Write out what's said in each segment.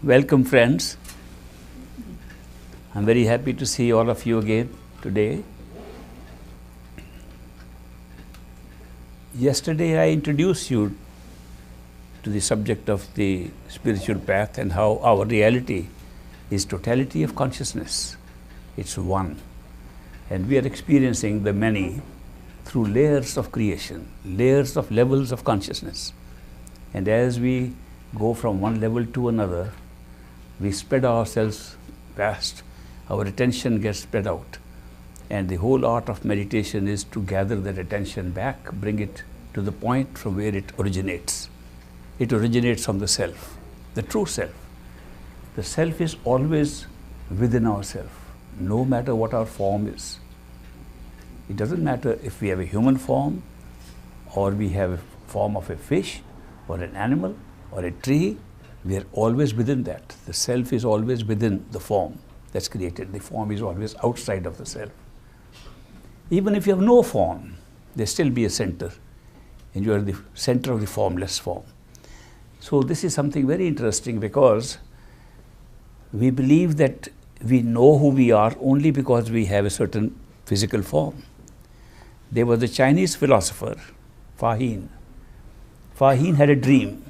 Welcome, friends. I'm very happy to see all of you again today. Yesterday I introduced you to the subject of the spiritual path and how our reality is totality of consciousness. It's one. And we are experiencing the many through layers of creation, layers of levels of consciousness. And as we go from one level to another, we spread ourselves past, our attention gets spread out. And the whole art of meditation is to gather that attention back, bring it to the point from where it originates. It originates from the self, the true self. The self is always within ourselves, no matter what our form is. It doesn't matter if we have a human form, or we have a form of a fish, or an animal, or a tree. We are always within that. The self is always within the form that's created. The form is always outside of the self. Even if you have no form, there still be a center, and you are the center of the formless form. So this is something very interesting, because we believe that we know who we are only because we have a certain physical form. There was a Chinese philosopher, Fahien. Fahien had a dream.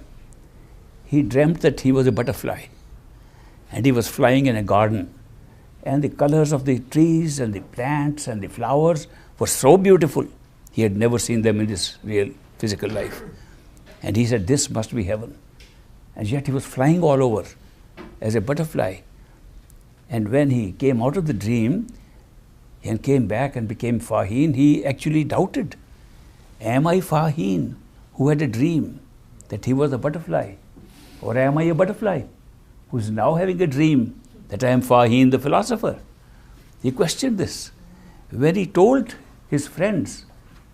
He dreamt that he was a butterfly, and he was flying in a garden, and the colors of the trees and the plants and the flowers were so beautiful. He had never seen them in his real physical life. And he said, this must be heaven. And yet he was flying all over as a butterfly. And when he came out of the dream and came back and became Fahien, he actually doubted, am I Fahien who had a dream that he was a butterfly? Or am I a butterfly who is now having a dream that I am Fahien the philosopher? He questioned this. When he told his friends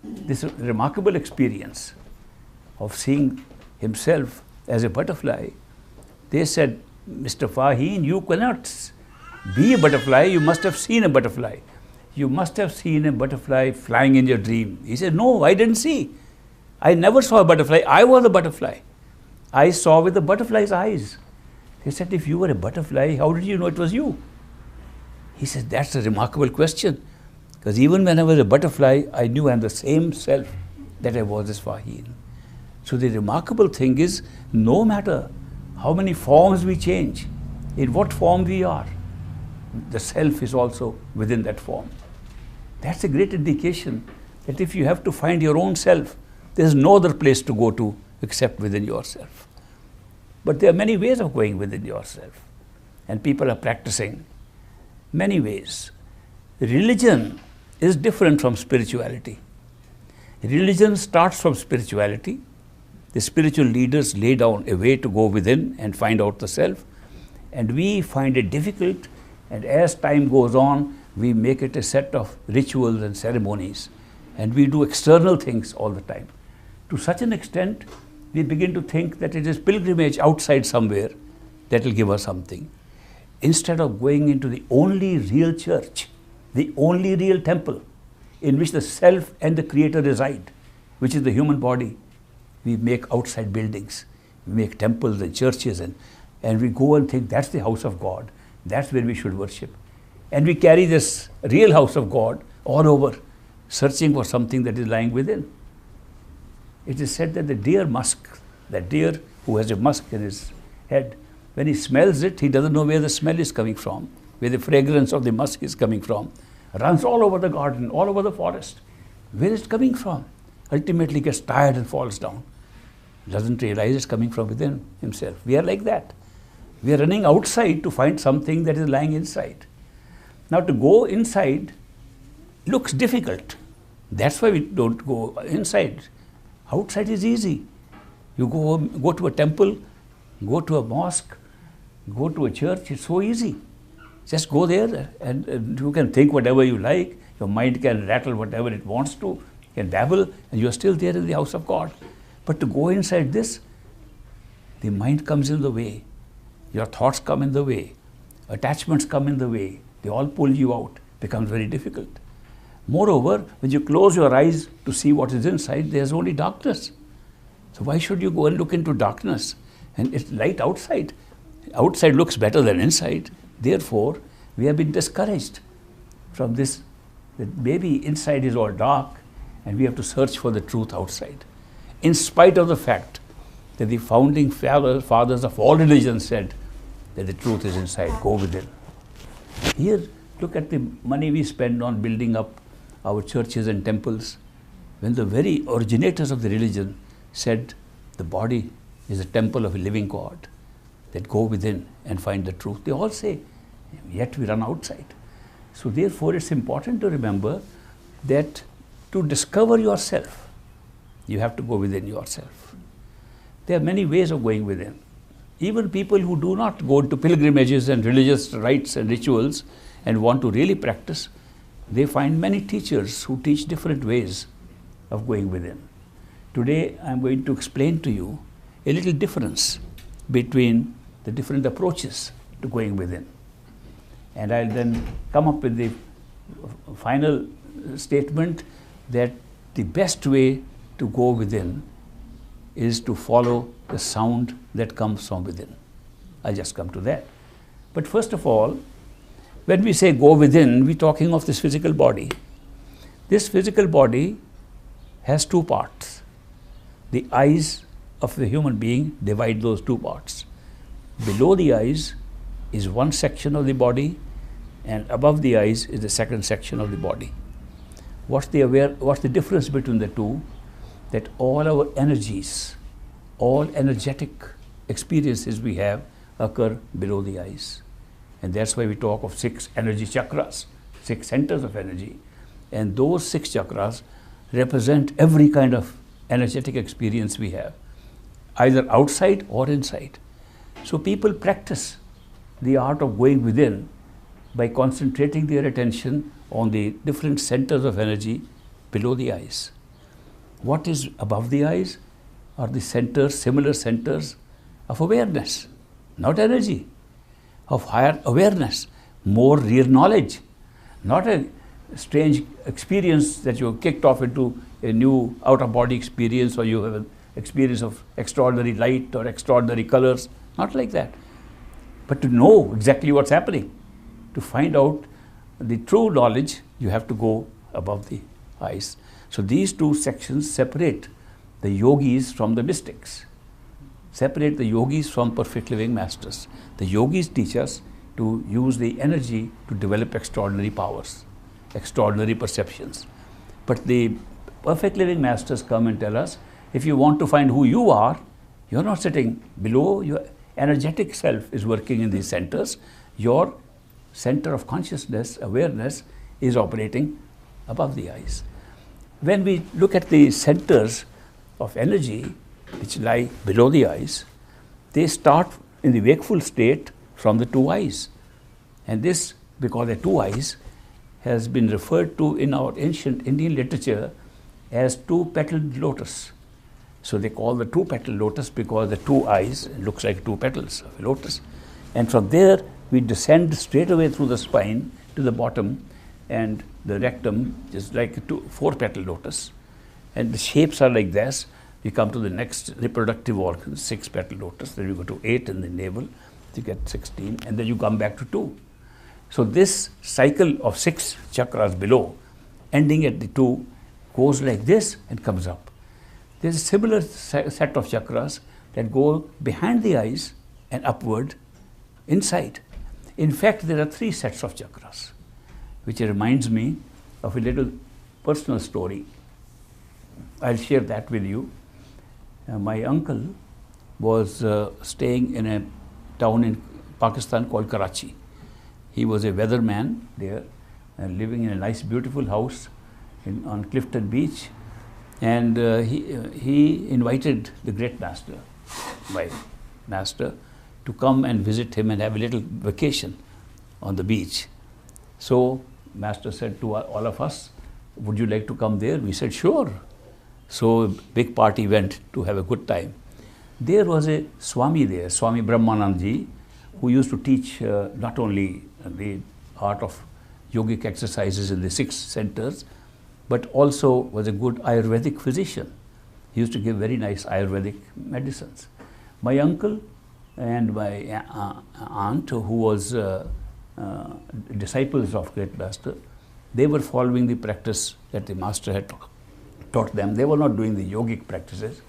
this remarkable experience of seeing himself as a butterfly, they said, Mr. Fahien, you cannot be a butterfly, you must have seen a butterfly. You must have seen a butterfly flying in your dream. He said, no, I didn't see. I never saw a butterfly, I was a butterfly. I saw with the butterfly's eyes. He said, if you were a butterfly, how did you know it was you? He said, that's a remarkable question. Because even when I was a butterfly, I knew I'm the same self that I was as Fahien. So the remarkable thing is, no matter how many forms we change, in what form we are, the self is also within that form. That's a great indication that if you have to find your own self, there's no other place to go to except within yourself. But there are many ways of going within yourself, and people are practicing many ways. Religion is different from spirituality. Religion starts from spirituality. The spiritual leaders lay down a way to go within and find out the self, and we find it difficult, and as time goes on, we make it a set of rituals and ceremonies, and we do external things all the time. To such an extent, we begin to think that it is pilgrimage outside somewhere that will give us something, instead of going into the only real church, the only real temple in which the self and the creator reside, which is the human body. We make outside buildings, we make temples and churches, and we go and think that's the house of God, that's where we should worship. And we carry this real house of God all over, searching for something that is lying within. It is said that the deer musk, that deer who has a musk in his head, when he smells it, he doesn't know where the smell is coming from, where the fragrance of the musk is coming from, runs all over the garden, all over the forest. Where is it coming from? Ultimately gets tired and falls down. Doesn't realize it's coming from within himself. We are like that. We are running outside to find something that is lying inside. Now to go inside looks difficult. That's why we don't go inside. Outside is easy. You go to a temple, go to a mosque, go to a church, it's so easy. Just go there and you can think whatever you like, your mind can rattle whatever it wants to, you can babble, and you're still there in the house of God. But to go inside this, the mind comes in the way, your thoughts come in the way, attachments come in the way, they all pull you out, becomes very difficult. Moreover, when you close your eyes to see what is inside, there's only darkness. So why should you go and look into darkness? And it's light outside. outside looks better than inside. Therefore, we have been discouraged from this, that maybe inside is all dark and we have to search for the truth outside. In spite of the fact that the founding fathers of all religions said that the truth is inside, go within. Here, look at the money we spend on building up our churches and temples, when the very originators of the religion said the body is a temple of a living God, that go within and find the truth. They all say, yet we run outside. So therefore, it's important to remember that to discover yourself, you have to go within yourself. There are many ways of going within. Even people who do not go to pilgrimages and religious rites and rituals and want to really practice, they find many teachers who teach different ways of going within. Today, I'm going to explain to you a little difference between the different approaches to going within. And I'll then come up with the final statement that the best way to go within is to follow the sound that comes from within. I'll just come to that. But first of all, when we say go within, we're talking of this physical body. This physical body has two parts. The eyes of the human being divide those two parts. Below the eyes is one section of the body, and above the eyes is the second section of the body. What's the difference between the two? That all our energies, all energetic experiences we have occur below the eyes. And that's why we talk of 6 energy chakras, 6 centers of energy. And those 6 chakras represent every kind of energetic experience we have, either outside or inside. So people practice the art of going within by concentrating their attention on the different centers of energy below the eyes. What is above the eyes are the centers, similar centers of awareness, not energy, of higher awareness, more real knowledge, not a strange experience that you kicked off into a new out-of-body experience, or you have an experience of extraordinary light or extraordinary colors, not like that. But to know exactly what's happening, to find out the true knowledge, you have to go above the eyes. So these two sections separate the yogis from the mystics, separate the yogis from perfect living masters. The yogis teach us to use the energy to develop extraordinary powers, extraordinary perceptions. But the perfect living masters come and tell us, if you want to find who you are, you're not sitting below, your energetic self is working in these centers. Your center of consciousness, awareness, is operating above the eyes. When we look at the centers of energy which lie below the eyes, they start in the wakeful state from the 2 eyes. And this, because the 2 eyes, has been referred to in our ancient Indian literature as 2-petaled lotus. So they call the 2-petaled lotus because the 2 eyes looks like 2 petals of a lotus. And from there, we descend straight away through the spine to the bottom, and the rectum is like a 4-petal lotus. And the shapes are like this. We come to the next reproductive organ, 6-petal lotus. Then you go to 8 in the navel, you get 16, and then you come back to 2. So this cycle of 6 chakras below, ending at the 2, goes like this and comes up. There's a similar set of chakras that go behind the eyes and upward inside. In fact, there are 3 sets of chakras, which reminds me of a little personal story. I'll share that with you. My uncle was staying in a town in Pakistan called Karachi. He was a weatherman there, living in a nice, beautiful house on Clifton Beach. And he invited the great master, my master, to come and visit him and have a little vacation on the beach. So master said to all of us, would you like to come there? We said, sure. So a big party went to have a good time. There was a Swami there, Swami Brahmanandji, who used to teach not only the art of yogic exercises in the 6 centers, but also was a good Ayurvedic physician. He used to give very nice Ayurvedic medicines. My uncle and my aunt, who was disciples of Great Master, they were following the practice that the Master had taught them. They were not doing the yogic practices,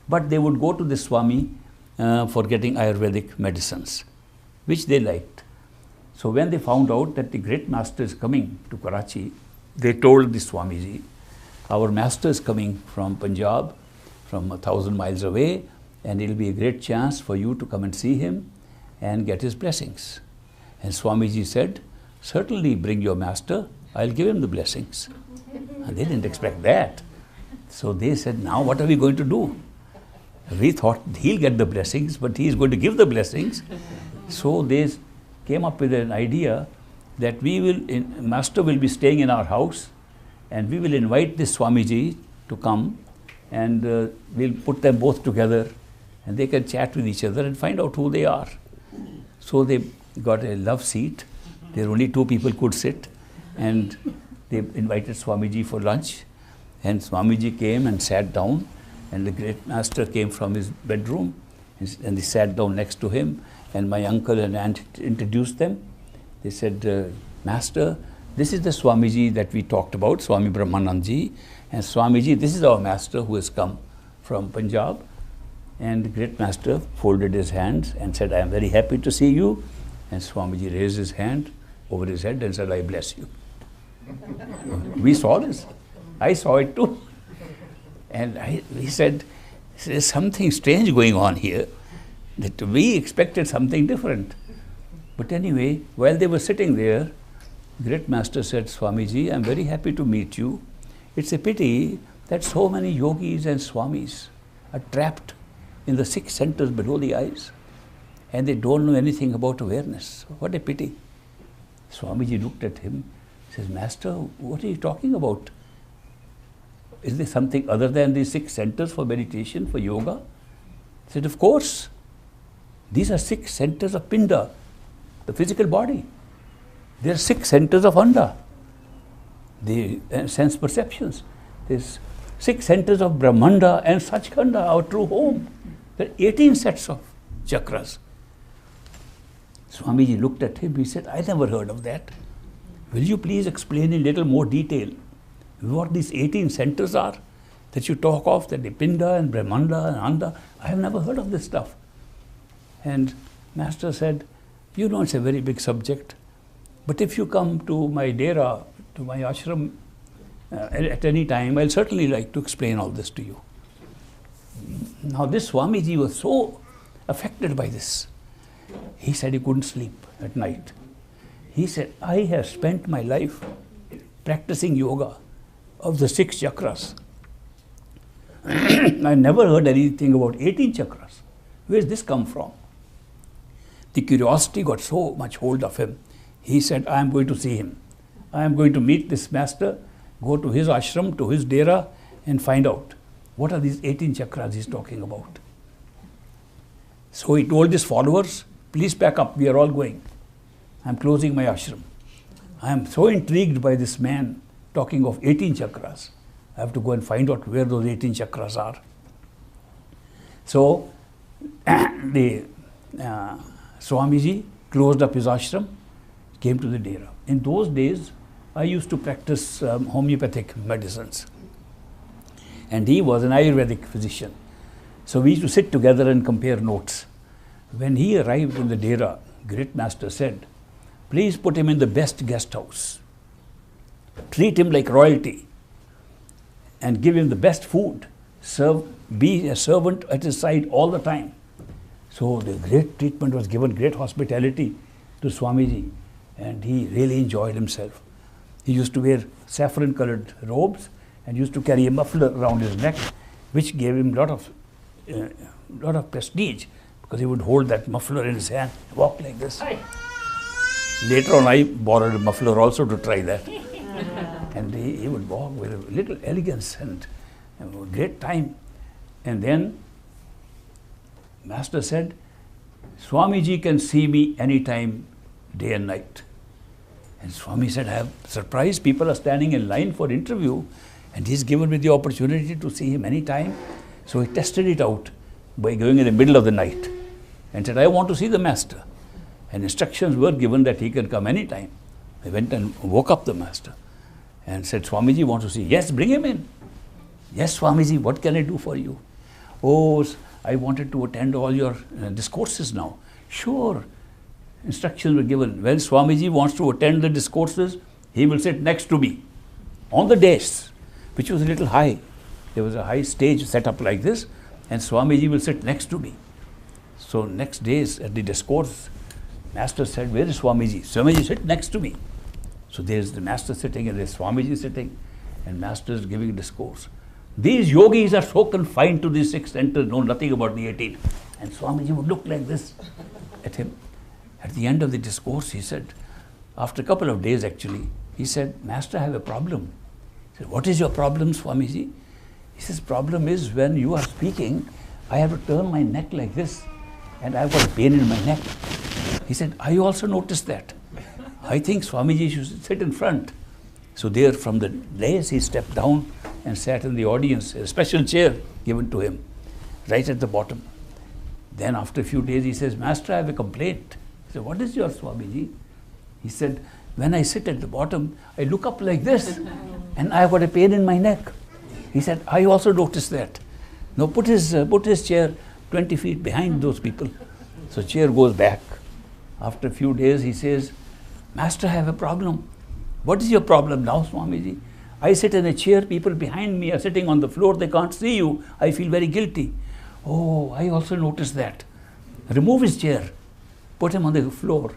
but they would go to the Swami for getting Ayurvedic medicines, which they liked. So when they found out that the Great Master is coming to Karachi, they told the Swamiji, our Master is coming from Punjab, from 1,000 miles away, and it will be a great chance for you to come and see him and get his blessings. And Swamiji said, certainly bring your Master, I'll give him the blessings. And they didn't expect that. So they said, now what are we going to do? We thought he'll get the blessings, but he's going to give the blessings. So they came up with an idea that Master will be staying in our house, and we will invite this Swamiji to come, and we'll put them both together, and they can chat with each other and find out who they are. So they got a love seat. There only 2 people could sit, and they invited Swamiji for lunch, and Swamiji came and sat down, and the Great Master came from his bedroom, and they sat down next to him, and my uncle and aunt introduced them. They said, Master, this is the Swamiji that we talked about, Swami Brahmanandji, and Swamiji, this is our Master who has come from Punjab. And the Great Master folded his hands and said, I am very happy to see you. And Swamiji raised his hand over his head and said, I bless you. We saw this. I saw it too. And we said, there's something strange going on here, that we expected something different. But anyway, while they were sitting there, Great Master said, Swamiji, I'm very happy to meet you. It's a pity that so many yogis and swamis are trapped in the 6 centers below the eyes, and they don't know anything about awareness. What a pity. Swamiji looked at him, says, Master, what are you talking about? Is there something other than these 6 centers for meditation, for yoga? He said, of course. These are 6 centers of Pinda, the physical body. There are 6 centers of Anda, the sense perceptions. There's 6 centers of Brahmanda and Sachkhanda, our true home. There are 18 sets of chakras. Swamiji looked at him, he said, I never heard of that. Will you please explain in little more detail what these 18 centers are that you talk of, that the Pinda and Brahmanda and Anda? I have never heard of this stuff. And Master said, you know, it's a very big subject, but if you come to my dera, to my ashram at any time, I'll certainly like to explain all this to you. Now this Swamiji was so affected by this. He said he couldn't sleep at night. He said, I have spent my life practicing yoga of the 6 chakras. I never heard anything about 18 chakras. Where does this come from? The curiosity got so much hold of him. He said, I am going to see him. I am going to meet this Master, go to his ashram, to his dera, and find out what are these 18 chakras he's talking about. So he told his followers, please pack up, we are all going. I am closing my ashram. I am so intrigued by this man talking of 18 chakras. I have to go and find out where those 18 chakras are. So the Swamiji closed up his ashram, came to the dera. In those days, I used to practice homeopathic medicines. And he was an Ayurvedic physician. So we used to sit together and compare notes. When he arrived in the dera, Great Master said, please put him in the best guest house. Treat him like royalty and give him the best food. Be a servant at his side all the time. So the great treatment was given, great hospitality to Swamiji, and he really enjoyed himself. He used to wear saffron-colored robes and used to carry a muffler around his neck, which gave him lot of prestige, because he would hold that muffler in his hand, walk like this. Later on, I borrowed a muffler also to try that. And he would walk with a little elegance and great time. And then Master said, Swamiji can see me anytime, day and night. And Swami said, I have surprised, people are standing in line for interview, and he's given me the opportunity to see him anytime. So he tested it out by going in the middle of the night and said, I want to see the master. And instructions were given that he can come anytime. I went and woke up the master and said, Swamiji wants to see. Yes, bring him in. Yes, Swamiji, what can I do for you? Oh, I wanted to attend all your discourses now. Sure. Instructions were given. When Swamiji wants to attend the discourses, he will sit next to me on the dais, which was a little high. There was a high stage set up like this, and Swamiji will sit next to me. So next days at the discourse, Master said, where is Swamiji? Swamiji, sit next to me. So there's the Master sitting and there's Swamiji sitting, and Master is giving a discourse. These yogis are so confined to these 6 centers, know nothing about the 18. And Swamiji would look like this at him. At the end of the discourse, he said, after a couple of days actually, he said, Master, I have a problem. He said, what is your problem, Swamiji? He says, problem is when you are speaking, I have to turn my neck like this, and I've got pain in my neck. He said, I also noticed that. I think Swamiji should sit in front. So there from the dais he stepped down and sat in the audience, a special chair given to him, right at the bottom. Then after a few days he says, Master, I have a complaint. He said, what is your Swamiji? He said, when I sit at the bottom, I look up like this and I've got a pain in my neck. He said, I also noticed that. Now put his chair 20 feet behind those people. So chair goes back. After a few days he says, Master, I have a problem. What is your problem now, Swamiji? I sit in a chair, people behind me are sitting on the floor, they can't see you. I feel very guilty. Oh, I also noticed that. Remove his chair, put him on the floor.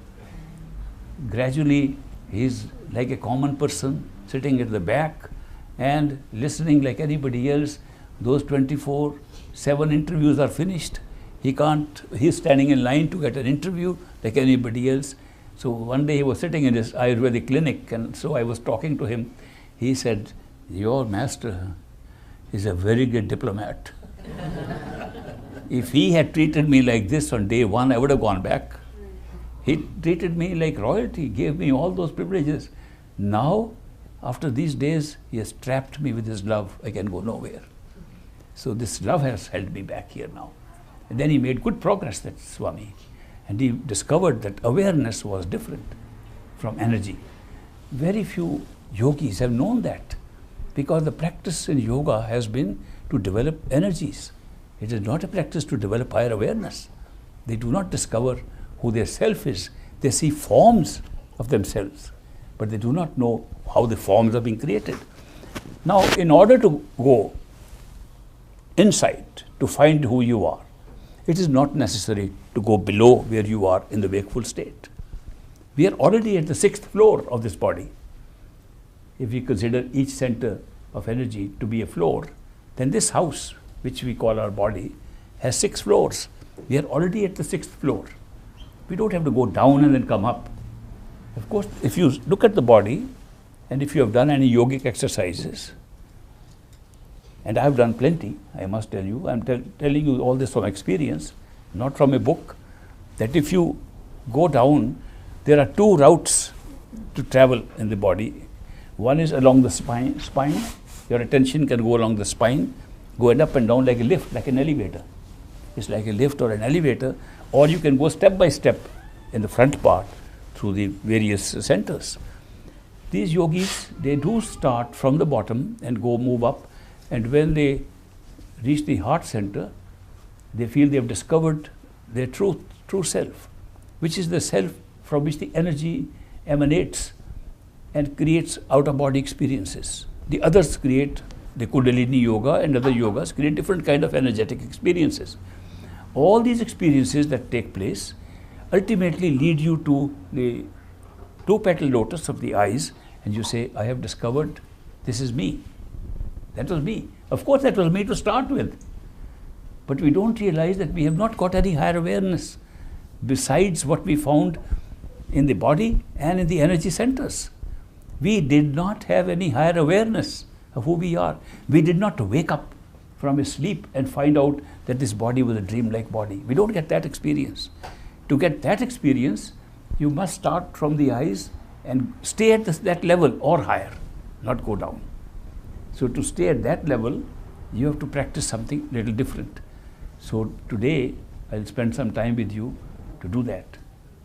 Gradually, he's like a common person, sitting at the back and listening like anybody else. Those 24/7 interviews are finished. He's standing in line to get an interview like anybody else. So one day he was sitting in his Ayurvedic clinic, and so I was talking to him. He said, your master is a very good diplomat. If he had treated me like this on day 1, I would have gone back. He treated me like royalty, gave me all those privileges. Now, after these days, he has trapped me with his love. I can go nowhere. So this love has held me back here now. And then he made good progress, that Swami. And he discovered that awareness was different from energy. Very few yogis have known that, because the practice in yoga has been to develop energies. It is not a practice to develop higher awareness. They do not discover who their self is. They see forms of themselves, but they do not know how the forms are being created. Now, in order to go inside, to find who you are, it is not necessary to go below where you are in the wakeful state. We are already at the 6th floor of this body. If we consider each center of energy to be a floor, then this house, which we call our body, has 6 floors. We are already at the 6th floor. We don't have to go down and then come up. Of course, if you look at the body, and if you have done any yogic exercises, and I have done plenty, I must tell you, I am telling you all this from experience, not from a book, that if you go down, there are 2 routes to travel in the body. One is along the spine. Your attention can go along the spine, going up and down like a lift, like an elevator. It's like a lift or an elevator, or you can go step by step in the front part through the various centers. These yogis, they do start from the bottom and move up, and when they reach the heart center, they feel they have discovered their true self, which is the self from which the energy emanates and creates out-of-body experiences. The others create, the Kundalini yoga and other yogas create different kind of energetic experiences. All these experiences that take place ultimately lead you to the 2-petal lotus of the eyes, and you say, I have discovered this is me. That was me. Of course, that was me to start with. But we don't realize that we have not got any higher awareness besides what we found in the body and in the energy centers. We did not have any higher awareness of who we are. We did not wake up from a sleep and find out that this body was a dreamlike body. We don't get that experience. To get that experience, you must start from the eyes and stay at that level or higher, not go down. So to stay at that level, you have to practice something little different. So today, I'll spend some time with you to do that.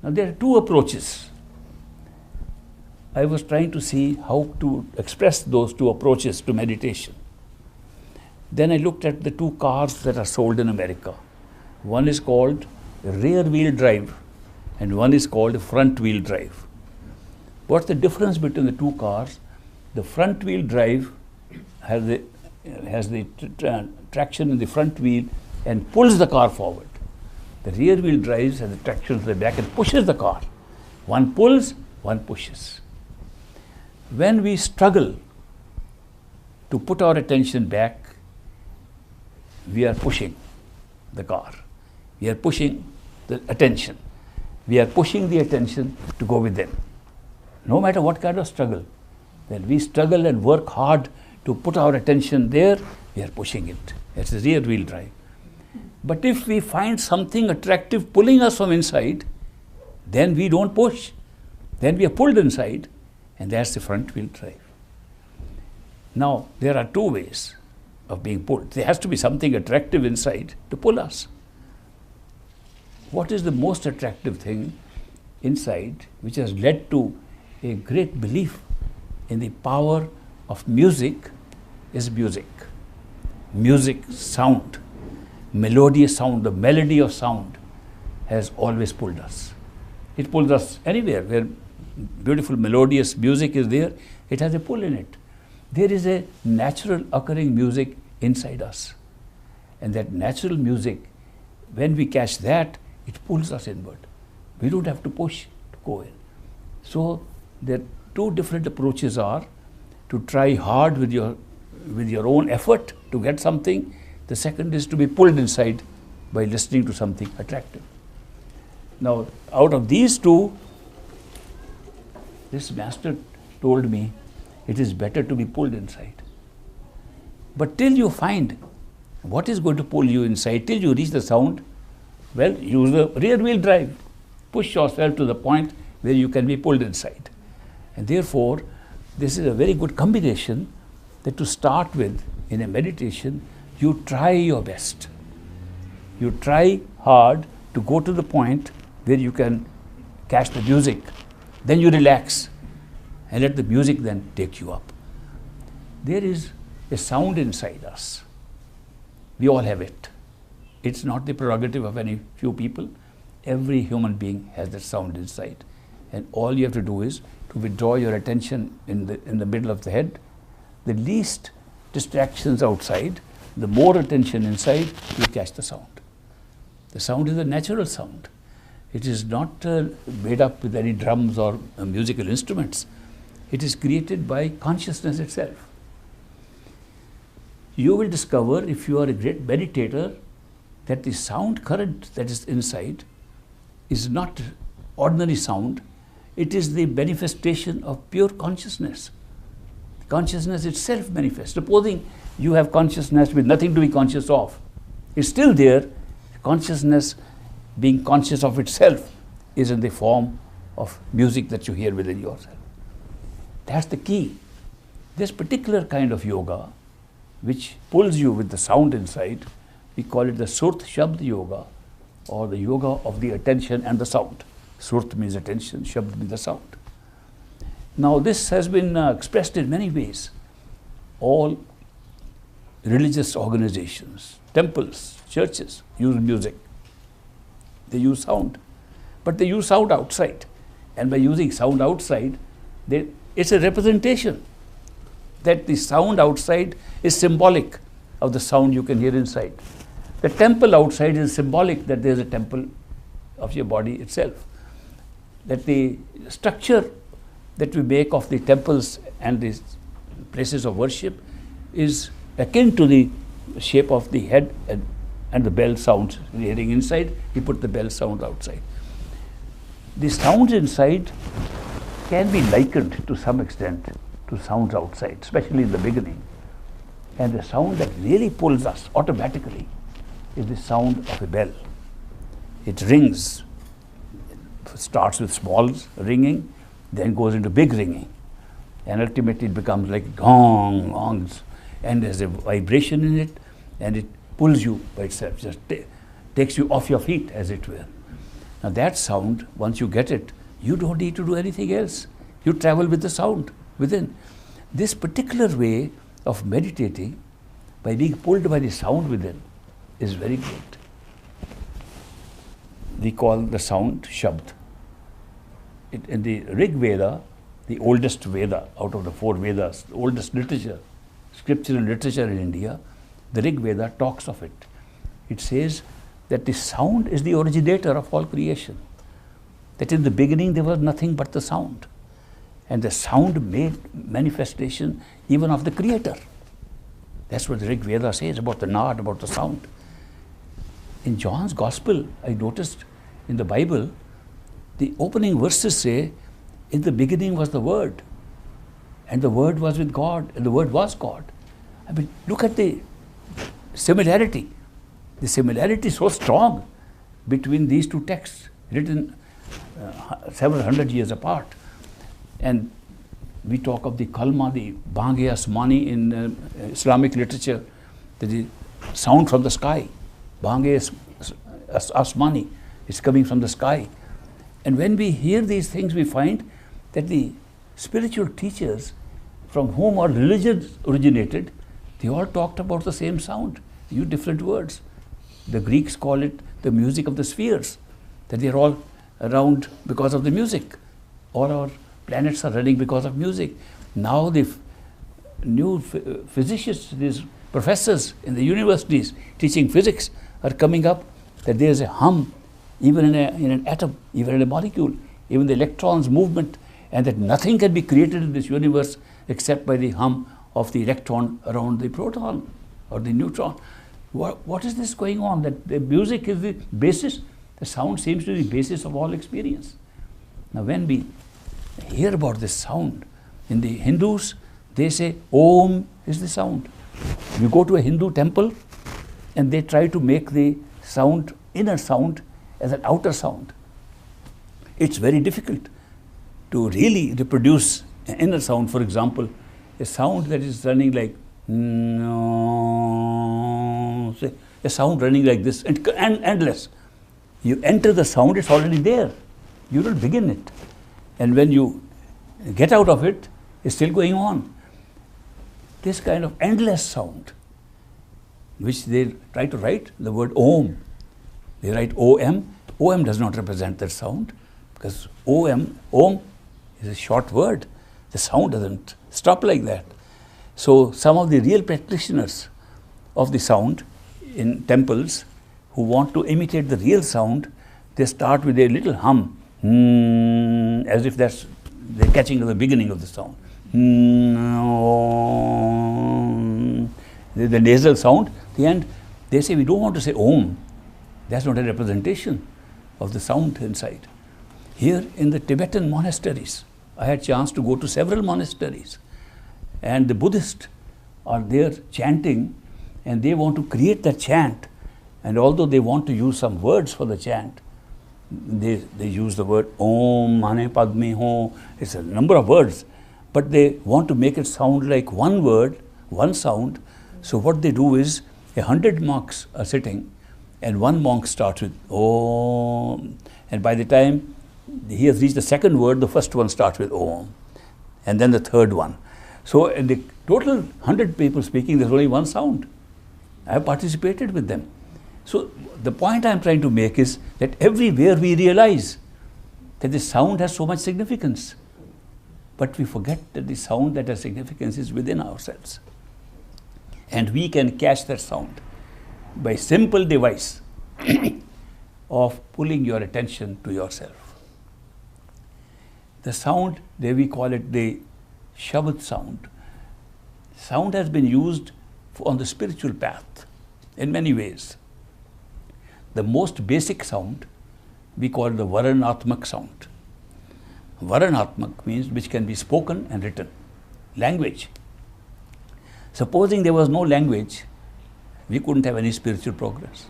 Now there are two approaches. I was trying to see how to express those two approaches to meditation. Then I looked at the two cars that are sold in America. One is called rear wheel drive and one is called front wheel drive. What's the difference between the two cars? The front wheel drive has the traction in the front wheel and pulls the car forward. The rear wheel drive has the traction to the back and pushes the car. One pulls, one pushes. When we struggle to put our attention back, we are pushing the car. We are pushing the attention. We are pushing the attention to go with them. No matter what kind of struggle, when we struggle and work hard to put our attention there, we are pushing it. That's the rear wheel drive. But if we find something attractive pulling us from inside, then we don't push. Then we are pulled inside, and that's the front wheel drive. Now, there are two ways of being pulled. There has to be something attractive inside to pull us. What is the most attractive thing inside which has led to a great belief in the power of music is music. Music, sound, melodious sound, the melody of sound has always pulled us. It pulls us anywhere where beautiful melodious music is there, it has a pull in it. There is a natural occurring music inside us. And that natural music, when we catch that, it pulls us inward. We don't have to push to go in. So the two different approaches are to try hard with your own effort to get something. The second is to be pulled inside by listening to something attractive. Now, out of these two, this master told me it is better to be pulled inside. But till you find what is going to pull you inside, till you reach the sound, well, use the rear wheel drive. Push yourself to the point where you can be pulled inside. And therefore, this is a very good combination that to start with in a meditation, you try your best. You try hard to go to the point where you can catch the music. Then you relax and let the music then take you up. There is a sound inside us. We all have it. It's not the prerogative of any few people. Every human being has that sound inside. And all you have to do is to withdraw your attention in the middle of the head. The least distractions outside, the more attention inside, you catch the sound. The sound is a natural sound. It is not made up with any drums or musical instruments. It is created by consciousness itself. You will discover, if you are a great meditator, that the sound current that is inside is not ordinary sound. It is the manifestation of pure consciousness. Consciousness itself manifests. Supposing you have consciousness with nothing to be conscious of, it's still there. Consciousness, being conscious of itself, is in the form of music that you hear within yourself. That's the key. This particular kind of yoga, which pulls you with the sound inside, we call it the Surt Shabd Yoga, or the yoga of the attention and the sound. Surt means attention, Shabd means the sound. Now this has been expressed in many ways. All religious organizations, temples, churches use music. They use sound. But they use sound outside. And by using sound outside, it's a representation that the sound outside is symbolic of the sound you can hear inside. The temple outside is symbolic that there is a temple of your body itself. That the structure that we make of the temples and the places of worship is akin to the shape of the head and the bell sounds hearing inside. We put the bell sound outside. The sounds inside can be likened to some extent to sounds outside, especially in the beginning. And the sound that really pulls us automatically is the sound of a bell. It rings. It starts with small ringing, then goes into big ringing. And ultimately it becomes like gongs. And there's a vibration in it, and it pulls you by itself. Just takes you off your feet, as it were. Now that sound, once you get it, you don't need to do anything else. You travel with the sound within. This particular way of meditating, by being pulled by the sound within, is very great. We call the sound Shabd. In the Rig Veda, the oldest Veda out of the 4 Vedas, the oldest literature, scriptural literature in India, the Rig Veda talks of it. It says that the sound is the originator of all creation. That in the beginning there was nothing but the sound. And the sound made manifestation even of the Creator. That's what the Rig Veda says about the Nod, about the sound. In John's Gospel, I noticed in the Bible, the opening verses say, in the beginning was the Word, and the Word was with God, and the Word was God. I mean, look at the similarity. The similarity is so strong between these 2 texts, written several hundred years apart. And we talk of the kalma, the bhange asmani in Islamic literature, the sound from the sky. Bhange asmani, it's coming from the sky. And when we hear these things, we find that the spiritual teachers from whom our religion originated, they all talked about the same sound, used different words. The Greeks call it the music of the spheres, that they are all around because of the music. All our planets are running because of music. Now the new physicists, these professors in the universities teaching physics are coming up that there is a hum even in an atom, even in a molecule, even the electron's movement, and that nothing can be created in this universe except by the hum of the electron around the proton or the neutron. What is this going on? That the music is the basis, the sound seems to be the basis of all experience. Now when we hear about this sound, in the Hindus, they say Om is the sound. You go to a Hindu temple and they try to make the sound, inner sound, as an outer sound. It's very difficult to really reproduce an inner sound. For example, a sound that is running like a sound running like this and endless. You enter the sound, it's already there. You don't begin it. And when you get out of it, it's still going on. This kind of endless sound, which they try to write the word Om. They write OM. OM does not represent that sound, because Om is a short word. The sound doesn't stop like that. So some of the real practitioners of the sound in temples who want to imitate the real sound, they start with a little hum, as if they're catching the beginning of the sound. The nasal sound, the end, they say we don't want to say Om. That's not a representation of the sound inside. Here in the Tibetan monasteries, I had a chance to go to several monasteries, and the Buddhists are there chanting, and they want to create that chant, and although they want to use some words for the chant, they use the word Om, Mane Padme Ho, it's a number of words, but they want to make it sound like one word, one sound. So what they do is 100 monks are sitting, and one monk starts with Om, and by the time he has reached the second word, the first one starts with Om, and then the third one. So in the total 100 people speaking, there's only one sound. I have participated with them. So the point I'm trying to make is that everywhere we realize that the sound has so much significance, but we forget that the sound that has significance is within ourselves. And we can catch that sound by simple device of pulling your attention to yourself. The sound, there we call it the Shabd sound. Sound has been used on the spiritual path in many ways. The most basic sound we call the Varanatmak sound. Varanatmak means which can be spoken and written. Language. Supposing there was no language, we couldn't have any spiritual progress.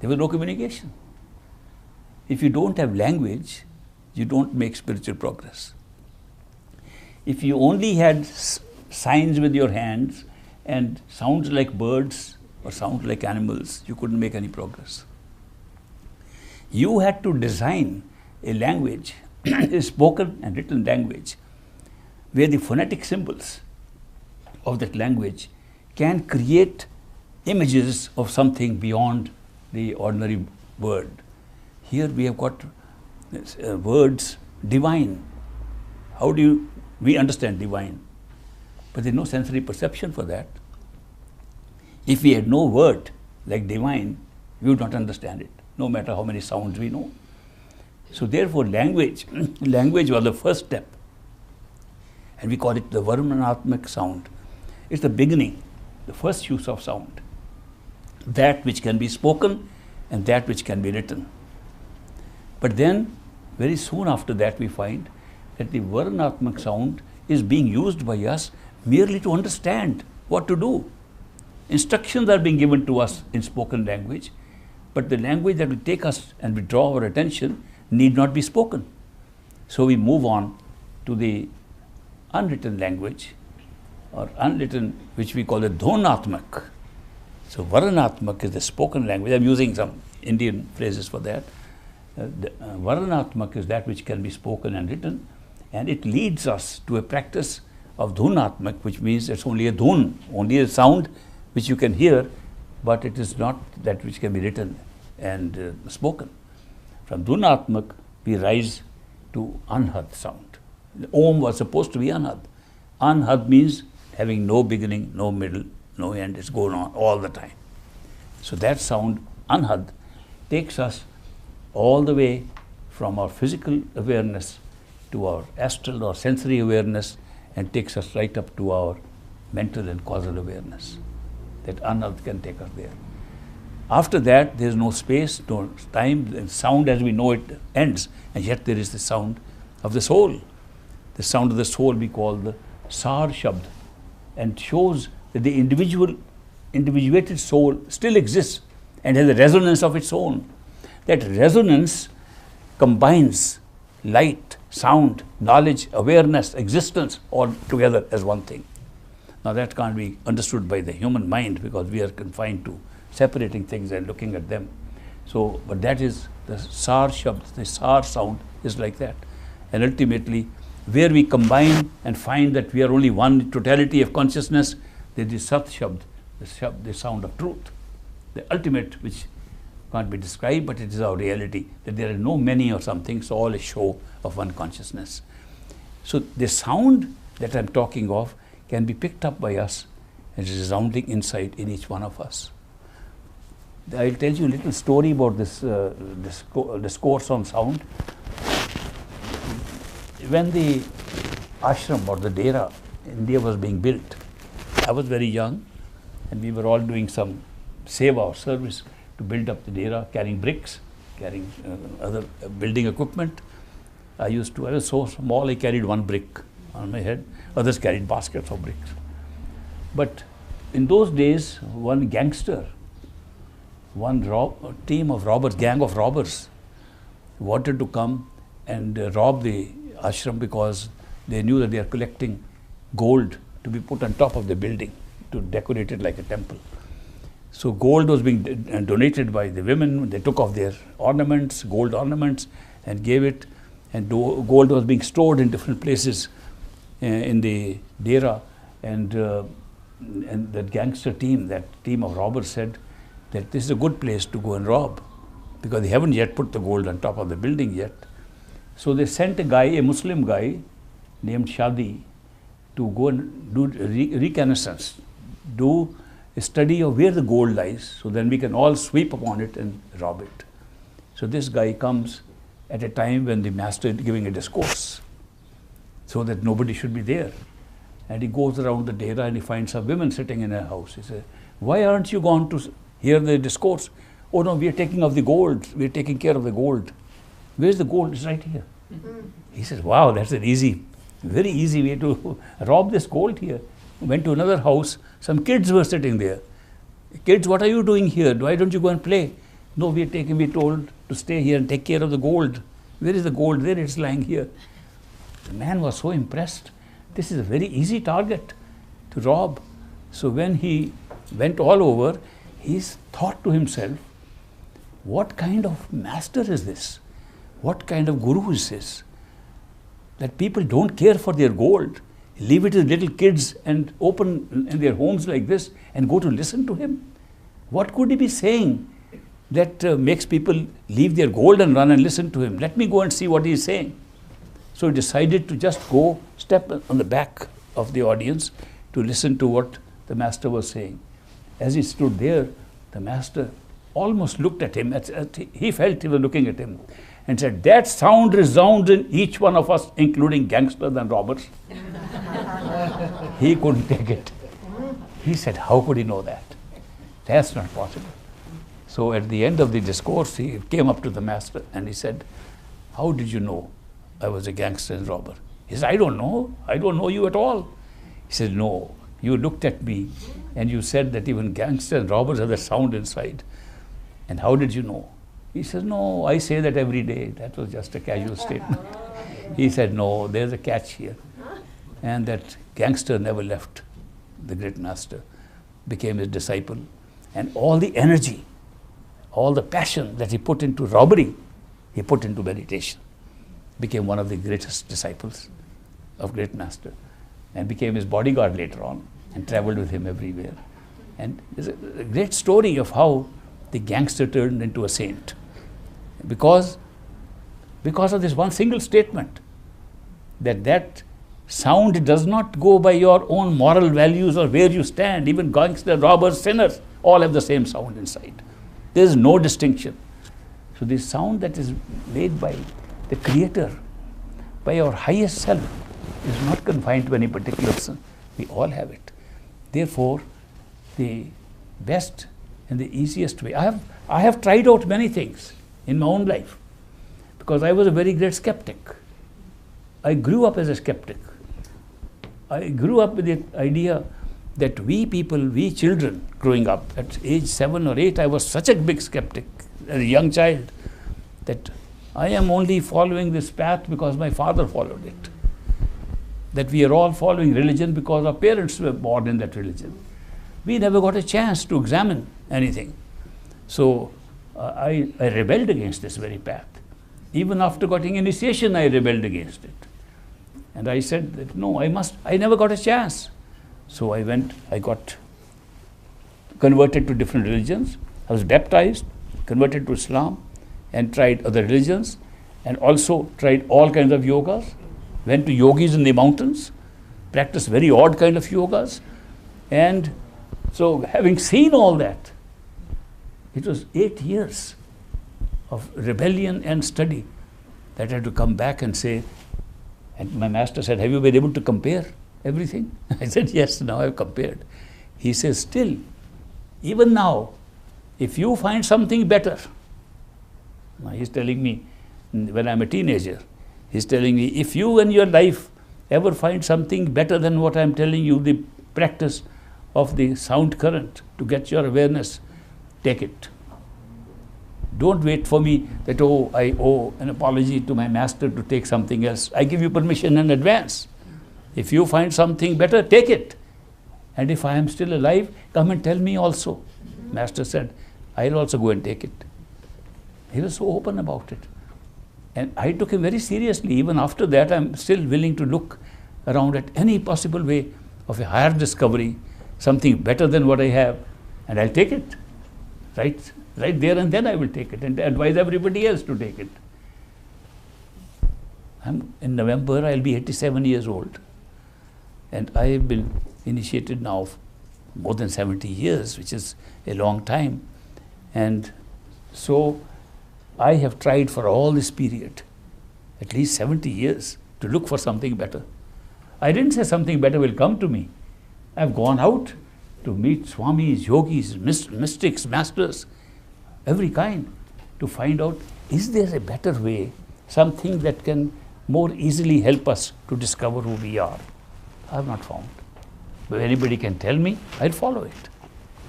There was no communication. If you don't have language, you don't make spiritual progress. If you only had signs with your hands and sounds like birds or sound like animals, you couldn't make any progress. You had to design a language, a spoken and written language, where the phonetic symbols of that language can create images of something beyond the ordinary word. Here we have got words, divine. How do we understand divine? But there's no sensory perception for that. If we had no word like divine, we would not understand it, no matter how many sounds we know. So therefore language was the first step. And we call it the Varmanatmak sound. It's the beginning, the first use of sound. That which can be spoken and that which can be written. But then, very soon after that, we find that the Varmanatmak sound is being used by us merely to understand what to do. Instructions are being given to us in spoken language, but the language that will take us and withdraw our attention need not be spoken. So we move on to the unwritten language, or unwritten, which we call the Dhonatmak. So Varnatmak is the spoken language. I'm using some Indian phrases for that. Varnatmak is that which can be spoken and written, and it leads us to a practice of Dhunatmak, which means it's only a dhun, only a sound which you can hear, but it is not that which can be written and spoken. From Dhunatmak, we rise to Anhad sound. The Om was supposed to be Anhad. Anhad means having no beginning, no middle, no end. It's going on all the time. So that sound, Anhad, takes us all the way from our physical awareness to our astral or sensory awareness, and takes us right up to our mental and causal awareness. That Anhad can take us there. After that, there is no space, no time, and sound as we know it ends, and yet there is the sound of the soul. The sound of the soul we call the Sar Shabd, and shows that the individuated soul still exists and has a resonance of its own. That resonance combines light, sound, knowledge, awareness, existence all together as one thing. Now that can't be understood by the human mind because we are confined to separating things and looking at them. So, but that is the Sar Shabd, the Sar sound is like that. And ultimately, where we combine and find that we are only one totality of consciousness, there is Sat Shabd, the sound of truth, the ultimate which can't be described, but it is our reality, that there are no many or something, so all a show of one consciousness. So the sound that I'm talking of can be picked up by us and is resounding inside in each one of us. I'll tell you a little story about this course on sound. When the ashram or the dera in India was being built, I was very young, and we were all doing some seva or service to build up the dera, carrying bricks, carrying other building equipment. I was so small, I carried one brick on my head. Others carried baskets of bricks. But in those days, one gangster, one team of robbers, gang of robbers, wanted to come and rob the ashram because they knew that they are collecting gold to be put on top of the building to decorate it like a temple. So gold was being donated by the women. They took off their ornaments, gold ornaments, and gave it. And gold was being stored in different places in the dera. And that gangster team, that team of robbers said that this is a good place to go and rob because they haven't yet put the gold on top of the building yet. So they sent a guy, a Muslim guy named Shadi, to go and do reconnaissance, do a study of where the gold lies, so then we can all sweep upon it and rob it. So this guy comes at a time when the master is giving a discourse, so that nobody should be there. And he goes around the dera and he finds some women sitting in a house. He says, "Why aren't you gone to hear the discourse?" "Oh no, we are taking of the gold. We are taking care of the gold." "Where's the gold?" "It's right here." He says, "Wow, that's an very easy way to rob this gold here." Went to another house. Some kids were sitting there. "Kids, what are you doing here? Why don't you go and play?" "No, we told to stay here and take care of the gold." "Where is the gold?" "There, it's lying here." The man was so impressed. This is a very easy target to rob. So when he went all over, he's thought to himself, what kind of master is this? What kind of guru is this? That people don't care for their gold, leave it to little kids and open in their homes like this and go to listen to him. What could he be saying that makes people leave their gold and run and listen to him? Let me go and see what he is saying. So he decided to just go step on the back of the audience to listen to what the master was saying. As he stood there, the master almost looked at him. He felt he was looking at him and said, that sound resounds in each one of us, including gangsters and robbers. He couldn't take it. He said, how could he know that? That's not possible. So at the end of the discourse, he came up to the master and he said, how did you know I was a gangster and robber? He said, I don't know. I don't know you at all. He said, no, you looked at me and you said that even gangsters and robbers have that sound inside. And how did you know? He says, no, I say that every day. That was just a casual statement. He said, no, there's a catch here. And that gangster never left the great master, became his disciple. And all the energy, all the passion that he put into robbery, he put into meditation. Became one of the greatest disciples of great master and became his bodyguard later on and traveled with him everywhere. And there's a great story of how the gangster turned into a saint because of this one single statement, that sound does not go by your own moral values or where you stand. Even gangsters, robbers, sinners all have the same sound inside. There is no distinction. So the sound that is made by the Creator, by our highest self, is not confined to any particular person. We all have it. Therefore, the best and the easiest way. I have tried out many things in my own life because I was a very great skeptic. I grew up as a skeptic. I grew up with the idea that we people, we children growing up, at age 7 or 8, I was such a big skeptic as a young child that I am only following this path because my father followed it. That we are all following religion because our parents were born in that religion. We never got a chance to examine anything. So I rebelled against this very path. Even after getting initiation, I rebelled against it. And I said that no, I never got a chance. So I got converted to different religions. I was baptized, converted to Islam, and tried other religions, and also tried all kinds of yogas. Went to yogis in the mountains, practiced very odd kind of yogas. And so having seen all that, it was 8 years of rebellion and study that I had to come back and say, and my master said, have you been able to compare everything? I said, yes, now I've compared. He says, still, even now, if you find something better, now he's telling me, when I'm a teenager, he's telling me, if you in your life ever find something better than what I'm telling you, the practice of the sound current to get your awareness, take it. Don't wait for me that, oh, I owe an apology to my master to take something else. I give you permission in advance. If you find something better, take it. And if I am still alive, come and tell me also. Master said, I'll also go and take it. He was so open about it. And I took him very seriously. Even after that, I'm still willing to look around at any possible way of a higher discovery, something better than what I have, and I'll take it. Right there and then I will take it and advise everybody else to take it. In November, I'll be 87 years old. And I have been initiated now more than 70 years, which is a long time. And so I have tried for all this period, at least 70 years, to look for something better. I didn't say something better will come to me. I've gone out to meet swamis, yogis, mystics, masters, every kind, to find out, is there a better way, something that can more easily help us to discover who we are? I have not found. But if anybody can tell me, I'll follow it.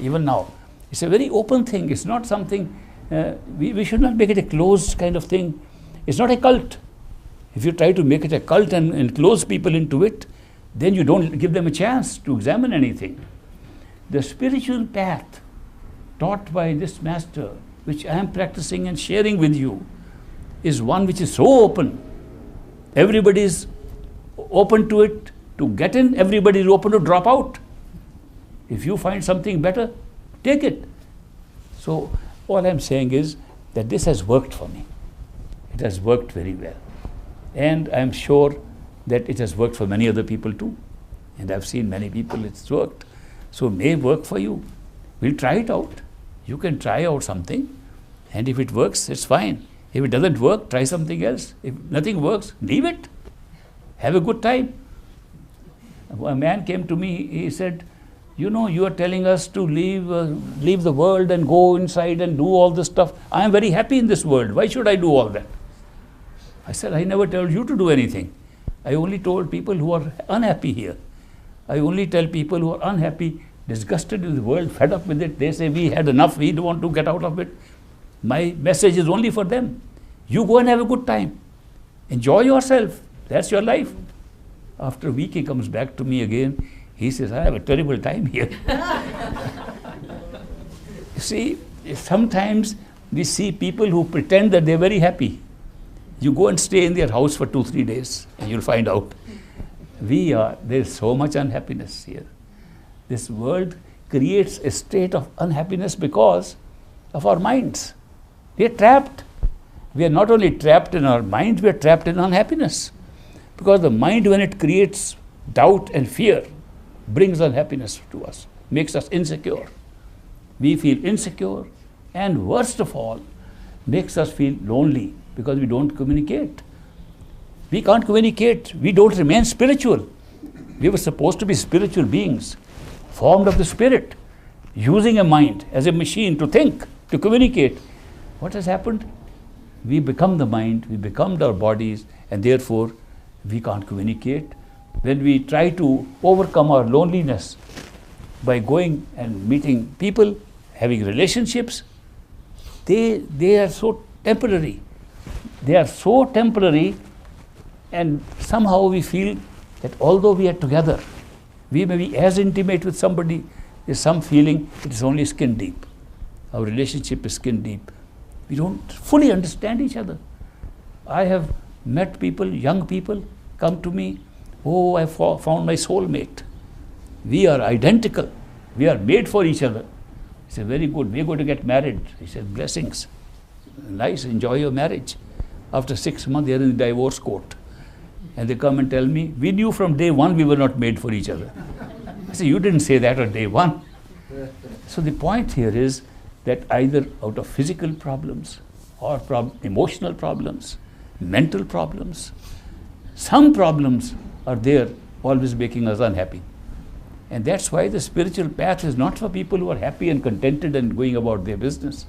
Even now, it's a very open thing. It's not something, we should not make it a closed kind of thing. It's not a cult. If you try to make it a cult and enclose people into it, then you don't give them a chance to examine anything. The spiritual path taught by this master, which I am practicing and sharing with you, is one which is so open. Everybody is open to it, to get in. Everybody is open to drop out. If you find something better, take it. So all I'm saying is that this has worked for me. It has worked very well. And I'm sure that it has worked for many other people too. And I've seen many people it's worked. So it may work for you. We'll try it out. You can try out something, and if it works, it's fine. If it doesn't work, try something else. If nothing works, leave it. Have a good time. A man came to me, he said, you know, you are telling us to leave the world and go inside and do all this stuff. I am very happy in this world. Why should I do all that? I said, I never told you to do anything. I only told people who are unhappy here. I only tell people who are unhappy, disgusted with the world, fed up with it. They say, we had enough, we don't want to get out of it. My message is only for them. You go and have a good time. Enjoy yourself. That's your life. After a week, he comes back to me again. He says, I have a terrible time here. You see, sometimes we see people who pretend that they're very happy. You go and stay in their house for 2-3 days, and you'll find out. There's so much unhappiness here. This world creates a state of unhappiness because of our minds. We are trapped. We are not only trapped in our minds, we are trapped in unhappiness. Because the mind, when it creates doubt and fear, brings unhappiness to us, makes us insecure. We feel insecure, and worst of all, makes us feel lonely because we don't communicate. We can't communicate. We don't remain spiritual. We were supposed to be spiritual beings, formed of the spirit, using a mind as a machine to think, to communicate. What has happened? We become the mind, we become our bodies, and therefore we can't communicate. When we try to overcome our loneliness by going and meeting people, having relationships, they are so temporary. They are so temporary, and somehow we feel that although we are together, we may be as intimate with somebody, there's some feeling it is only skin deep. Our relationship is skin deep. We don't fully understand each other. I have met people, young people, come to me, oh, I found my soulmate. We are identical. We are made for each other. I said, very good, we're going to get married. He said, blessings. Nice, enjoy your marriage. After 6 months, they are in the divorce court. And they come and tell me, we knew from day one we were not made for each other. I said, you didn't say that on day one. So the point here is that either out of physical problems or emotional problems, mental problems, some problems are there always making us unhappy. And that's why the spiritual path is not for people who are happy and contented and going about their business.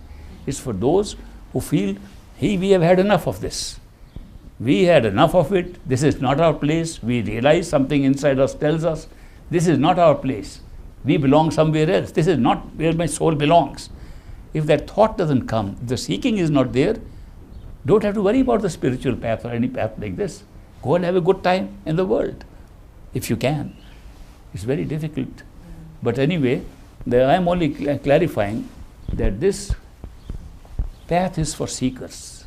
It's for those who feel, hey, we have had enough of this. We had enough of it. This is not our place. We realize something inside us tells us, this is not our place. We belong somewhere else. This is not where my soul belongs. If that thought doesn't come, if the seeking is not there, don't have to worry about the spiritual path or any path like this. Go and have a good time in the world, if you can. It's very difficult. But anyway, I'm only clarifying that this path is for seekers.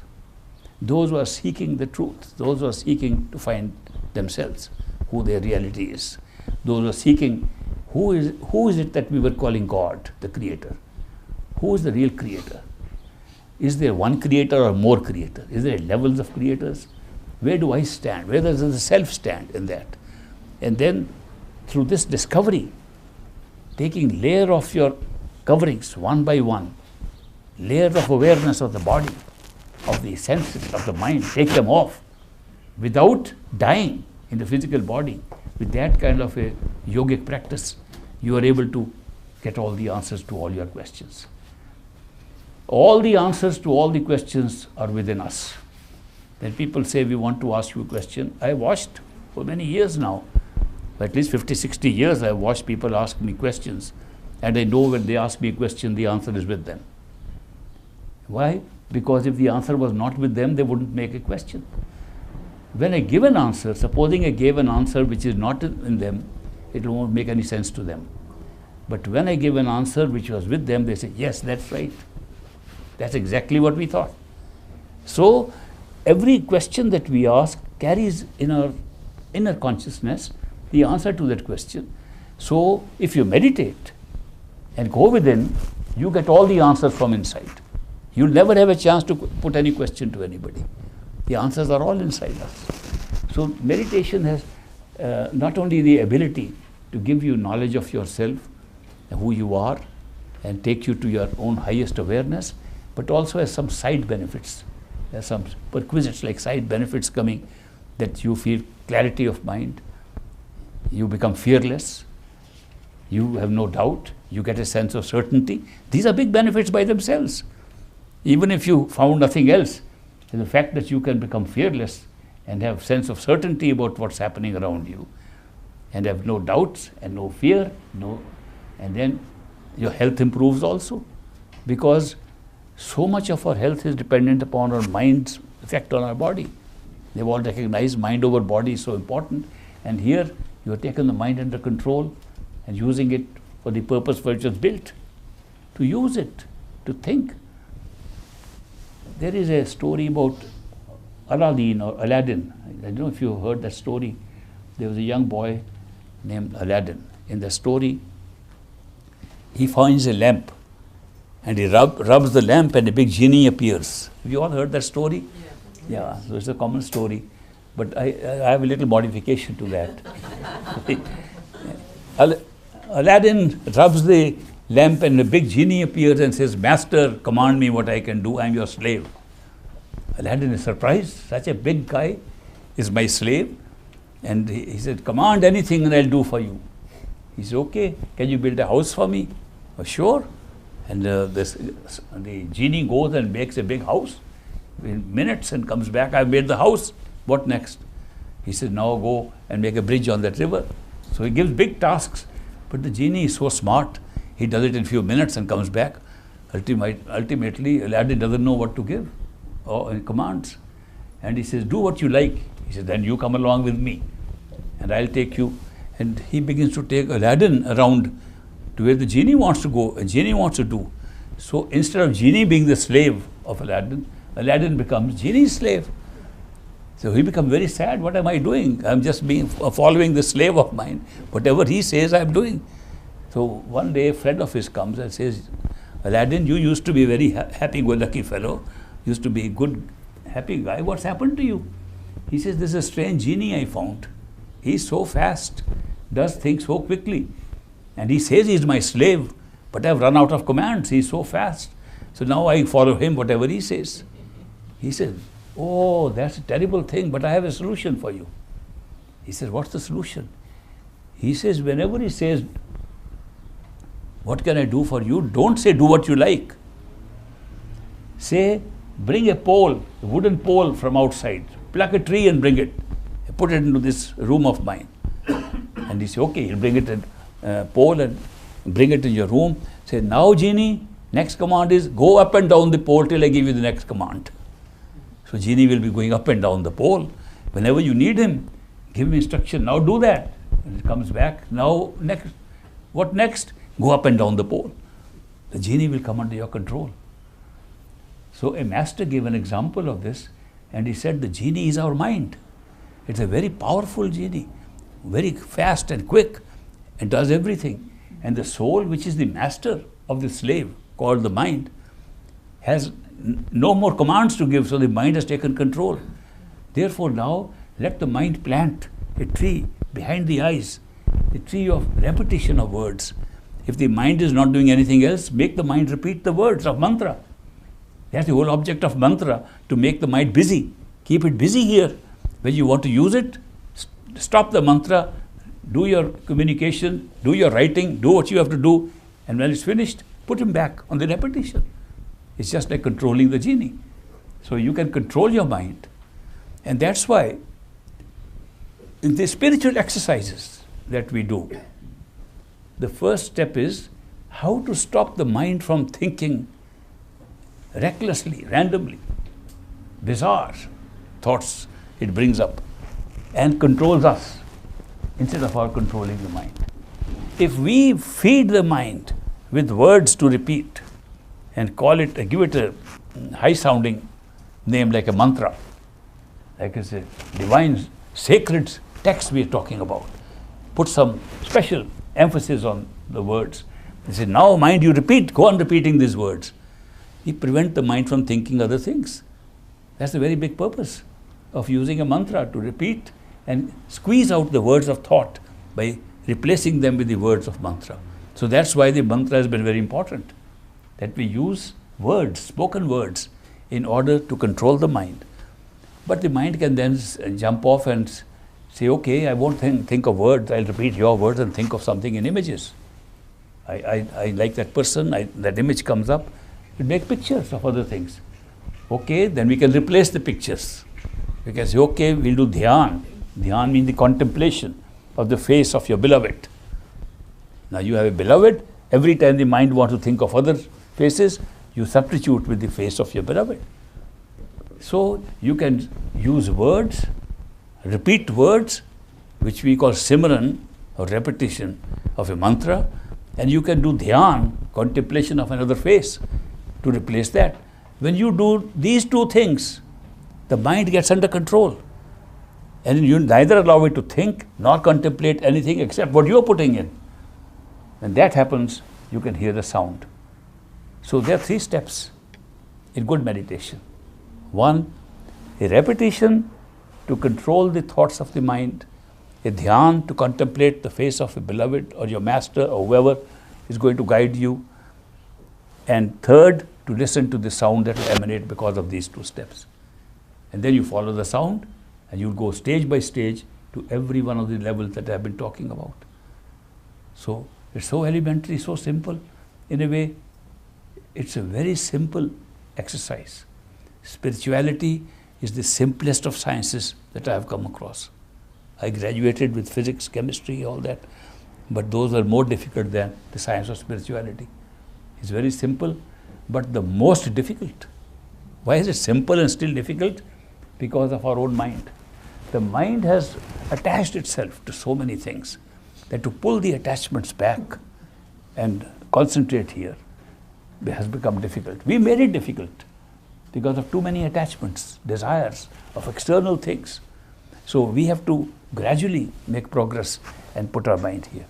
Those who are seeking the truth, those who are seeking to find themselves, who their reality is. Those who are seeking, who is it that we were calling God, the creator? Who is the real creator? Is there one creator or more creator? Is there levels of creators? Where do I stand? Where does the self stand in that? And then through this discovery, taking layer of your coverings one by one, layer of awareness of the body, of the senses, of the mind, take them off without dying in the physical body. With that kind of a yogic practice, you are able to get all the answers to all your questions. All the answers to all the questions are within us. When people say, we want to ask you a question, I watched for many years now, for at least 50, 60 years, I watched people ask me questions. And I know when they ask me a question, the answer is with them. Why? Because if the answer was not with them, they wouldn't make a question. When I give an answer, supposing I gave an answer which is not in them, it won't make any sense to them. But when I give an answer which was with them, they say, yes, that's right. That's exactly what we thought. So every question that we ask carries in our inner consciousness the answer to that question. So if you meditate and go within, you get all the answers from inside. You'll never have a chance to put any question to anybody. The answers are all inside us. So meditation has not only the ability to give you knowledge of yourself, who you are, and take you to your own highest awareness, but also has some side benefits. There are some perquisites like side benefits coming, that you feel clarity of mind, you become fearless, you have no doubt, you get a sense of certainty. These are big benefits by themselves. Even if you found nothing else, the fact that you can become fearless and have sense of certainty about what's happening around you, and have no doubts and no fear, and then your health improves also, because so much of our health is dependent upon our mind's effect on our body. They've all recognized mind over body is so important, and here you have taken the mind under control and using it for the purpose for which it was built, to use it, to think. There is a story about Aladdin or Aladdin. I don't know if you heard that story. There was a young boy named Aladdin. In the story, he finds a lamp and he rubs the lamp and a big genie appears. Have you all heard that story? Yeah, so it's a common story. But I have a little modification to that. Aladdin rubs the lamp and a big genie appears and says, Master, command me what I can do, I am your slave. Aladdin is surprised, such a big guy is my slave. And he said, command anything and I'll do for you. He said, okay, can you build a house for me? Oh, sure. And the genie goes and makes a big house in minutes and comes back, I've made the house, what next? He said, now go and make a bridge on that river. So he gives big tasks, but the genie is so smart, he does it in a few minutes and comes back. Ultimately, Aladdin doesn't know what to give or commands. And he says, do what you like. He says, then you come along with me and I'll take you. And he begins to take Aladdin around to where the genie wants to go and genie wants to do. So instead of genie being the slave of Aladdin, Aladdin becomes genie's slave. So he becomes very sad. What am I doing? I'm just following the slave of mine. Whatever he says, I'm doing. So one day a friend of his comes and says, Aladdin, you used to be a very happy-go-lucky fellow, used to be a good, happy guy. What's happened to you? He says, there's a strange genie I found. He's so fast, does things so quickly. And he says he's my slave, but I've run out of commands. He's so fast. So now I follow him, whatever he says. He says, oh, that's a terrible thing, but I have a solution for you. He says, what's the solution? He says, whenever he says, what can I do for you? Don't say, do what you like. Say, bring a pole, a wooden pole from outside. Pluck a tree and bring it. Put it into this room of mine. And he says, okay, he'll bring it a pole and bring it in your room. Say, now genie, next command is go up and down the pole till I give you the next command. So genie will be going up and down the pole. Whenever you need him, give him instruction, now do that. And it comes back, now next, what next? Go up and down the pole. The genie will come under your control. So a master gave an example of this and he said the genie is our mind. It's a very powerful genie, very fast and quick and does everything. And the soul, which is the master of the slave called the mind, has no more commands to give, so the mind has taken control. Therefore now let the mind plant a tree behind the eyes, a tree of repetition of words. If the mind is not doing anything else, make the mind repeat the words of mantra. That's the whole object of mantra, to make the mind busy. Keep it busy here. When you want to use it, stop the mantra, do your communication, do your writing, do what you have to do, and when it's finished, put him back on the repetition. It's just like controlling the genie. So you can control your mind. And that's why in the spiritual exercises that we do, the first step is how to stop the mind from thinking recklessly, randomly, bizarre thoughts it brings up and controls us instead of our controlling the mind. if we feed the mind with words to repeat and call it, give it a high sounding name like a mantra, like it's a divine sacred text we are talking about, put some special emphasis on the words. They say, now mind you repeat, go on repeating these words. You prevent the mind from thinking other things. That's the very big purpose of using a mantra, to repeat and squeeze out the words of thought by replacing them with the words of mantra. So that's why the mantra has been very important, that we use words, spoken words, in order to control the mind. But the mind can then jump off and say, okay, I won't think of words, I'll repeat your words and think of something in images. I like that person, that image comes up, we make pictures of other things. Okay, then we can replace the pictures. We can say, okay, we'll do dhyan. Dhyan means the contemplation of the face of your beloved. Now you have a beloved, every time the mind wants to think of other faces, you substitute with the face of your beloved. So you can use words, repeat words, which we call simran, or repetition of a mantra, and you can do dhyan, contemplation of another face, to replace that. When you do these two things, the mind gets under control. And you neither allow it to think nor contemplate anything except what you are putting in. When that happens, you can hear the sound. So there are 3 steps in good meditation. 1, a repetition to control the thoughts of the mind, a dhyan to contemplate the face of a beloved or your master or whoever is going to guide you, and 3rd, to listen to the sound that will emanate because of these 2 steps. And then you follow the sound and you'll go stage by stage to every one of the levels that I've been talking about. So it's so elementary, so simple. In a way, it's a very simple exercise. Spirituality is the simplest of sciences that I have come across. I graduated with physics, chemistry, all that, but those are more difficult than the science of spirituality. It's very simple, but the most difficult. Why is it simple and still difficult? Because of our own mind. The mind has attached itself to so many things that to pull the attachments back and concentrate here has become difficult. We made it difficult because of too many attachments, desires of external things. So we have to gradually make progress and put our mind here.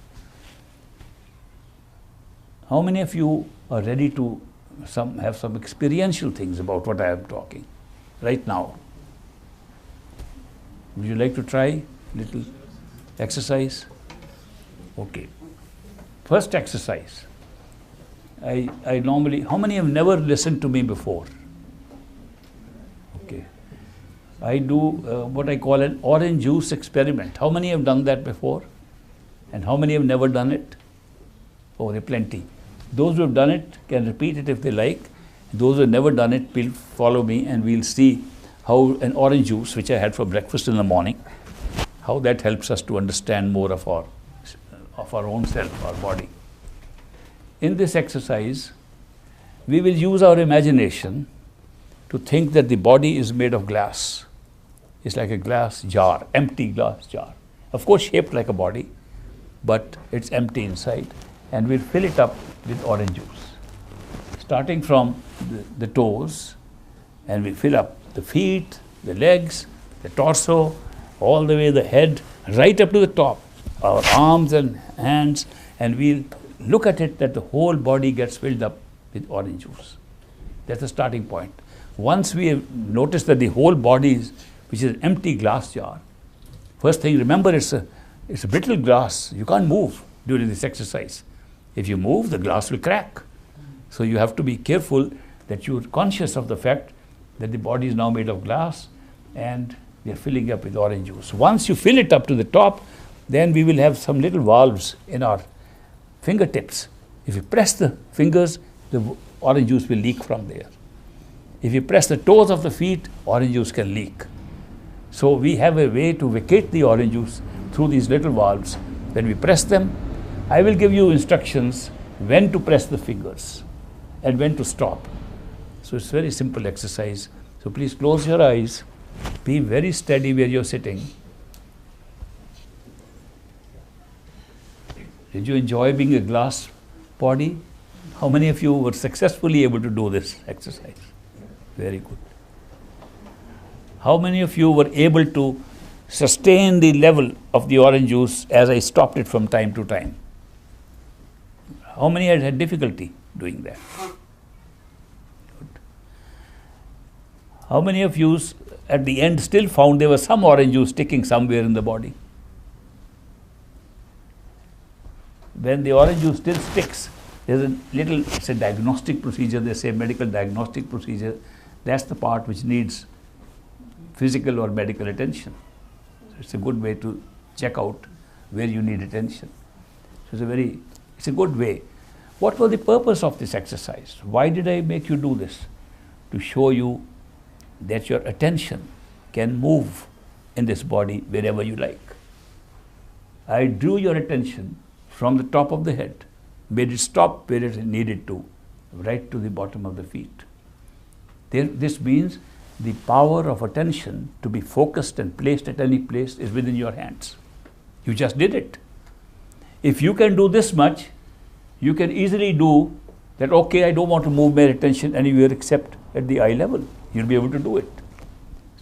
How many of you are ready to have some experiential things about what I am talking right now? Would you like to try little exercise? Okay. First exercise. I normally, how many have never listened to me before? Okay. I do what I call an orange juice experiment. How many have done that before? And how many have never done it? Oh, there are plenty. Those who have done it can repeat it if they like. Those who have never done it will follow me and we'll see how an orange juice, which I had for breakfast in the morning, how that helps us to understand more of our own self, our body. In this exercise, we will use our imagination to think that the body is made of glass. It's like a glass jar, empty glass jar. Of course, shaped like a body, but it's empty inside. And we'll fill it up with orange juice. Starting from the toes, and we fill up the feet, the legs, the torso, all the way the head, right up to the top, our arms and hands, and we'll look at it that the whole body gets filled up with orange juice. That's the starting point. Once we have noticed that the whole body is, which is an empty glass jar, first thing, remember it's a brittle glass. You can't move during this exercise. If you move, the glass will crack. So you have to be careful that you're conscious of the fact that the body is now made of glass and we are filling up with orange juice. Once you fill it up to the top, then we will have some little valves in our fingertips. If you press the fingers, the orange juice will leak from there. If you press the toes of the feet, orange juice can leak. So we have a way to vacate the orange juice through these little valves. When we press them, I will give you instructions when to press the fingers and when to stop. So it's a very simple exercise. So please close your eyes, be very steady where you're sitting. Did you enjoy being a glass body? How many of you were successfully able to do this exercise? Very good. How many of you were able to sustain the level of the orange juice as I stopped it from time to time? How many had difficulty doing that? Good. How many of you at the end still found there was some orange juice sticking somewhere in the body? When the orange juice still sticks, there's a little, it's a diagnostic procedure, they say medical diagnostic procedure. That's the part which needs physical or medical attention. So it's a good way to check out where you need attention. So it's a good way. What was the purpose of this exercise? Why did I make you do this? To show you that your attention can move in this body wherever you like. I drew your attention from the top of the head, made it stop where it needed to, right to the bottom of the feet. This means the power of attention to be focused and placed at any place is within your hands. You just did it. If you can do this much, you can easily do that, okay, I don't want to move my attention anywhere except at the eye level. You'll be able to do it.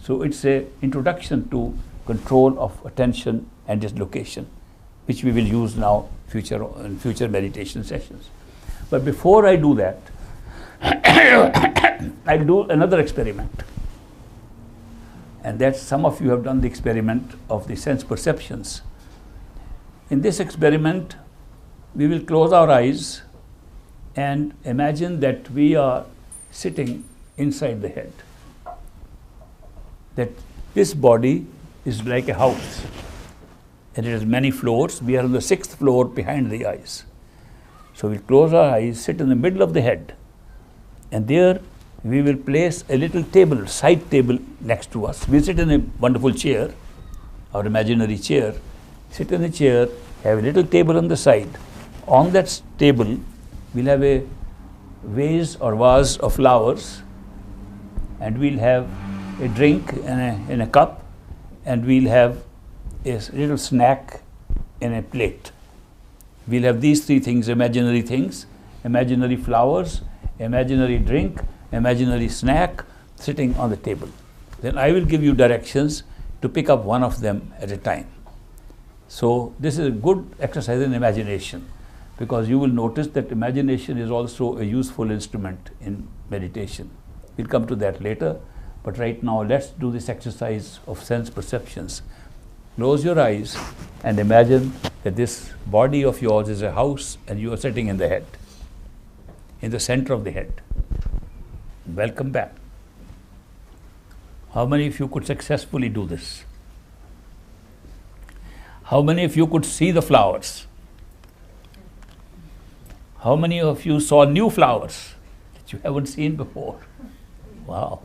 So it's an introduction to control of attention and dislocation, which we will use now in future meditation sessions. But before I do that, I'll do another experiment. And that some of you have done the experiment of the sense perceptions. In this experiment, we will close our eyes and imagine that we are sitting inside the head. That this body is like a house and it has many floors. We are on the 6th floor behind the eyes. So we'll close our eyes, sit in the middle of the head, and there we will place a little table, side table next to us. We sit in a wonderful chair, our imaginary chair, sit in the chair, have a little table on the side. On that table, we'll have a vase or vase of flowers, and we'll have a drink in a cup, and we'll have a little snack in a plate. We'll have these three things, imaginary flowers, imaginary drink, imaginary snack sitting on the table. Then I will give you directions to pick up one of them at a time. So this is a good exercise in imagination, because you will notice that imagination is also a useful instrument in meditation. We'll come to that later, but right now let's do this exercise of sense perceptions. Close your eyes and imagine that this body of yours is a house and you are sitting in the head, in the center of the head. Welcome back. How many of you could successfully do this? How many of you could see the flowers? How many of you saw new flowers that you haven't seen before? Wow.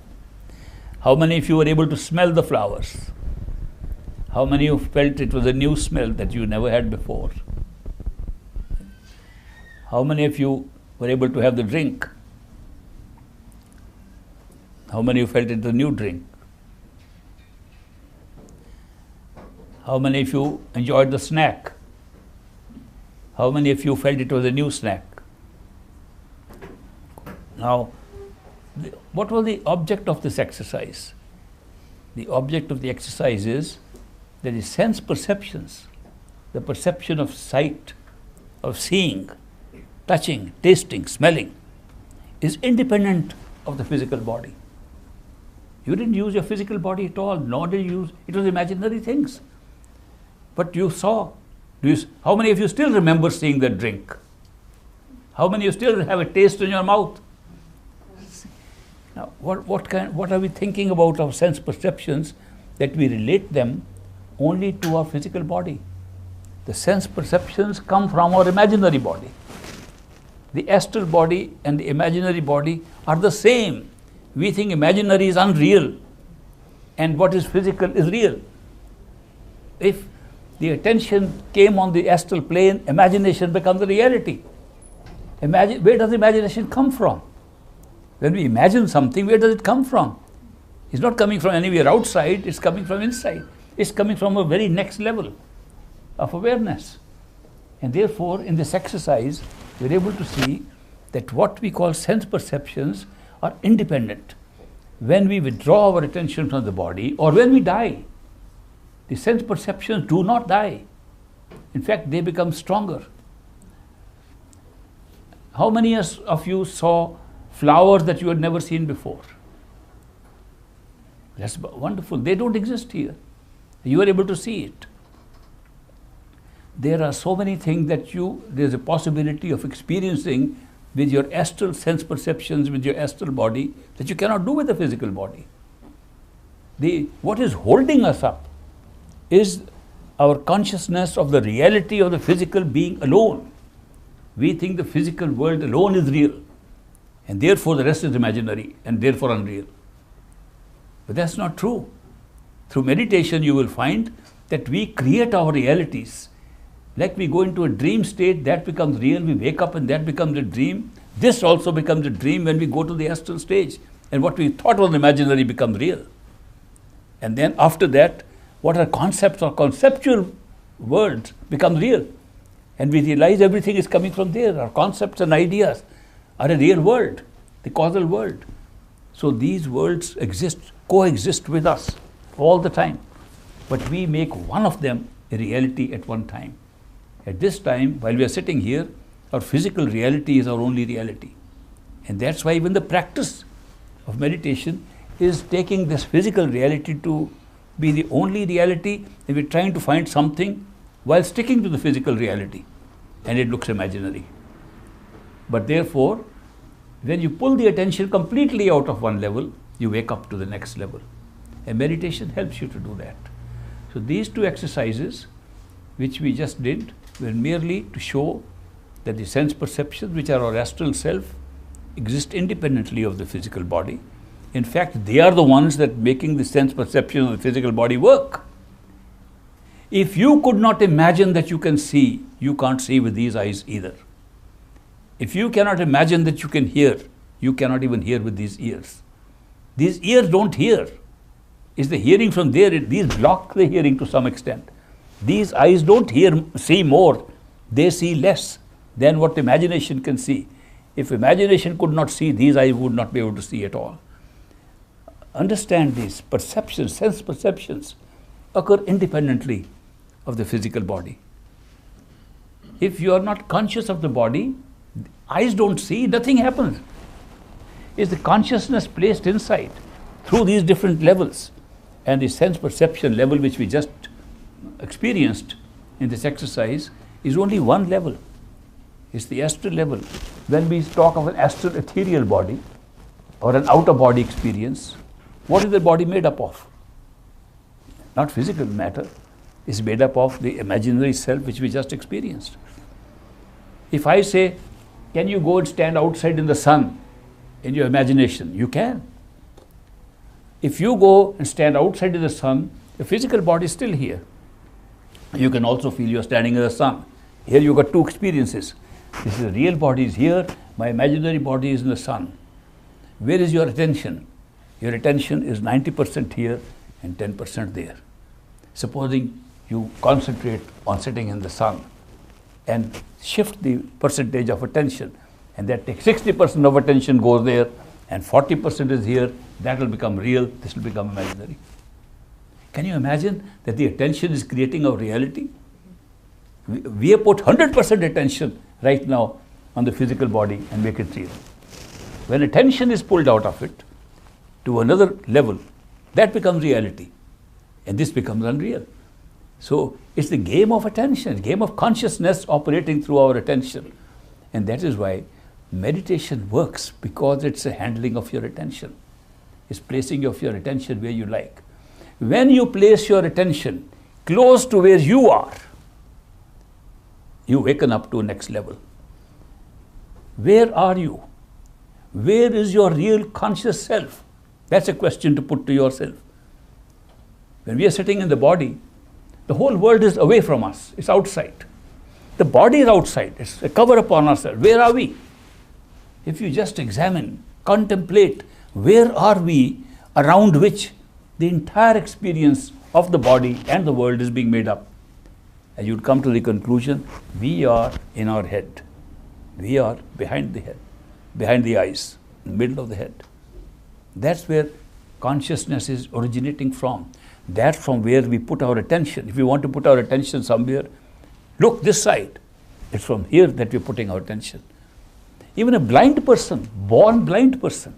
How many of you were able to smell the flowers? How many of you felt it was a new smell that you never had before? How many of you were able to have the drink? How many of you felt it was a new drink? How many of you enjoyed the snack? How many of you felt it was a new snack? Now, what was the object of this exercise? The object of the exercise is that the sense perceptions, the perception of sight, of seeing, touching, tasting, smelling, is independent of the physical body. You didn't use your physical body at all, nor did you use, it was imaginary things. But you saw. How many of you still remember seeing that drink? How many of you still have a taste in your mouth? Now, what are we thinking about our sense perceptions that we relate them only to our physical body? The sense perceptions come from our imaginary body. The astral body and the imaginary body are the same. We think imaginary is unreal and what is physical is real. If the attention came on the astral plane, imagination becomes a reality. Where does imagination come from? When we imagine something, where does it come from? It's not coming from anywhere outside, it's coming from inside. It's coming from a very next level of awareness. And therefore, in this exercise, we're able to see that what we call sense perceptions are independent. When we withdraw our attention from the body or when we die, the sense perceptions do not die. In fact, they become stronger. How many of you saw flowers that you had never seen before? That's wonderful. They don't exist here. You are able to see it. There are so many things that there's a possibility of experiencing with your astral sense perceptions, with your astral body, that you cannot do with the physical body. What is holding us up is our consciousness of the reality of the physical being alone. We think the physical world alone is real, and therefore the rest is imaginary and therefore unreal. But that's not true. Through meditation, you will find that we create our realities. Like we go into a dream state, that becomes real. We wake up and that becomes a dream. This also becomes a dream when we go to the astral stage. And what we thought was imaginary becomes real. And then after that, what are concepts or conceptual words become real. And we realize everything is coming from there. Our concepts and ideas are a real world, the causal world. So these worlds coexist with us all the time. But we make one of them a reality at one time. At this time, while we are sitting here, our physical reality is our only reality. And that's why even the practice of meditation is taking this physical reality to be the only reality, and we're trying to find something while sticking to the physical reality. And it looks imaginary. But therefore, when you pull the attention completely out of one level, you wake up to the next level. And meditation helps you to do that. So these two exercises, which we just did, were merely to show that the sense perceptions, which are our astral self, exist independently of the physical body. In fact, they are the ones that making the sense perception of the physical body work. If you could not imagine that you can see, you can't see with these eyes either. If you cannot imagine that you can hear, you cannot even hear with these ears. These ears don't hear. It's the hearing from there. These block the hearing to some extent. These eyes don't see more. They see less than what imagination can see. If imagination could not see, these eyes would not be able to see at all. Understand these perceptions, sense perceptions, occur independently of the physical body. If you are not conscious of the body, eyes don't see, nothing happens. It's the consciousness placed inside through these different levels. And the sense perception level which we just experienced in this exercise is only one level. It's the astral level. When we talk of an astral ethereal body or an outer body experience, what is the body made up of? Not physical matter. It's made up of the imaginary self which we just experienced. If I say, can you go and stand outside in the sun in your imagination? You can. If you go and stand outside in the sun, the physical body is still here. You can also feel you're standing in the sun. Here you got two experiences. This is the real body is here, my imaginary body is in the sun. Where is your attention? Your attention is 90% here and 10% there. Supposing you concentrate on sitting in the sun and shift the percentage of attention, and that takes 60% of attention goes there and 40% is here, that will become real, this will become imaginary. Can you imagine that the attention is creating our reality? We have put 100% attention right now on the physical body and make it real. When attention is pulled out of it to another level, that becomes reality. And this becomes unreal. So it's the game of attention, game of consciousness operating through our attention. And that is why meditation works, because it's a handling of your attention. It's placing of your attention where you like. When you place your attention close to where you are, you waken up to a next level. Where are you? Where is your real conscious self? That's a question to put to yourself. When we are sitting in the body, the whole world is away from us. It's outside. The body is outside. It's a cover upon ourselves. Where are we? If you just examine, contemplate, where are we around which the entire experience of the body and the world is being made up? and you'd come to the conclusion, we are in our head. We are behind the head, behind the eyes, in the middle of the head. That's where consciousness is originating from. That's from where we put our attention. If we want to put our attention somewhere, look this side. It's from here that we're putting our attention. Even a blind person, born blind person,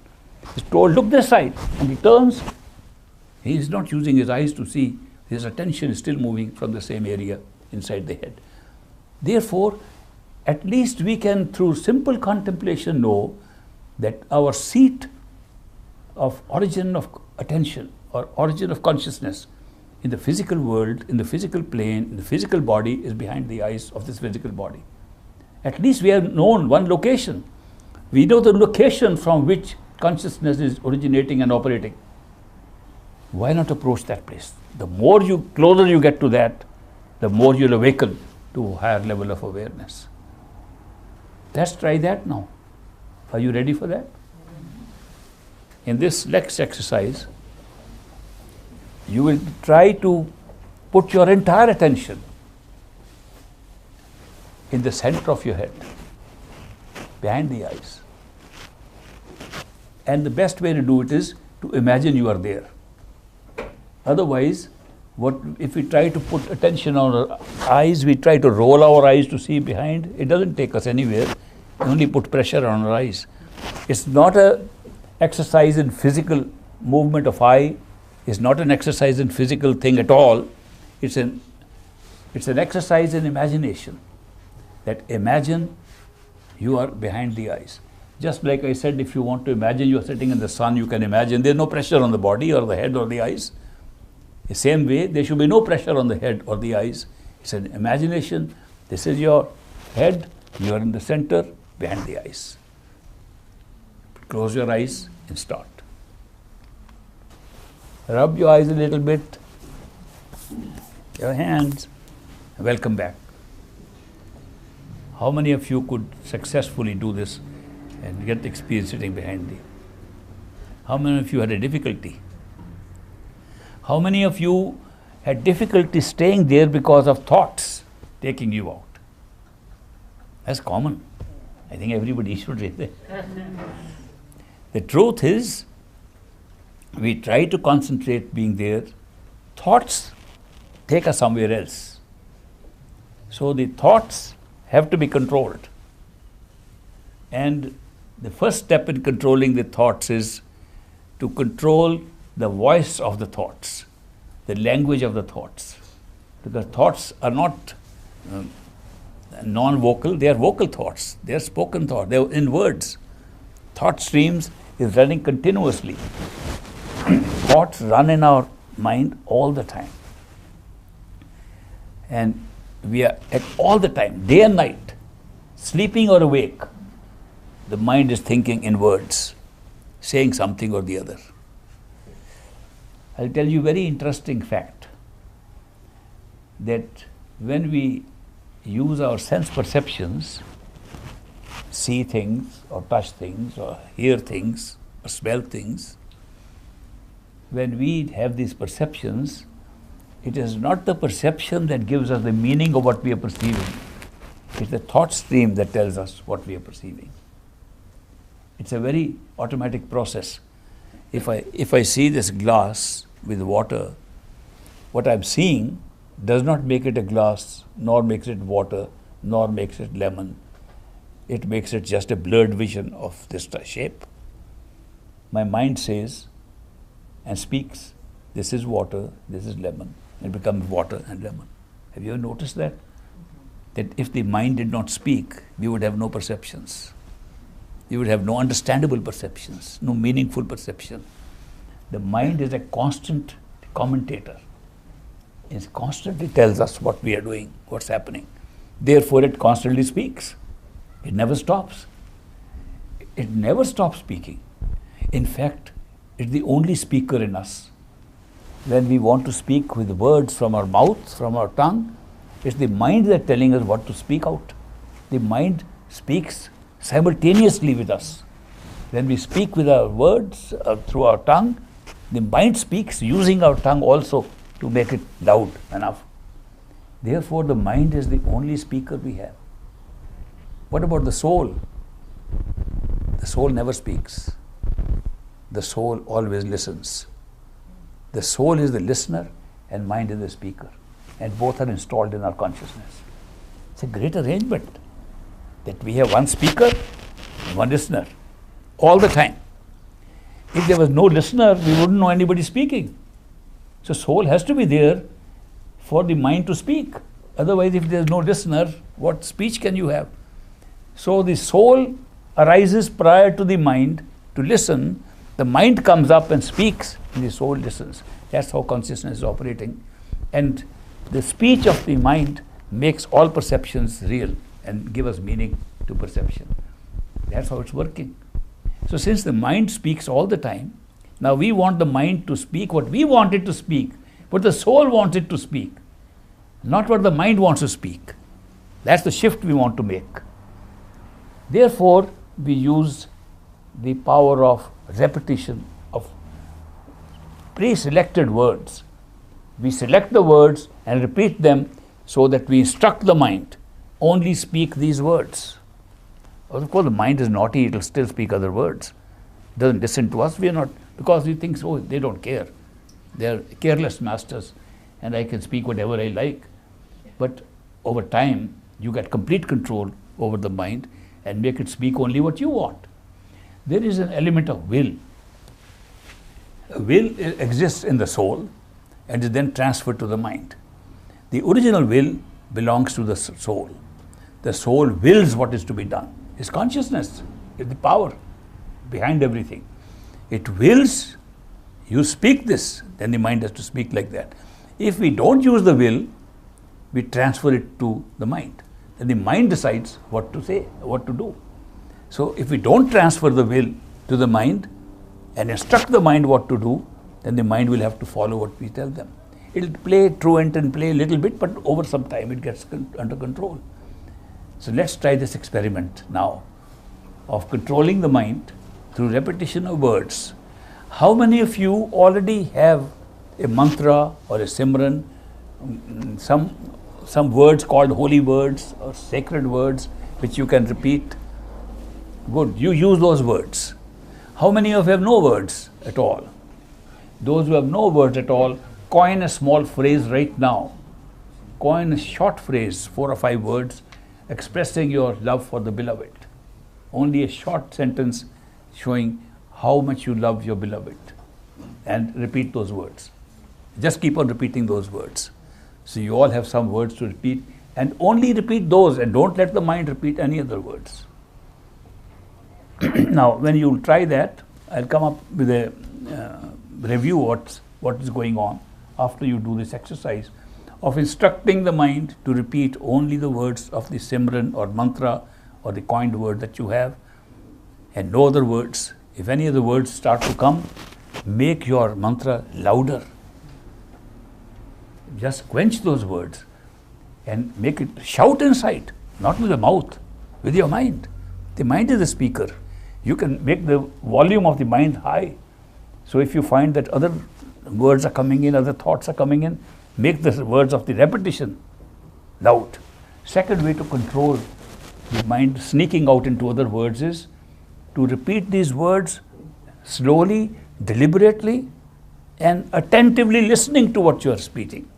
is told, look this side, and he turns. He is not using his eyes to see. His attention is still moving from the same area inside the head. Therefore, at least we can, through simple contemplation, know that our seat of origin of attention or origin of consciousness in the physical world, in the physical plane, in the physical body is behind the eyes of this physical body. At least we have known one location. We know the location from which consciousness is originating and operating. Why not approach that place? The closer you get to that, the more you'll awaken to a higher level of awareness. Let's try that now. Are you ready for that? In this next exercise, you will try to put your entire attention in the center of your head, behind the eyes. And the best way to do it is to imagine you are there. Otherwise, if we try to put attention on our eyes, we try to roll our eyes to see behind, it doesn't take us anywhere. We only put pressure on our eyes. It's not an exercise in physical movement of eye. It's not an exercise in physical thing at all. It's an exercise in imagination. That imagine you are behind the eyes. Just like I said, if you want to imagine you are sitting in the sun, you can imagine there's no pressure on the body or the head or the eyes. The same way, there should be no pressure on the head or the eyes. It's an imagination. This is your head. You are in the center, behind the eyes. Close your eyes and start. Rub your eyes a little bit. Your hands. Welcome back. How many of you could successfully do this and get the experience sitting behind you? How many of you had a difficulty? How many of you had difficulty staying there because of thoughts taking you out? That's common. I think everybody should read it. The truth is, we try to concentrate being there. Thoughts take us somewhere else. So the thoughts have to be controlled. And the first step in controlling the thoughts is to control the voice of the thoughts, the language of the thoughts. Because thoughts are not non-vocal, they are vocal thoughts, they are spoken thoughts, they are in words. Thought streams is running continuously. Thoughts run in our mind all the time. And we are at all the time, day and night, sleeping or awake, the mind is thinking in words, saying something or the other. I'll tell you a very interesting fact, that when we use our sense perceptions, see things or touch things or hear things or smell things, when we have these perceptions, it is not the perception that gives us the meaning of what we are perceiving. It's the thought stream that tells us what we are perceiving. It's a very automatic process. If I see this glass with water, what I'm seeing does not make it a glass, nor makes it water, nor makes it lemon. It makes it just a blurred vision of this shape. My mind says and speaks, this is water, this is lemon. It becomes water and lemon. Have you ever noticed that? That if the mind did not speak, we would have no perceptions. We would have no understandable perceptions, no meaningful perception. The mind is a constant commentator. It constantly tells us what we are doing, what's happening. Therefore, it constantly speaks. It never stops. It never stops speaking. In fact, it's the only speaker in us. When we want to speak with words from our mouth, from our tongue, it's the mind that's telling us what to speak out. The mind speaks simultaneously with us. When we speak with our words through our tongue, the mind speaks using our tongue also to make it loud enough. Therefore, the mind is the only speaker we have. What about the soul? The soul never speaks. The soul always listens. The soul is the listener and mind is the speaker. And both are installed in our consciousness. It's a great arrangement that we have one speaker and one listener all the time. If there was no listener, we wouldn't know anybody speaking. So soul has to be there for the mind to speak. Otherwise, if there's no listener, what speech can you have? So the soul arises prior to the mind to listen. The mind comes up and speaks, and the soul listens. That's how consciousness is operating. And the speech of the mind makes all perceptions real and give us meaning to perception. That's how it's working. So since the mind speaks all the time, now we want the mind to speak what we want it to speak, but the soul wants it to speak, not what the mind wants to speak. That's the shift we want to make. Therefore, we use the power of repetition of pre-selected words. We select the words and repeat them so that we instruct the mind, only speak these words. Of course, the mind is naughty, it will still speak other words. It doesn't listen to us, we are not, because we think, oh, they don't care. They are careless masters and I can speak whatever I like. But over time, you get complete control over the mind and make it speak only what you want. There is an element of will. Will exists in the soul and is then transferred to the mind. The original will belongs to the soul. The soul wills what is to be done. It's consciousness, it's the power behind everything. It wills, you speak this, then the mind has to speak like that. If we don't use the will, we transfer it to the mind. Then the mind decides what to say, what to do. So if we don't transfer the will to the mind and instruct the mind what to do, then the mind will have to follow what we tell them. It'll play truant and play a little bit, but over some time it gets under control. So let's try this experiment now of controlling the mind through repetition of words. How many of you already have a mantra or a simran, some words called holy words or sacred words which you can repeat? Good, you use those words. How many of you have no words at all? Those who have no words at all, coin a small phrase right now. Coin a short phrase, 4 or 5 words, expressing your love for the beloved. Only a short sentence showing how much you love your beloved. And repeat those words. Just keep on repeating those words. So you all have some words to repeat, and only repeat those and don't let the mind repeat any other words. Now, when you try that, I'll come up with a review what is going on after you do this exercise of instructing the mind to repeat only the words of the simran or mantra or the coined word that you have and no other words. If any other words start to come, make your mantra louder. Just quench those words and make it shout inside, not with the mouth, with your mind. The mind is the speaker. You can make the volume of the mind high. So if you find that other words are coming in, other thoughts are coming in, make the words of the repetition loud. Second way to control the mind sneaking out into other words is to repeat these words slowly, deliberately, and attentively listening to what you are speaking.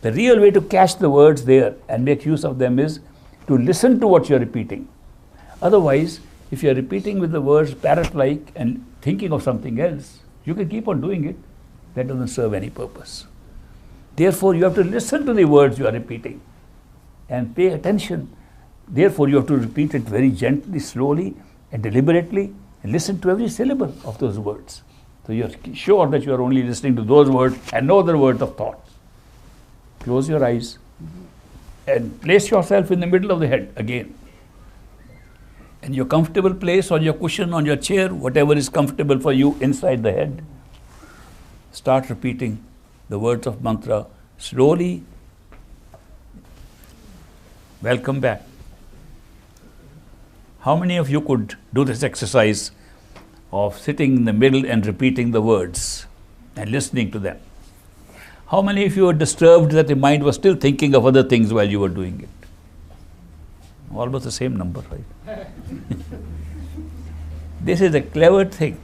The real way to catch the words there and make use of them is to listen to what you are repeating. Otherwise, if you are repeating with the words parrot-like and thinking of something else, you can keep on doing it. That doesn't serve any purpose. Therefore, you have to listen to the words you are repeating and pay attention. Therefore, you have to repeat it very gently, slowly, and deliberately, and listen to every syllable of those words. So you are sure that you are only listening to those words and no other words of thought. Close your eyes and place yourself in the middle of the head again. In your comfortable place, on your cushion, on your chair, whatever is comfortable for you inside the head, start repeating the words of mantra slowly. Welcome back. How many of you could do this exercise of sitting in the middle and repeating the words and listening to them? How many of you were disturbed that the mind was still thinking of other things while you were doing it? Almost the same number, right? This is a clever thing,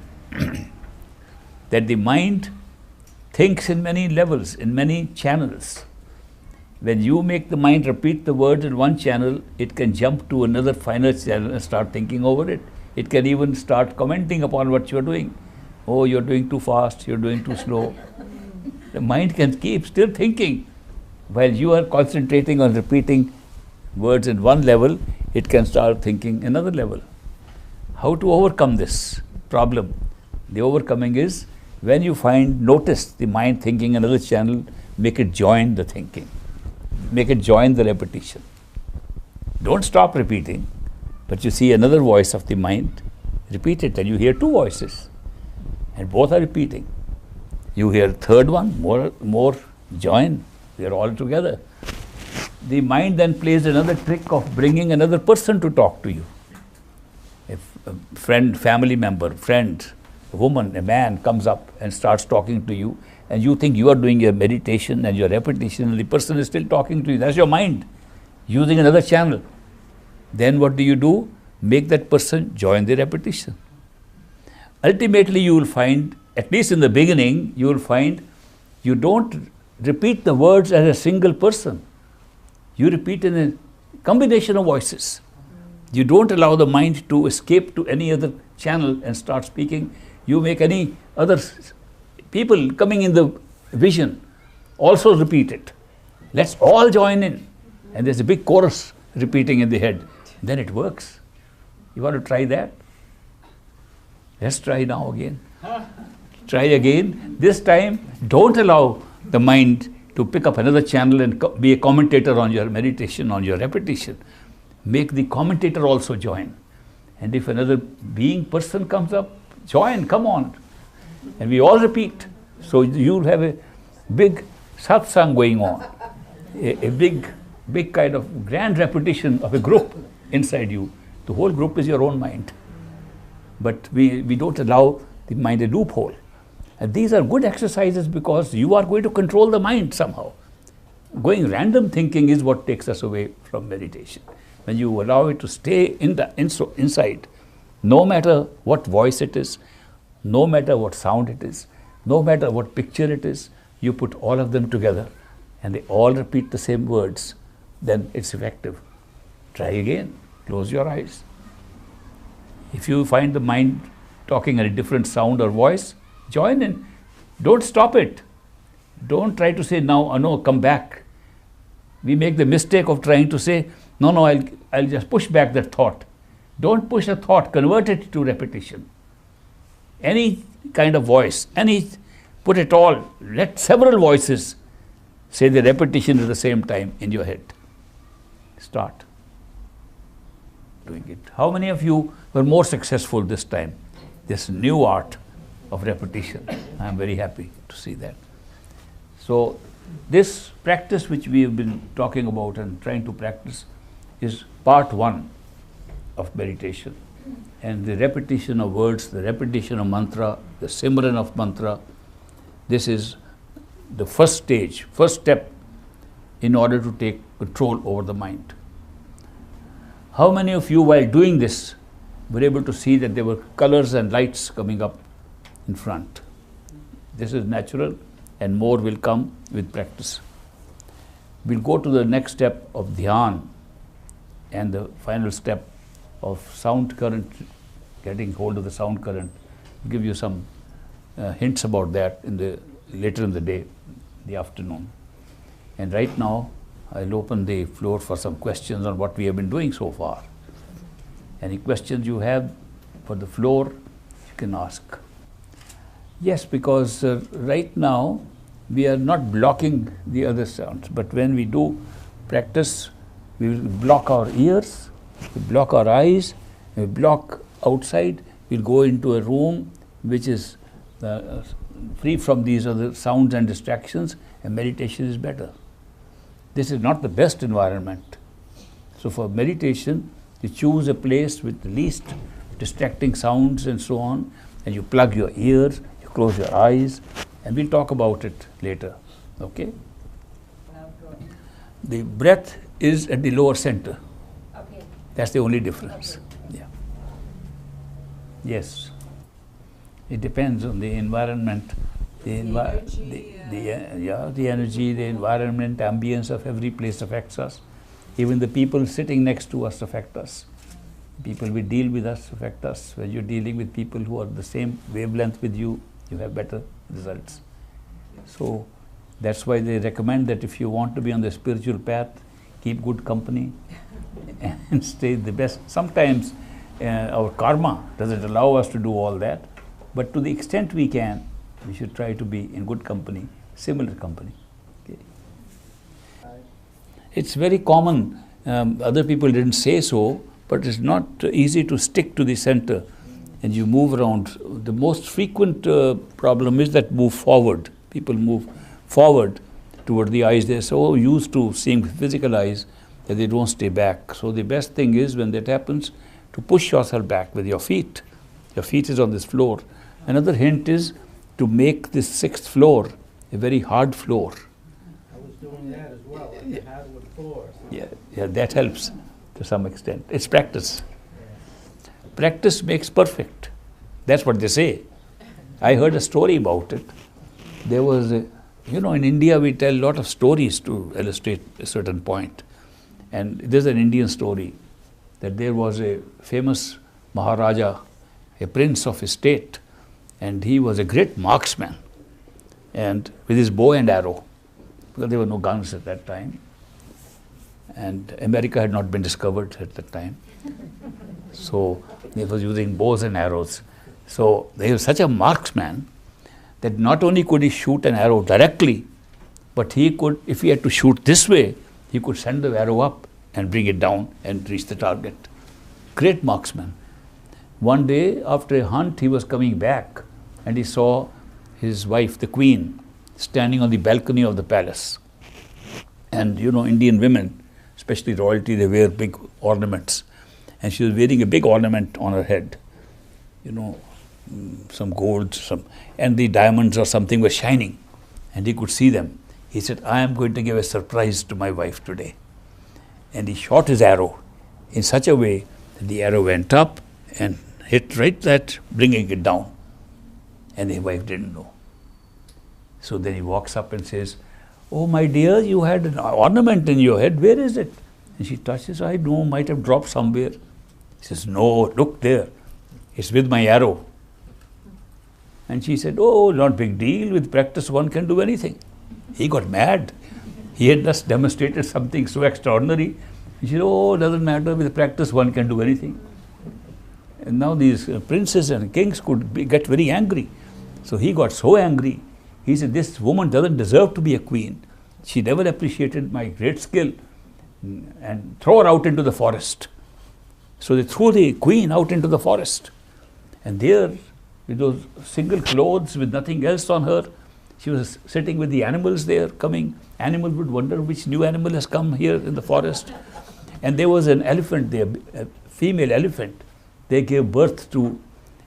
that the mind thinks in many levels, in many channels. When you make the mind repeat the words in one channel, it can jump to another final channel and start thinking over it. It can even start commenting upon what you're doing. Oh, you're doing too fast, you're doing too slow. The mind can keep still thinking. While you are concentrating on repeating words in one level, it can start thinking another level. How to overcome this problem? The overcoming is, when you notice the mind thinking another channel, make it join the thinking. Make it join the repetition. Don't stop repeating, but you see another voice of the mind, repeat it, and you hear two voices, and both are repeating. You hear a third one, more join, we are all together. The mind then plays another trick of bringing another person to talk to you. A friend, family member, friend, a woman, a man comes up and starts talking to you, and you think you are doing your meditation and your repetition, and the person is still talking to you. That's your mind using another channel. Then what do? Make that person join the repetition. Ultimately, you will find, at least in the beginning, you will find you don't repeat the words as a single person. You repeat in a combination of voices. You don't allow the mind to escape to any other channel and start speaking. You make any other people coming in the vision also repeat it. Let's all join in. And there's a big chorus repeating in the head. Then it works. You want to try that? Let's try now again. Try again. This time, don't allow the mind to pick up another channel and be a commentator on your meditation, on your repetition. Make the commentator also join. And if another person comes up, join, come on. And we all repeat. So you'll have a big satsang going on. A big kind of grand repetition of a group inside you. The whole group is your own mind. But we don't allow the mind a loophole. And these are good exercises because you are going to control the mind somehow. Going random thinking is what takes us away from meditation. When you allow it to stay inside, no matter what voice it is, no matter what sound it is, no matter what picture it is, you put all of them together and they all repeat the same words, then it's effective. Try again. Close your eyes. If you find the mind talking in a different sound or voice, join in. Don't stop it. Don't try to say, now, no, come back. We make the mistake of trying to say, no, I'll just push back that thought. Don't push a thought, convert it to repetition. Any kind of voice, put it all, let several voices say the repetition at the same time in your head. Start doing it. How many of you were more successful this time? This new art of repetition. I am very happy to see that. So this practice which we have been talking about and trying to practice is part one of meditation. And the repetition of words, the repetition of mantra, the simran of mantra, this is the first stage, first step in order to take control over the mind. How many of you, while doing this, were able to see that there were colors and lights coming up in front? This is natural, and more will come with practice. We'll go to the next step of dhyan and the final step of sound current, getting hold of the sound current. I'll give you some hints about that later in the day, the afternoon. And right now, I'll open the floor for some questions on what we have been doing so far. Any questions you have for the floor, you can ask. Yes, because right now, we are not blocking the other sounds, but when we do practice, we will block our ears, we block our eyes, we block outside, we'll go into a room which is free from these other sounds and distractions, and meditation is better. This is not the best environment. So for meditation, you choose a place with the least distracting sounds and so on, and you plug your ears, you close your eyes, and we'll talk about it later. Okay? The breath is at the lower center. Okay. That's the only difference. Okay. Yeah. Yes. It depends on the environment, the energy, the environment, ambience of every place affects us. Even the people sitting next to us affect us. People we deal with us affect us. When you're dealing with people who are the same wavelength with you, you have better results. So that's why they recommend that if you want to be on the spiritual path, keep good company and stay the best. Sometimes our karma doesn't allow us to do all that, but to the extent we can, we should try to be in good company, similar company. Okay. It's very common. Other people didn't say so, but it's not easy to stick to the center and you move around. The most frequent problem is that move forward. People move forward toward the eyes. They're so used to seeing with physical eyes that they don't stay back. So the best thing is, when that happens, to push yourself back with your feet. Your feet is on this floor. Another hint is to make this 6th floor a very hard floor. I was doing that as well, like the hardwood floors. Yeah, that helps to some extent. It's practice. Practice makes perfect. That's what they say. I heard a story about it. There was a, in India we tell a lot of stories to illustrate a certain point. And there's an Indian story that there was a famous Maharaja, a prince of his state, and he was a great marksman, and with his bow and arrow, because there were no guns at that time, and America had not been discovered at that time. So he was using bows and arrows. So he was such a marksman that not only could he shoot an arrow directly, but he could, if he had to shoot this way, he could send the arrow up and bring it down and reach the target. Great marksman. One day after a hunt, he was coming back and he saw his wife, the queen, standing on the balcony of the palace. And Indian women, especially royalty, they wear big ornaments. And she was wearing a big ornament on her head. Some gold, and the diamonds or something were shining. And he could see them. He said, I am going to give a surprise to my wife today. And he shot his arrow in such a way that the arrow went up and hit right that, bringing it down. And the wife didn't know. So then he walks up and says, oh my dear, you had an ornament in your head, where is it? And she touches, I know, might have dropped somewhere. He says, no, look there, it's with my arrow. And she said, oh, not big deal, with practice one can do anything. He got mad. He had just demonstrated something so extraordinary. He said, oh, doesn't matter, with practice one can do anything. And now these princes and kings could get very angry. So he got so angry. He said, this woman doesn't deserve to be a queen. She never appreciated my great skill. And throw her out into the forest. So they threw the queen out into the forest. And there, with those single clothes, with nothing else on her, she was sitting with the animals there coming. Animals would wonder which new animal has come here in the forest. And there was an elephant there, a female elephant. They gave birth to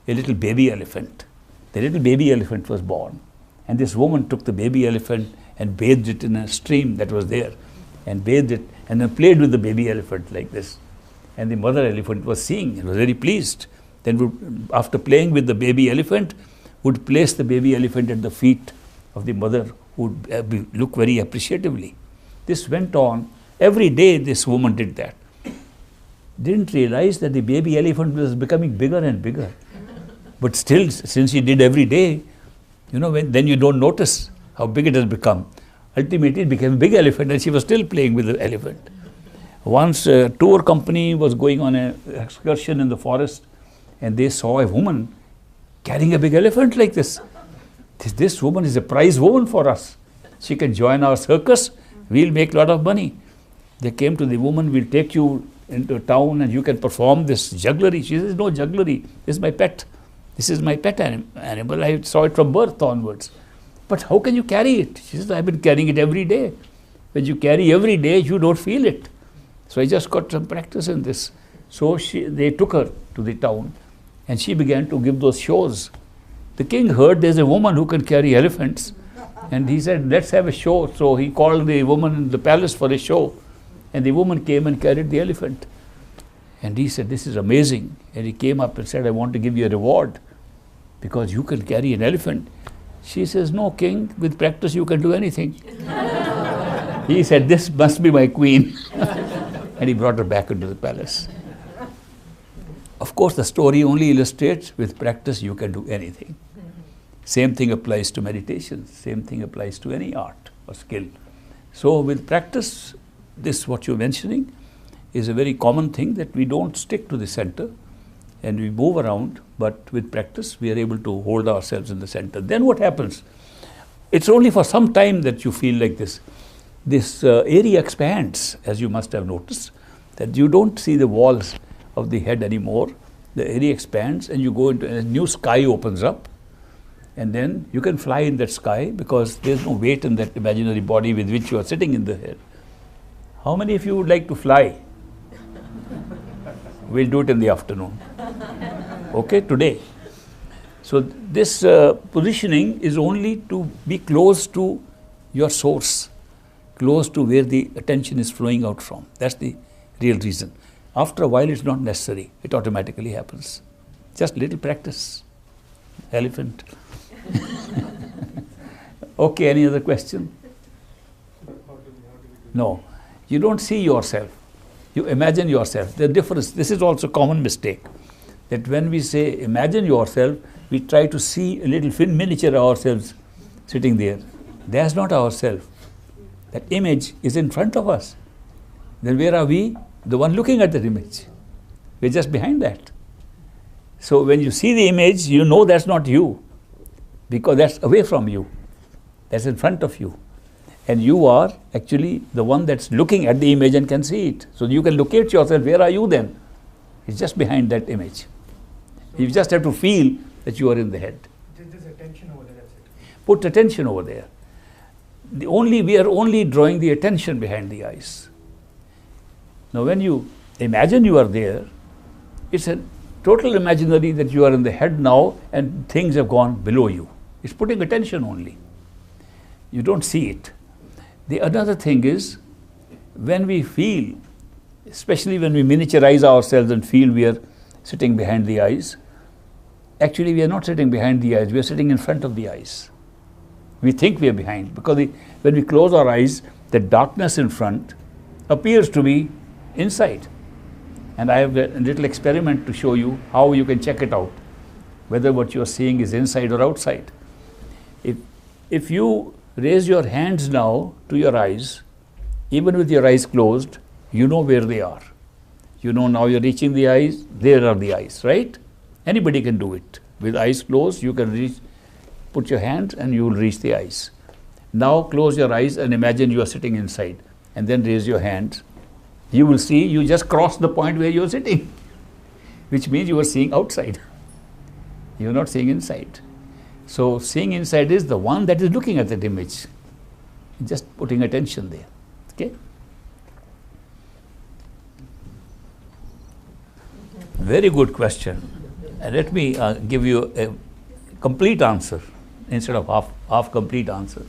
a little baby elephant. The little baby elephant was born. And this woman took the baby elephant and bathed it in a stream that was there. And bathed it and then played with the baby elephant like this. And the mother elephant was seeing, and was very pleased. Then would, after playing with the baby elephant, would place the baby elephant at the feet of the mother, who would look very appreciatively. This went on. Every day this woman did that. Didn't realize that the baby elephant was becoming bigger and bigger. But still, since she did every day, then you don't notice how big it has become. Ultimately, it became a big elephant, and she was still playing with the elephant. Once a tour company was going on an excursion in the forest, and they saw a woman carrying a big elephant like this. This woman is a prize woman for us. She can join our circus. We'll make a lot of money. They came to the woman, we'll take you into town and you can perform this jugglery. She says, no jugglery, this is my pet. This is my pet animal. I saw it from birth onwards. But how can you carry it? She says, I've been carrying it every day. When you carry every day, you don't feel it. So I just got some practice in this. So they took her to the town and she began to give those shows. The king heard there's a woman who can carry elephants. And he said, let's have a show. So he called the woman in the palace for a show. And the woman came and carried the elephant. And he said, this is amazing. And he came up and said, I want to give you a reward because you can carry an elephant. She says, no, king, with practice you can do anything. He said, this must be my queen. And he brought her back into the palace. Of course, the story only illustrates with practice you can do anything. Same thing applies to meditation. Same thing applies to any art or skill. So with practice, this what you're mentioning is a very common thing, that we don't stick to the center and we move around, but with practice we are able to hold ourselves in the center. Then what happens? It's only for some time that you feel like this. This area expands, as you must have noticed, that you don't see the walls of the head anymore. The area expands and you go into a new sky opens up, and then you can fly in that sky because there's no weight in that imaginary body with which you are sitting in the head. How many of you would like to fly? We'll do it in the afternoon. Okay, today. So this positioning is only to be close to your source, close to where the attention is flowing out from. That's the real reason. After a while, it's not necessary. It automatically happens. Just little practice. Elephant. Okay, any other question? No. You don't see yourself. You imagine yourself. The difference, this is also a common mistake, that when we say imagine yourself, we try to see a little miniature ourselves sitting there. That's not ourself. That image is in front of us. Then where are we? The one looking at that image. We're just behind that. So when you see the image, you know that's not you, because that's away from you. That's in front of you. And you are actually the one that's looking at the image and can see it. So you can locate yourself. Where are you then? It's just behind that image. You just have to feel that you are in the head. There's attention over there, that's it. Put attention over there. We are only drawing the attention behind the eyes. Now when you imagine you are there, it's a total imaginary that you are in the head now and things have gone below you. It's putting attention only. You don't see it. The another thing is, when we feel, especially when we miniaturize ourselves and feel we are sitting behind the eyes, actually we are not sitting behind the eyes, we are sitting in front of the eyes. We think we are behind, because when we close our eyes, the darkness in front appears to be inside. And I have a little experiment to show you how you can check it out, whether what you are seeing is inside or outside. If you raise your hands now to your eyes, even with your eyes closed, you know where they are. You know now you're reaching the eyes, there are the eyes, right? Anybody can do it. With eyes closed, you can reach, put your hand and you will reach the eyes. Now close your eyes and imagine you are sitting inside, and then raise your hands. You will see you just crossed the point where you are sitting, which means you are seeing outside. You are not seeing inside. So seeing inside is the one that is looking at that image, just putting attention there. Okay? Very good question. And let me give you a complete answer instead of half complete answer.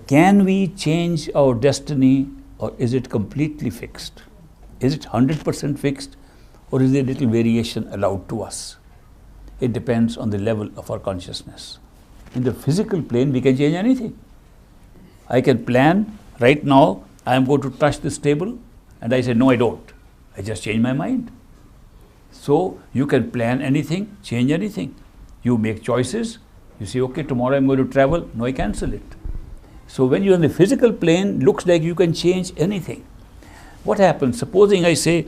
Can we change our destiny, or is it completely fixed? Is it 100% fixed, or is there a little variation allowed to us? It depends on the level of our consciousness. In the physical plane, we can change anything. I can plan, right now, I am going to touch this table, and I say, no, I don't. I just change my mind. So, you can plan anything, change anything. You make choices. You say, okay, tomorrow I'm going to travel. No, I cancel it. So, when you're in the physical plane, looks like you can change anything. What happens? Supposing I say,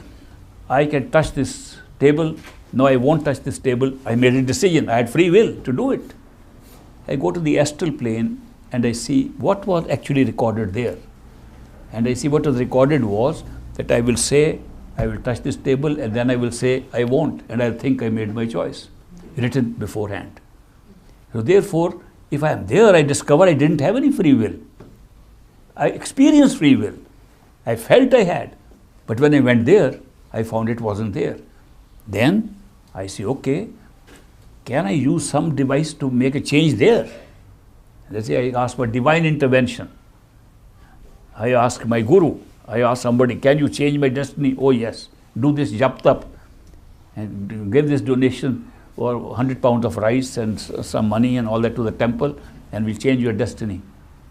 I can touch this table. No, I won't touch this table. I made a decision. I had free will to do it. I go to the astral plane and I see what was actually recorded there. And I see what was recorded was that I will say, I will touch this table, and then I will say, I won't, and I'll think I made my choice, written beforehand. So therefore, if I am there, I discover I didn't have any free will. I experienced free will. I felt I had. But when I went there, I found it wasn't there. Then I say, okay, can I use some device to make a change there? Let's say I ask for divine intervention. I ask my guru, I ask somebody, can you change my destiny? Oh yes, do this jap tap and give this donation or 100 pounds of rice and some money and all that to the temple, and we'll change your destiny.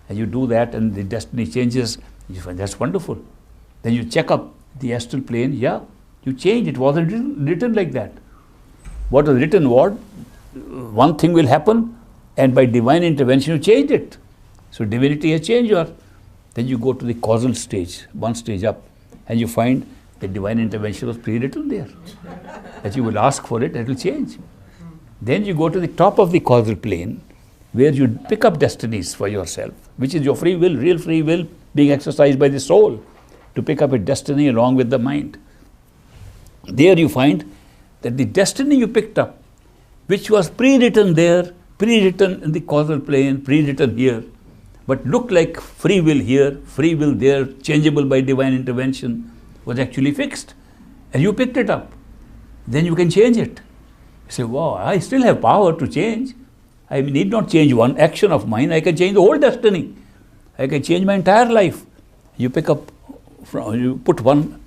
And you do that and the destiny changes. You find that's wonderful. Then you check up the astral plane, yeah, you change. It wasn't written like that. What was written was, one thing will happen, and by divine intervention you change it. So divinity has changed your. Then you go to the causal stage, one stage up, and you find the divine intervention was pre-written there. That you will ask for it, it will change. Then you go to the top of the causal plane, where you pick up destinies for yourself, which is your free will, real free will, being exercised by the soul, to pick up a destiny along with the mind. There you find that the destiny you picked up, which was pre-written there, pre-written in the causal plane, pre-written here, but looked like free will here, free will there, changeable by divine intervention, was actually fixed. And you picked it up. Then you can change it. You say, wow, I still have power to change. I need not change one action of mine, I can change the whole destiny. I can change my entire life. You pick up, you put one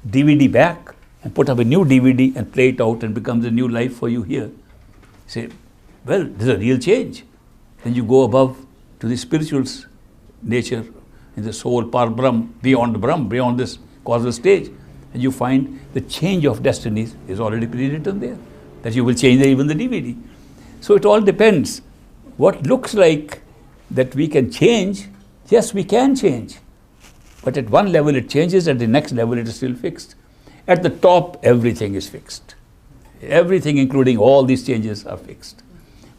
DVD back and put up a new DVD and play it out and becomes a new life for you here. Say, well, this is a real change. Then you go above to the spiritual nature, in the soul, par Brahm, beyond this causal stage. And you find the change of destinies is already pre-written there, that you will change even the DVD. So it all depends. What looks like that we can change, yes, we can change. But at one level it changes, at the next level it is still fixed. At the top, everything is fixed. Everything, including all these changes, are fixed.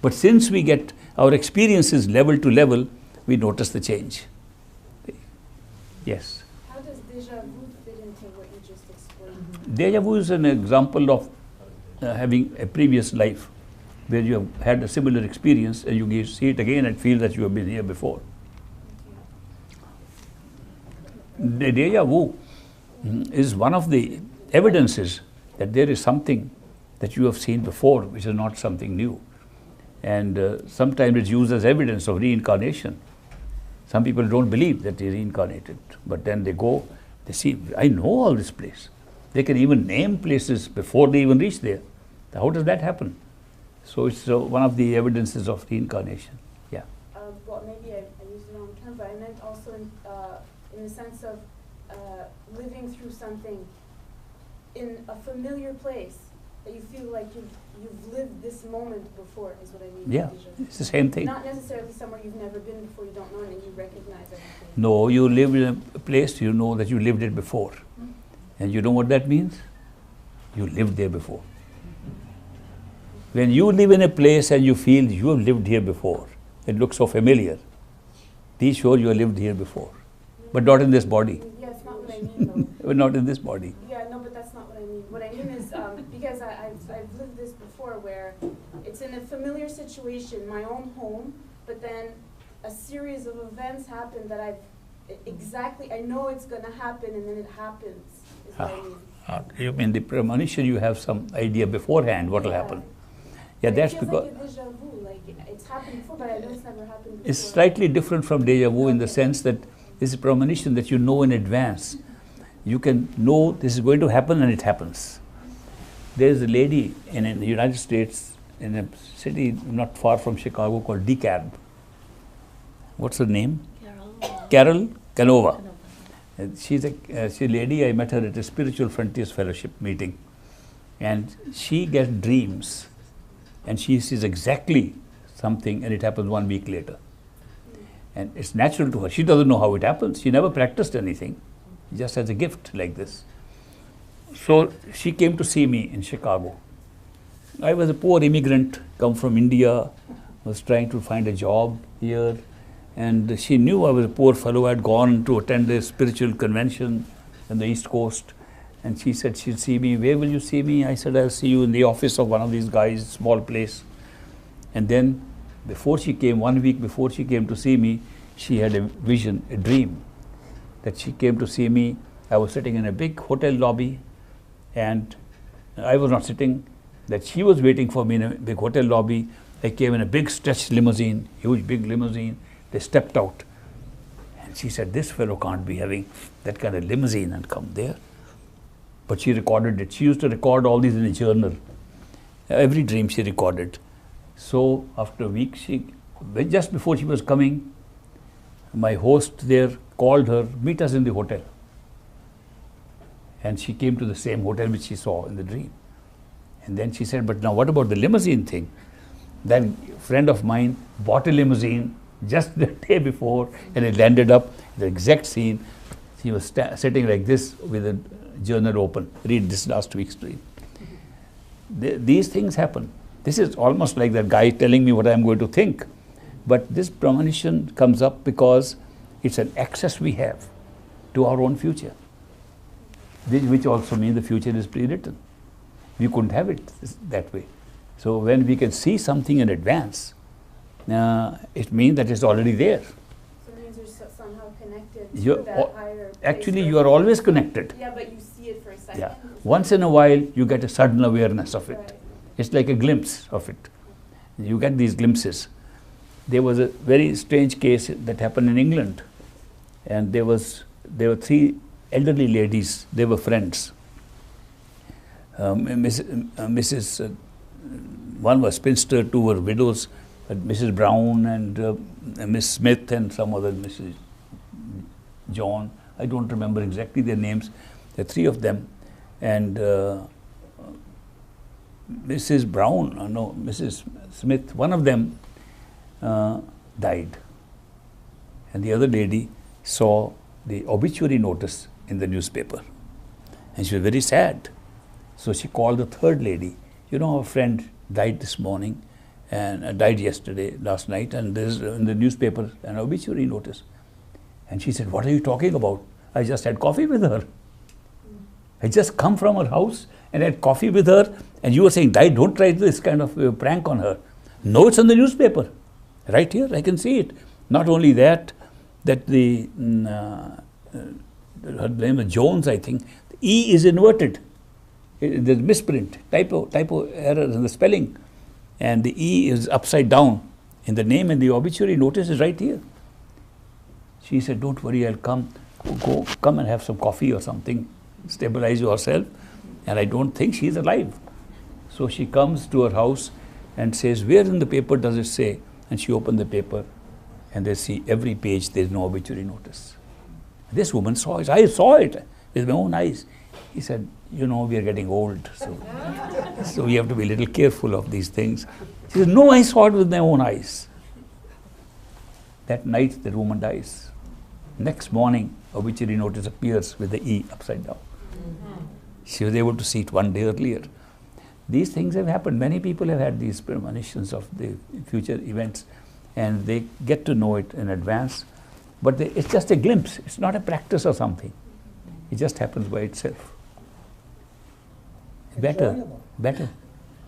But since we get our experiences level to level, we notice the change. Yes? How does déjà vu fit into what you just explained? Deja vu is an example of having a previous life where you have had a similar experience and you see it again and feel that you have been here before. The deja vu is one of the evidences that there is something that you have seen before, which is not something new. And sometimes it's used as evidence of reincarnation. Some people don't believe that they reincarnated, but then they go, they see, I know all this place. They can even name places before they even reach there. How does that happen? So it's one of the evidences of reincarnation. Yeah. Well, maybe I used the wrong term, but I meant also in the sense of living through something in a familiar place that you feel like you've lived this moment before, is what I mean. Yeah, it's the same thing. Not necessarily somewhere you've never been before, you don't know it, and you recognize everything. No, you live in a place, you know that you lived it before. Mm-hmm. And you know what that means? You lived there before. When you live in a place and you feel you have lived here before, it looks so familiar. Be sure you have lived here before, but not in this body. Yeah, it's not what I mean though. But not in this body. Yeah, no, but that's not what I mean. What I mean is, because I've lived this before where it's in a familiar situation, my own home, but then a series of events happen that I know it's going to happen, and then it happens, is what I mean. You mean the premonition, you have some idea beforehand what will happen. Yeah, but that's it feels because like a déjà vu, like it's happened before, but I know it's never happened before. it's slightly different from déjà vu in the sense that this is a premonition that you know in advance. You can know this is going to happen and it happens. There is a lady in the United States in a city not far from Chicago called DeKalb. What's her name? Carol Canova. She's a lady, I met her at a Spiritual Frontiers Fellowship meeting. And she gets dreams and she sees exactly something and it happens 1 week later. And it's natural to her. She doesn't know how it happens. She never practiced anything, just as a gift like this. So she came to see me in Chicago. I was a poor immigrant, come from India, was trying to find a job here. And she knew I was a poor fellow. I had gone to attend a spiritual convention on the East Coast. And she said she'll see me. Where will you see me? I said, I'll see you in the office of one of these guys, small place. And then before she came, 1 week before she came to see me, she had a vision, a dream, that she came to see me. I was sitting in a big hotel lobby, and I was not sitting. that she was waiting for me in a big hotel lobby. I came in a big stretched limousine, huge big limousine. They stepped out. And she said, this fellow can't be having that kind of limousine and come there. But she recorded it. She used to record all these in a journal. Every dream she recorded. So after a week, just before she was coming, my host there called her, meet us in the hotel. And she came to the same hotel which she saw in the dream. And then she said, but now what about the limousine thing? That friend of mine bought a limousine just the day before, and it landed up the exact scene. She was sitting like this with a journal open. Read this last week's dream. These things happen. This is almost like that guy telling me what I'm going to think. But this premonition comes up because it's an access we have to our own future, which also means the future is pre-written. We couldn't have it that way. So when we can see something in advance, it means that it's already there. So it means you're somehow connected to that higher place. Actually, you are always connected. Yeah, but you see it for a second. Yeah. Once in a while, you get a sudden awareness of it. Right. It's like a glimpse of it. You get these glimpses. There was a very strange case that happened in England, and there were 3 elderly ladies. They were friends. One was spinster, 2 were widows, Mrs. Brown and Miss Smith and some other Mrs. John. I don't remember exactly their names. There are 3 of them, and Mrs. Brown, no, Mrs. Smith, one of them died, and the other lady saw the obituary notice in the newspaper, and she was very sad. So she called the 3rd lady. You know, our friend died this morning, and died last night, and there's in the newspaper an obituary notice. And she said, what are you talking about? I just had coffee with her. I just come from her house and had coffee with her, and you were saying, don't try this kind of prank on her. No, it's in the newspaper. Right here, I can see it. Not only that the, her name is Jones, I think, the E is inverted. There's misprint, typo error in the spelling. And the E is upside down. And the name in the obituary notice is right here. She said, don't worry, I'll come and have some coffee or something, stabilize yourself. And I don't think she's alive. So she comes to her house and says, where in the paper does it say? And she opened the paper, and they see every page there's no obituary notice. This woman saw it. I saw it with my own eyes. He said, you know, we are getting old, so we have to be a little careful of these things. She said, no, I saw it with my own eyes. That night, the woman dies. Next morning, obituary notice appears with the E upside down. She was able to see it 1 day earlier. These things have happened. Many people have had these premonitions of the future events, and they get to know it in advance. But it's just a glimpse. It's not a practice or something. It just happens by itself. Enjoyable. Better.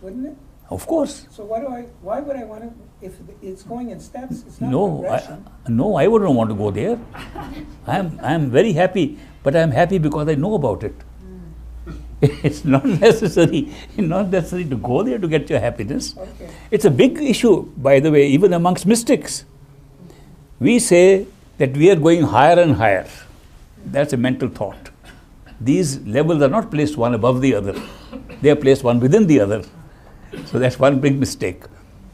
Wouldn't it? Of course. So why would I want to, if it's going in steps, it's not No, progression. I wouldn't want to go there. I am very happy, but I am happy because I know about it. It's not necessary to go there to get your happiness. Okay. It's a big issue, by the way, even amongst mystics. We say that we are going higher and higher. That's a mental thought. These levels are not placed one above the other. They are placed one within the other. So that's one big mistake.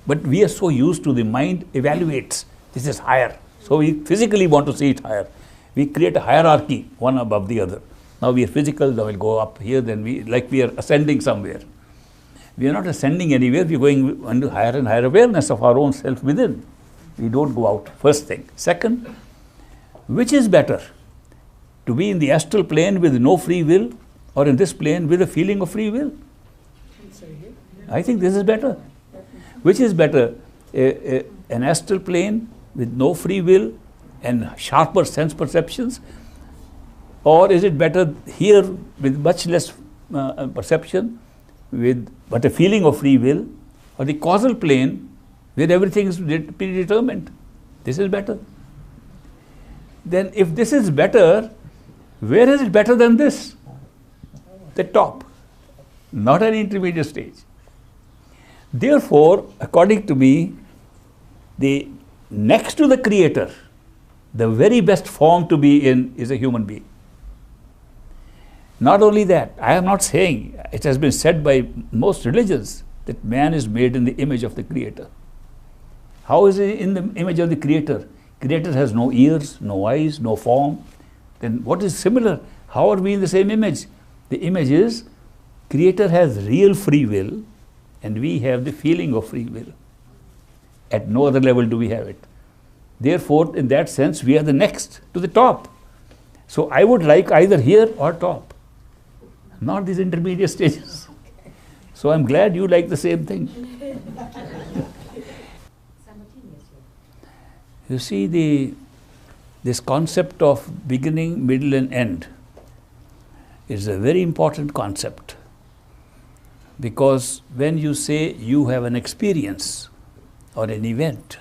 But we are so used to the mind evaluates. This is higher. So we physically want to see it higher. We create a hierarchy, one above the other. Now we are physical, then we'll go up here, then we are ascending somewhere. We are not ascending anywhere, we are going into higher and higher awareness of our own self within. We don't go out, first thing. Second, which is better? To be in the astral plane with no free will, or in this plane with a feeling of free will? I think this is better. Which is better? An astral plane with no free will and sharper sense perceptions? Or is it better here with much less perception, but a feeling of free will, or the causal plane where everything is predetermined? This is better. Then if this is better, where is it better than this? The top, not an intermediate stage. Therefore, according to me, the next to the Creator, the very best form to be in is a human being. Not only that, I am not saying, it has been said by most religions, that man is made in the image of the Creator. How is he in the image of the Creator? Creator has no ears, no eyes, no form. Then what is similar? How are we in the same image? The image is, Creator has real free will, and we have the feeling of free will. At no other level do we have it. Therefore, in that sense, we are the next to the top. So I would like either here or top, not these intermediate stages. So I'm glad you like the same thing. You see, this concept of beginning, middle and end is a very important concept, because when you say you have an experience or an event,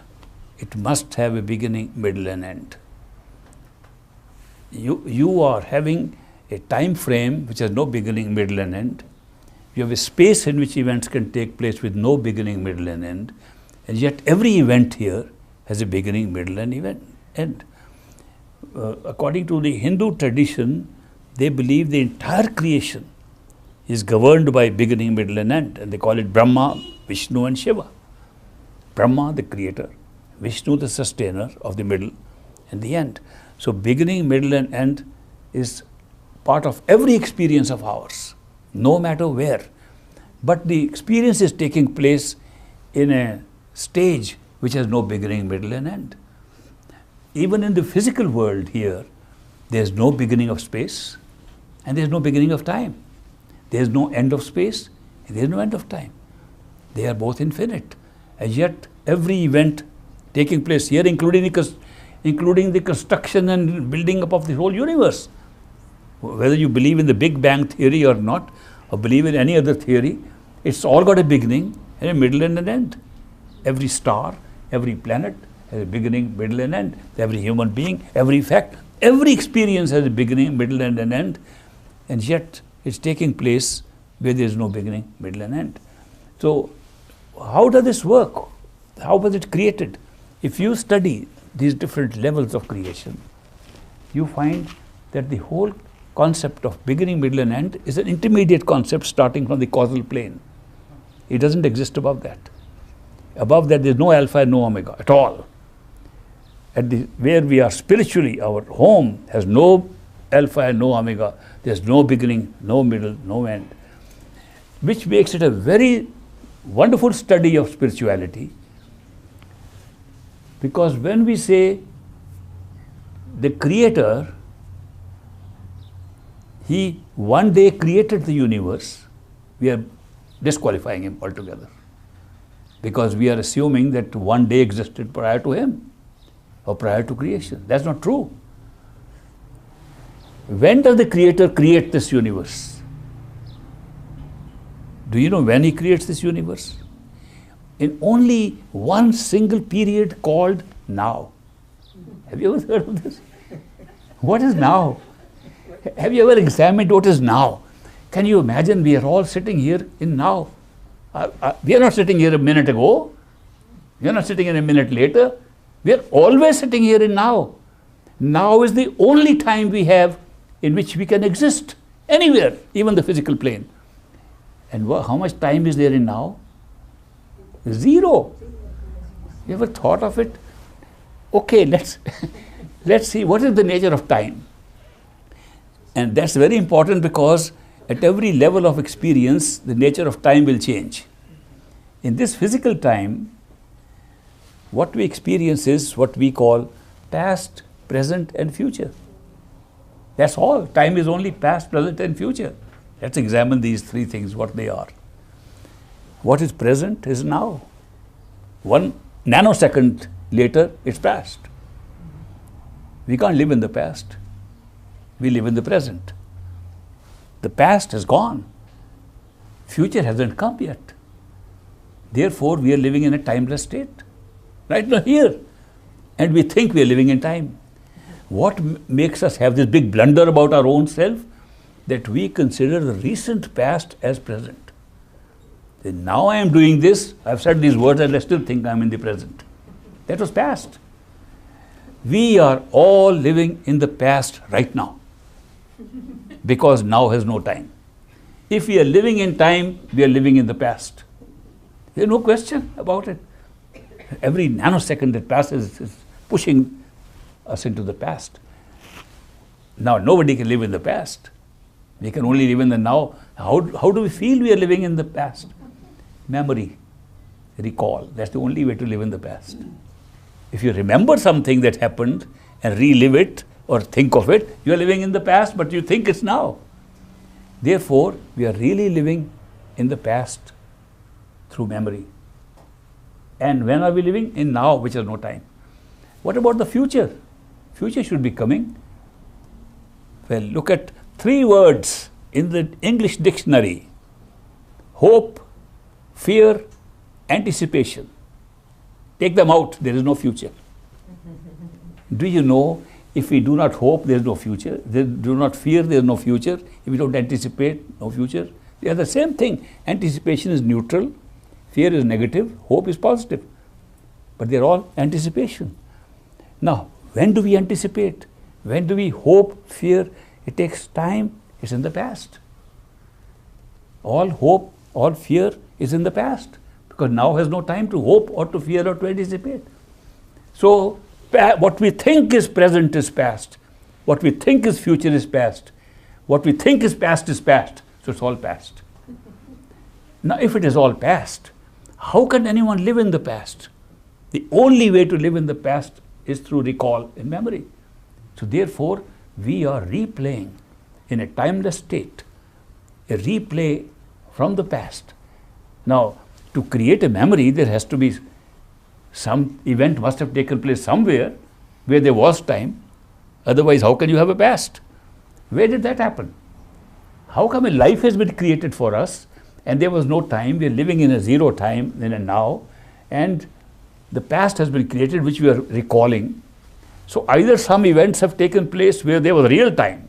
it must have a beginning, middle and end. You are having a time frame which has no beginning, middle and end. You have a space in which events can take place with no beginning, middle and end. And yet every event here has a beginning, middle and end. According to the Hindu tradition, they believe the entire creation is governed by beginning, middle and end. And they call it Brahma, Vishnu and Shiva. Brahma, the creator. Vishnu, the sustainer of the middle and the end. So beginning, middle and end is part of every experience of ours, no matter where. But the experience is taking place in a stage which has no beginning, middle and end. Even in the physical world here, there is no beginning of space and there is no beginning of time. There is no end of space and there is no end of time. They are both infinite. And yet every event taking place here, including the construction and building up of the whole universe, whether you believe in the Big Bang theory or not, or believe in any other theory, it's all got a beginning and a middle and an end. Every star, every planet has a beginning, middle and end. Every human being, every fact, every experience has a beginning, middle and an end. And yet it's taking place where there is no beginning, middle and end. So how does this work? How was it created? If you study these different levels of creation, you find that the whole concept of beginning, middle and end is an intermediate concept starting from the causal plane. It doesn't exist above that. Above that there is no alpha and no omega at all. Where we are spiritually, our home has no alpha and no omega. There is no beginning, no middle, no end. Which makes it a very wonderful study of spirituality. Because when we say the Creator, He one day created the universe, we are disqualifying Him altogether. Because we are assuming that one day existed prior to Him or prior to creation. That's not true. When does the Creator create this universe? Do you know when He creates this universe? In only one single period called now. Have you ever heard of this? What is now? Have you ever examined what is now? Can you imagine we are all sitting here in now? We are not sitting here a minute ago. We are not sitting here a minute later. We are always sitting here in now. Now is the only time we have in which we can exist anywhere, even the physical plane. And how much time is there in now? Zero. You ever thought of it? Okay, let's see what is the nature of time. And that's very important, because at every level of experience, the nature of time will change. In this physical time, what we experience is what we call past, present and future. That's all. Time is only past, present and future. Let's examine these three things, what they are. What is present is now. 1 nanosecond later, it's past. We can't live in the past. We live in the present. The past has gone. Future hasn't come yet. Therefore, we are living in a timeless state. Right now here. And we think we are living in time. What makes us have this big blunder about our own self? That we consider the recent past as present. Then now I am doing this, I've said these words and I still think I'm in the present. That was past. We are all living in the past right now. Because now has no time. If we are living in time, we are living in the past. There's no question about it. Every nanosecond that passes is pushing us into the past. Now, nobody can live in the past. We can only live in the now. How do we feel we are living in the past? Memory, recall. That's the only way to live in the past. If you remember something that happened and relive it or think of it, you are living in the past, but you think it's now. Therefore, we are really living in the past through memory. And when are we living? In now, which has no time. What about the future? Future should be coming. Well, look at 3 words in the English dictionary. Hope, fear, anticipation. Take them out, there is no future. Do you know, if we do not hope, there is no future. Do not fear, there is no future. If we don't anticipate, no future. They are the same thing. Anticipation is neutral, fear is negative, hope is positive. But they are all anticipation. Now, when do we anticipate? When do we hope, fear? It takes time, it's in the past. All hope, all fear is in the past. Because now has no time to hope or to fear or to anticipate. So, what we think is present is past. What we think is future is past. What we think is past is past. So it's all past. Now, if it is all past, how can anyone live in the past? The only way to live in the past is through recall and memory. So therefore, we are replaying in a timeless state, a replay from the past. Now, to create a memory, there has to be some event must have taken place somewhere where there was time. Otherwise, how can you have a past? Where did that happen? How come a life has been created for us and there was no time? We are living in a zero time, in a now, and the past has been created which we are recalling. So either some events have taken place where there was real time,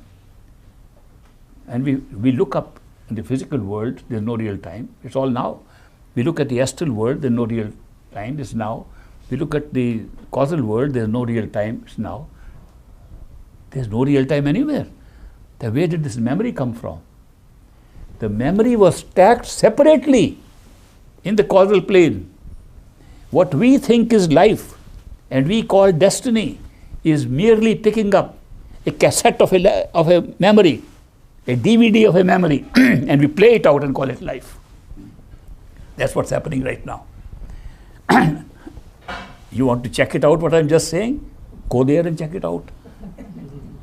and we look up in the physical world, there's no real time, it's all now. We look at the astral world, there's no real time, it's now. We look at the causal world, there's no real time, it's now. There's no real time anywhere. Then where did this memory come from? The memory was stacked separately in the causal plane. What we think is life and we call destiny is merely picking up a cassette of a memory, a DVD of a memory, and we play it out and call it life. That's what's happening right now. You want to check it out, what I'm just saying? Go there and check it out.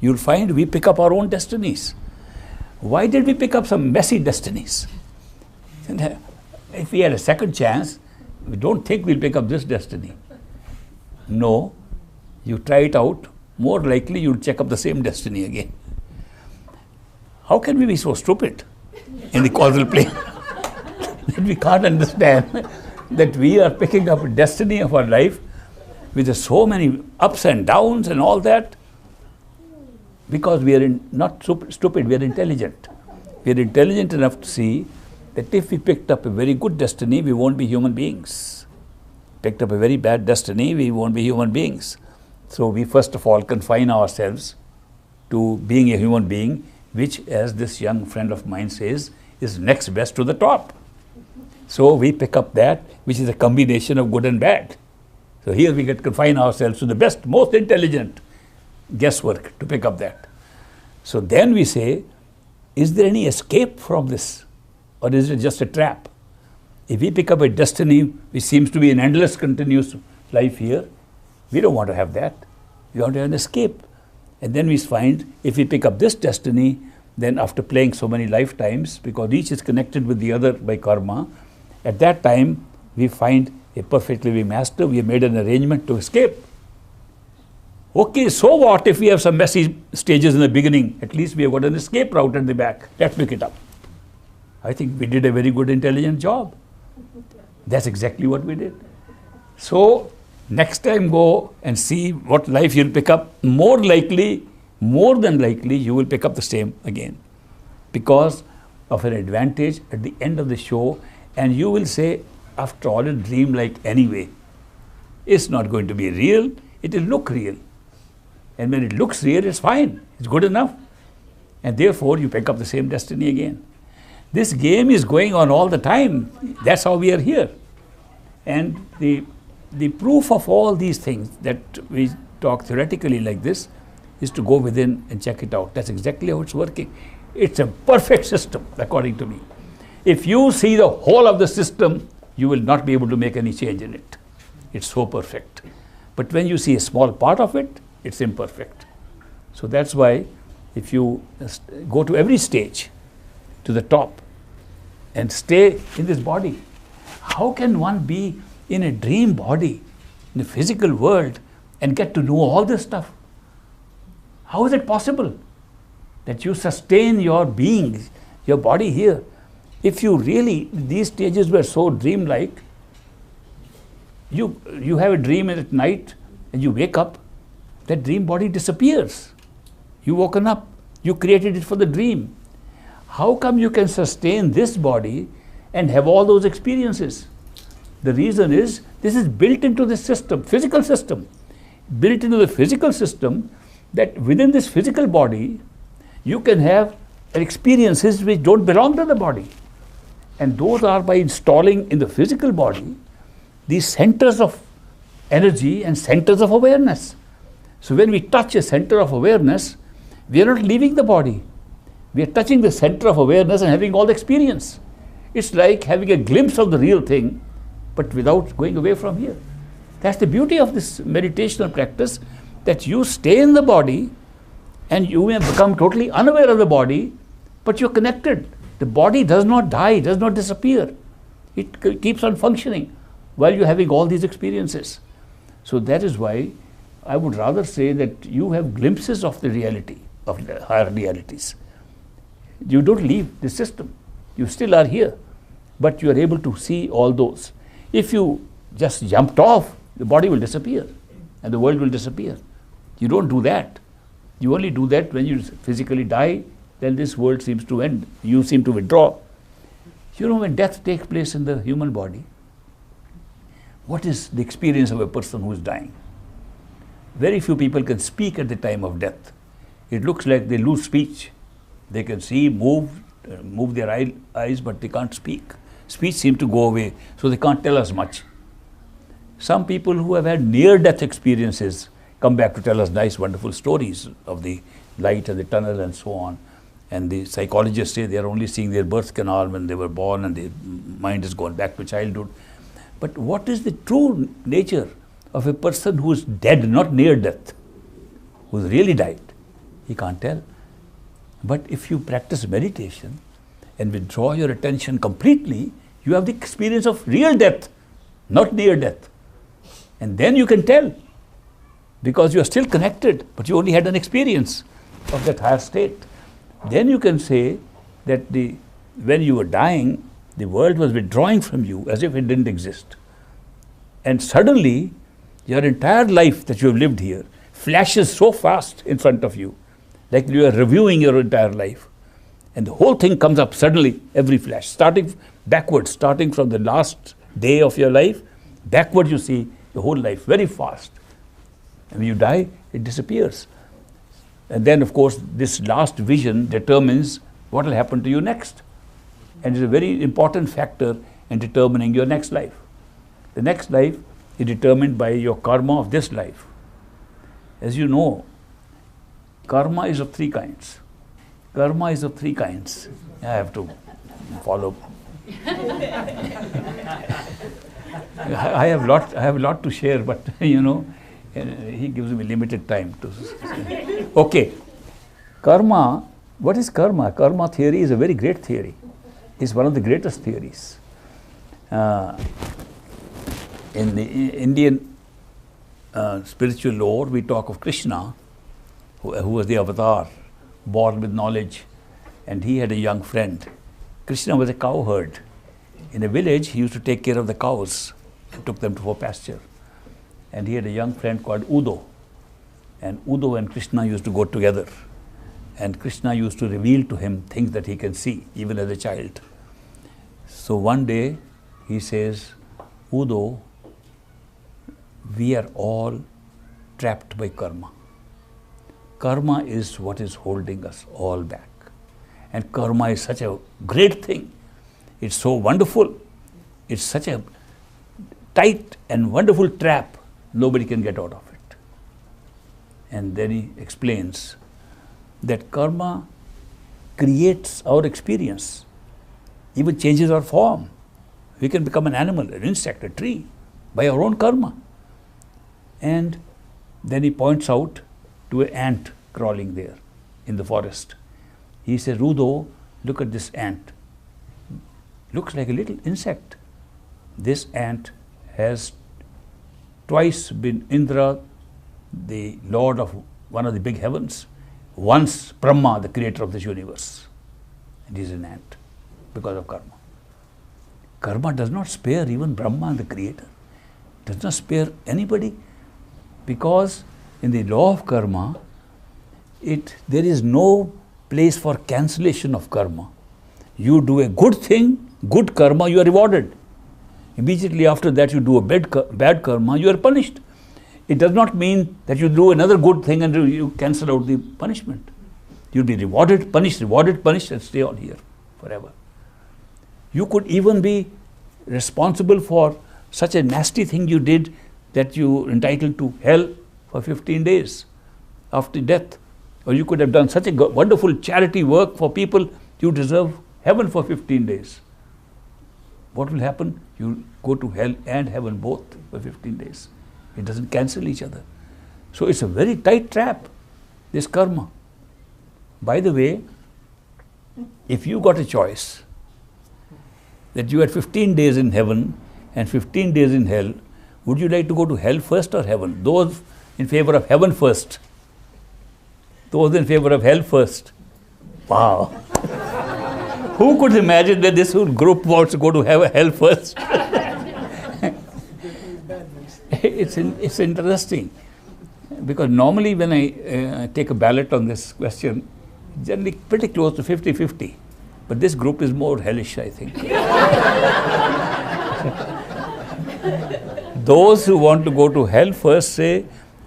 You'll find we pick up our own destinies. Why did we pick up some messy destinies? If we had a second chance, we don't think we'll pick up this destiny. No, you try it out, more likely you'll check up the same destiny again. How can we be so stupid in the causal plane that we can't understand that we are picking up a destiny of our life with so many ups and downs and all that? Because we are not stupid, we are intelligent. We are intelligent enough to see that if we picked up a very good destiny, we won't be human beings. Picked up a very bad destiny, we won't be human beings. So we first of all confine ourselves to being a human being, which, as this young friend of mine says, is next best to the top. So we pick up that which is a combination of good and bad. So here we get confine ourselves to the best, most intelligent guesswork to pick up that. So then we say, is there any escape from this? Or is it just a trap? If we pick up a destiny which seems to be an endless continuous life here, we don't want to have that. We want to have an escape. And then we find if we pick up this destiny, then after playing so many lifetimes, because each is connected with the other by karma, at that time we find a perfect living master, we have made an arrangement to escape. Okay, so what if we have some messy stages in the beginning? At least we have got an escape route at the back. Let's pick it up. I think we did a very good, intelligent job. That's exactly what we did. So, next time go and see what life you'll pick up. More than likely, you will pick up the same again. Because of an advantage at the end of the show, And you will say, after all, it's dream-like anyway. It's not going to be real, it will look real. And when it looks real, it's fine, it's good enough. And therefore, you pick up the same destiny again. This game is going on all the time. That's how we are here. And the proof of all these things that we talk theoretically like this is to go within and check it out. That's exactly how it's working. It's a perfect system, according to me. If you see the whole of the system, you will not be able to make any change in it. It's so perfect. But when you see a small part of it, it's imperfect. So that's why if you go to every stage, to the top, and stay in this body, how can one be in a dream body, in the physical world, and get to know all this stuff? How is it possible that you sustain your being, your body here? If you really, these stages were so dreamlike, you have a dream at night and you wake up, that dream body disappears. You woken up, you created it for the dream. How come you can sustain this body and have all those experiences? The reason is, this is built into the system, physical system. Built into the physical system, that within this physical body, you can have experiences which don't belong to the body. And those are by installing in the physical body these centers of energy and centers of awareness. So when we touch a center of awareness, we are not leaving the body. We are touching the center of awareness and having all the experience. It's like having a glimpse of the real thing, but without going away from here. That's the beauty of this meditational practice, that you stay in the body and you may become totally unaware of the body, but you're connected. The body does not die, does not disappear. It keeps on functioning while you're having all these experiences. So that is why I would rather say that you have glimpses of the reality, of the higher realities. You don't leave the system. You still are here, but you are able to see all those. If you just jumped off, the body will disappear and the world will disappear. You don't do that. You only do that when you physically die, then this world seems to end. You seem to withdraw. You know, when death takes place in the human body, what is the experience of a person who is dying? Very few people can speak at the time of death. It looks like they lose speech. They can see, move their eyes, but they can't speak. Speech seems to go away, so they can't tell us much. Some people who have had near-death experiences come back to tell us nice, wonderful stories of the light and the tunnel and so on. And the psychologists say they are only seeing their birth canal when they were born and their mind has gone back to childhood. But what is the true nature of a person who is dead, not near death, who has really died? He can't tell. But if you practice meditation and withdraw your attention completely, you have the experience of real death, not near death. And then you can tell, because you are still connected, but you only had an experience of that higher state. Then you can say that when you were dying, the world was withdrawing from you as if it didn't exist. And suddenly, your entire life that you have lived here flashes so fast in front of you, like you are reviewing your entire life. And the whole thing comes up suddenly, every flash, starting backwards, starting from the last day of your life, backward you see the whole life very fast. And when you die, it disappears. And then, of course, this last vision determines what will happen to you next. And it's a very important factor in determining your next life. The next life is determined by your karma of this life. As you know, karma is of three kinds. Karma is of three kinds. I have to follow. I have a lot to share, but you know, he gives me limited time to. Okay, karma. What is karma? Karma theory is a very great theory. It's one of the greatest theories. In the Indian spiritual lore, we talk of Krishna, who was the avatar, born with knowledge, and he had a young friend. Krishna was a cowherd. In a village, he used to take care of the cows and took them for pasture. And he had a young friend called Udo. And Udo and Krishna used to go together. And Krishna used to reveal to him things that he can see, even as a child. So one day he says, Udo, we are all trapped by karma. Karma is what is holding us all back. And karma is such a great thing. It's so wonderful. It's such a tight and wonderful trap. Nobody can get out of it. And then he explains that karma creates our experience, even changes our form. We can become an animal, an insect, a tree, by our own karma. And then he points out to an ant crawling there in the forest. He says, Rudo, look at this ant. Looks like a little insect. This ant has twice been Indra, the lord of one of the big heavens, once Brahma, the creator of this universe. And he is an ant because of karma. Karma does not spare even Brahma, the creator. Does not spare anybody, because in the law of karma, there is no place for cancellation of karma. You do a good thing, good karma, you are rewarded. Immediately after that, you do a bad karma, you are punished. It does not mean that you do another good thing and you cancel out the punishment. You'll be rewarded, punished, and stay on here forever. You could even be responsible for such a nasty thing you did that you are entitled to hell for 15 days after death. Or you could have done such a wonderful charity work for people, you deserve heaven for 15 days. What will happen? You go to hell and heaven both for 15 days. It doesn't cancel each other. So it's a very tight trap, this karma. By the way, if you got a choice that you had 15 days in heaven and 15 days in hell, would you like to go to hell first or heaven? Those in favor of heaven first. Those in favor of hell first. Wow. Who could imagine that this whole group wants to go to hell first? It's interesting. Because normally when I take a ballot on this question, generally pretty close to 50-50. But this group is more hellish, I think. Those who want to go to hell first say,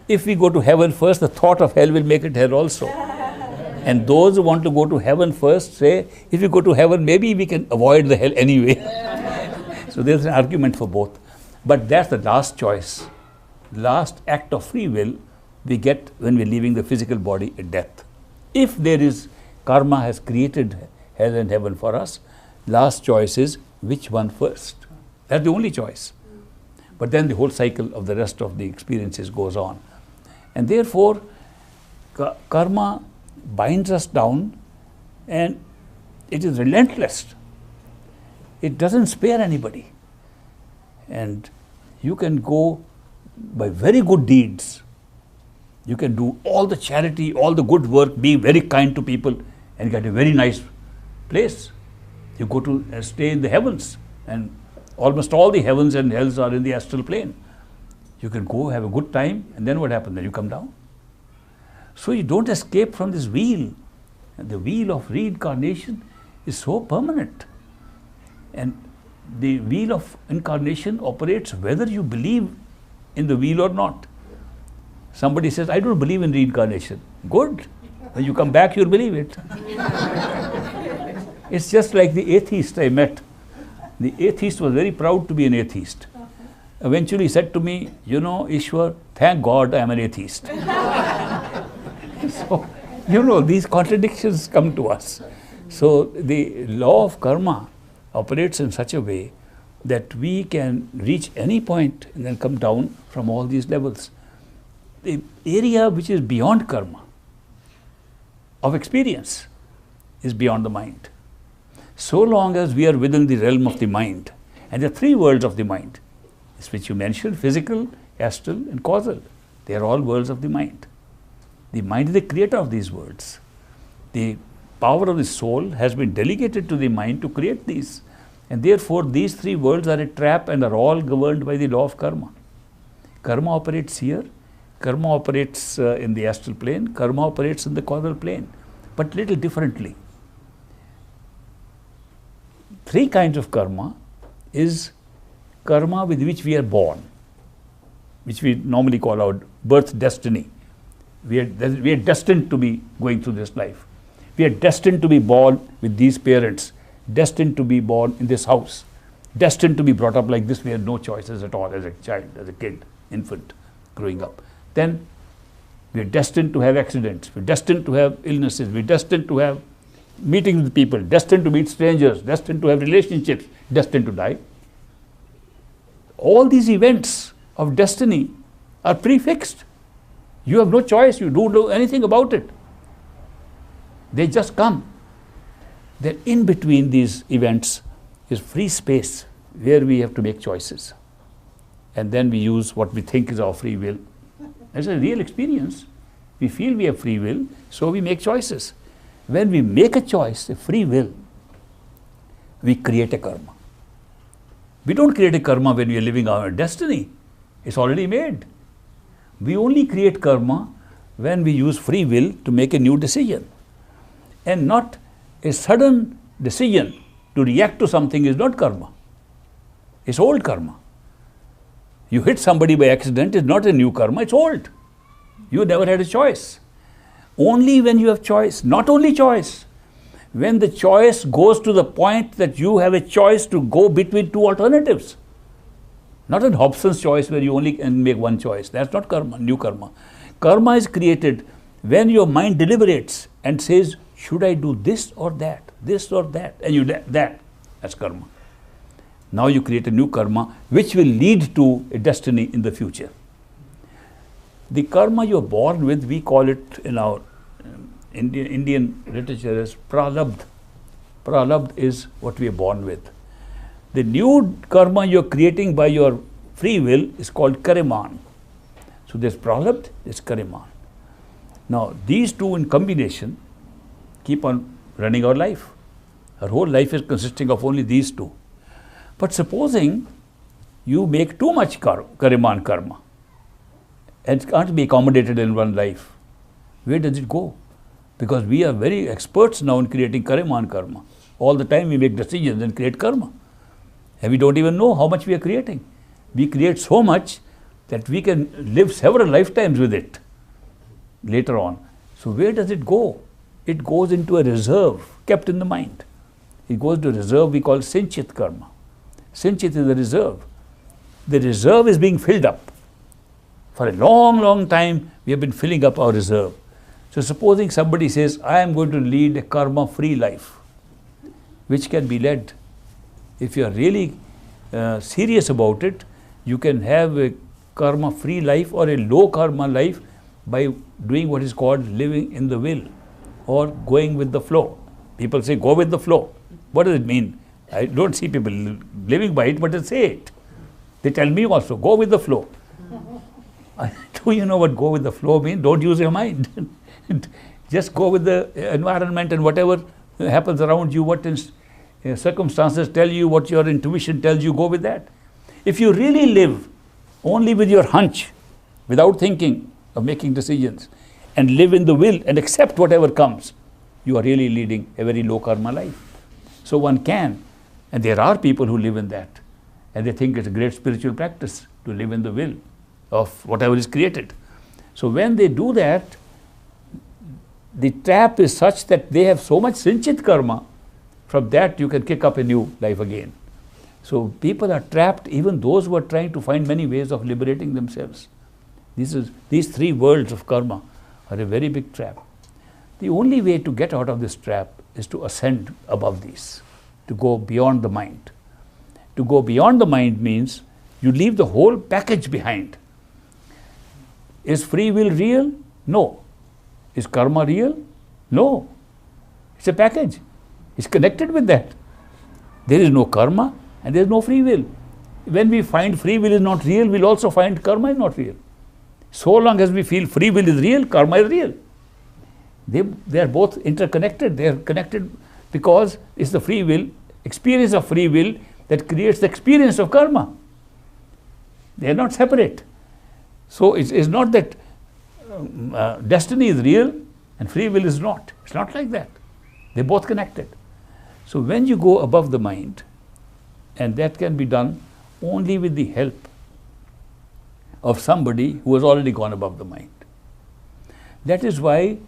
if we go to heaven first, the thought of hell will make it hell also. And those who want to go to heaven first say, if we go to heaven, maybe we can avoid the hell anyway. So there's an argument for both. But that's the last choice. Last act of free will we get when we're leaving the physical body at death. If there is, karma has created hell and heaven for us, last choice is which one first. That's the only choice. But then the whole cycle of the rest of the experiences goes on. And therefore, karma binds us down and it is relentless. It doesn't spare anybody. And you can go by very good deeds. You can do all the charity, all the good work, be very kind to people and get a very nice place. You go to stay in the heavens, and almost all the heavens and hells are in the astral plane. You can go have a good time, and then what happens? Then you come down. So you don't escape from this wheel. And the wheel of reincarnation is so permanent. And the wheel of incarnation operates whether you believe in the wheel or not. Somebody says, I don't believe in reincarnation. Good. When you come back, you'll believe it. It's just like the atheist I met. The atheist was very proud to be an atheist. Eventually he said to me, you know, Ishwar, thank God I am an atheist. So, you know, these contradictions come to us. So the law of karma operates in such a way that we can reach any point and then come down from all these levels. The area which is beyond karma, of experience, is beyond the mind. So long as we are within the realm of the mind, and the three worlds of the mind, which you mentioned, physical, astral and causal, they are all worlds of the mind. The mind is the creator of these worlds. The power of the soul has been delegated to the mind to create these. And therefore, these three worlds are a trap and are all governed by the law of karma. Karma operates here, karma operates in the astral plane, karma operates in the causal plane, but little differently. three kinds of karma is karma with which we are born, which we normally call our birth destiny. We are destined to be going through this life. We are destined to be born with these parents, destined to be born in this house, destined to be brought up like this. We had no choices at all as a child, as a kid, infant, growing up. Then we are destined to have accidents, we are destined to have illnesses, we are destined to have meetings with people, destined to meet strangers, destined to have relationships, destined to die. All these events of destiny are prefixed. You have no choice, you don't do anything about it. They just come. Then in between these events is free space where we have to make choices. And then we use what we think is our free will. That's a real experience. We feel we have free will, so we make choices. When we make a choice, a free will, we create a karma. We don't create a karma when we are living our destiny. It's already made. We only create karma when we use free will to make a new decision. And not a sudden decision to react to something is not karma. It's old karma. You hit somebody by accident, it's not a new karma, it's old. You never had a choice. Only when you have choice, not only choice, when the choice goes to the point that you have a choice to go between two alternatives. Not in Hobson's choice where you only can make one choice. That's not karma, new karma. Karma is created when your mind deliberates and says, should I do this or that, and you that. That's karma. Now you create a new karma which will lead to a destiny in the future. The karma you are born with, we call it in our Indian literature as pralabdha. Pralabdha is what we are born with. The new karma you are creating by your free will is called kariman. So there's pralabdha, there's kariman. Now these two in combination keep on running our life. Our whole life is consisting of only these two. But supposing you make too much kariman karma and it can't be accommodated in one life, where does it go? Because we are very experts now in creating kariman karma. All the time we make decisions and create karma. And we don't even know how much we are creating. We create so much that we can live several lifetimes with it later on. So where does it go? It goes into a reserve kept in the mind. It goes to a reserve we call sinchit karma. Sinchit is the reserve. The reserve is being filled up. For a long, long time, we have been filling up our reserve. So supposing somebody says, I am going to lead a karma-free life, which can be led. If you are really serious about it, you can have a karma-free life or a low karma life by doing what is called living in the will or going with the flow. People say, go with the flow. What does it mean? I don't see people living by it, but they say it. They tell me also, go with the flow. Do you know what go with the flow means? Don't use your mind. Just go with the environment and whatever happens around you, what circumstances tell you, what your intuition tells you, go with that. If you really live only with your hunch, without thinking of making decisions, and live in the will and accept whatever comes, you are really leading a very low karma life. So one can, and there are people who live in that, and they think it's a great spiritual practice to live in the will of whatever is created. So when they do that, the trap is such that they have so much sinchit karma, from that you can kick up a new life again. So people are trapped, even those who are trying to find many ways of liberating themselves. These three worlds of karma are a very big trap. The only way to get out of this trap is to ascend above these, to go beyond the mind. To go beyond the mind means you leave the whole package behind. Is free will real? No. Is karma real? No. It's a package. It's connected with that. There is no karma and there is no free will. When we find free will is not real, we'll also find karma is not real. So long as we feel free will is real, karma is real. They are both interconnected. They are connected because it's the free will, experience of free will that creates the experience of karma. They are not separate. So it's not that destiny is real and free will is not. It's not like that. They're both connected. So when you go above the mind, and that can be done only with the help of somebody who has already gone above the mind. That is why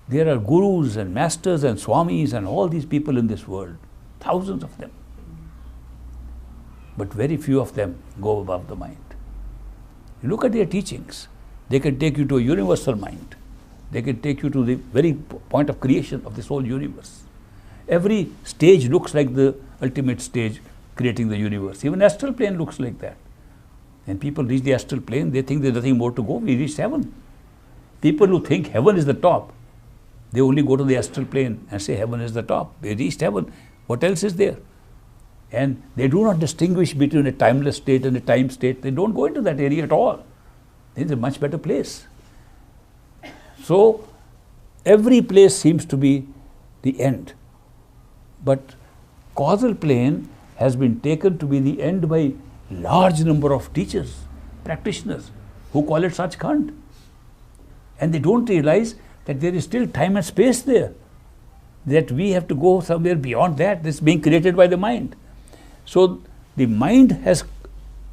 there are gurus and masters and swamis and all these people in this world, thousands of them. But very few of them go above the mind. You look at their teachings, they can take you to a universal mind. They can take you to the very point of creation of this whole universe. Every stage looks like the ultimate stage creating the universe. Even astral plane looks like that. And people reach the astral plane, they think there's nothing more to go, we reach heaven. People who think heaven is the top, they only go to the astral plane and say heaven is the top. They reached heaven. What else is there? And they do not distinguish between a timeless state and a time state. They don't go into that area at all. It's a much better place. So, every place seems to be the end. But causal plane has been taken to be the end by large number of teachers, practitioners, who call it Sachkhand. And they don't realize that there is still time and space there, that we have to go somewhere beyond that. This is being created by the mind. So the mind has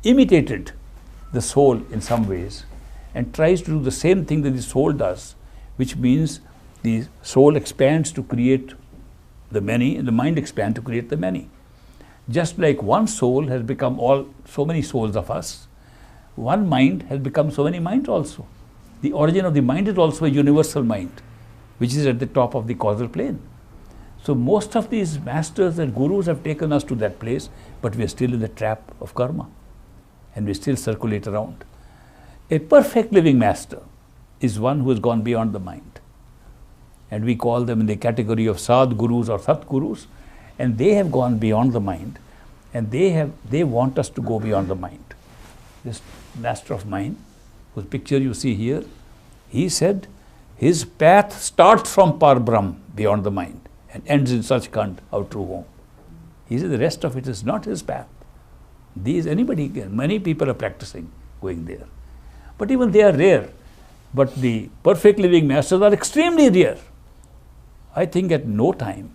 imitated the soul in some ways and tries to do the same thing that the soul does, which means the soul expands to create the many and the mind expands to create the many. Just like one soul has become so many souls of us, one mind has become so many minds also. The origin of the mind is also a universal mind, which is at the top of the causal plane. So most of these masters and gurus have taken us to that place, but we are still in the trap of karma, and we still circulate around. A perfect living master is one who has gone beyond the mind. And we call them in the category of sadgurus or satgurus, and they have gone beyond the mind, and they want us to go beyond the mind. This master of mine, whose picture you see here, he said his path starts from Parbrahm, beyond the mind, and ends in Sachkhand, our true home. He said the rest of it is not his path. Many people are practicing going there. But even they are rare. But the perfect living masters are extremely rare. I think at no time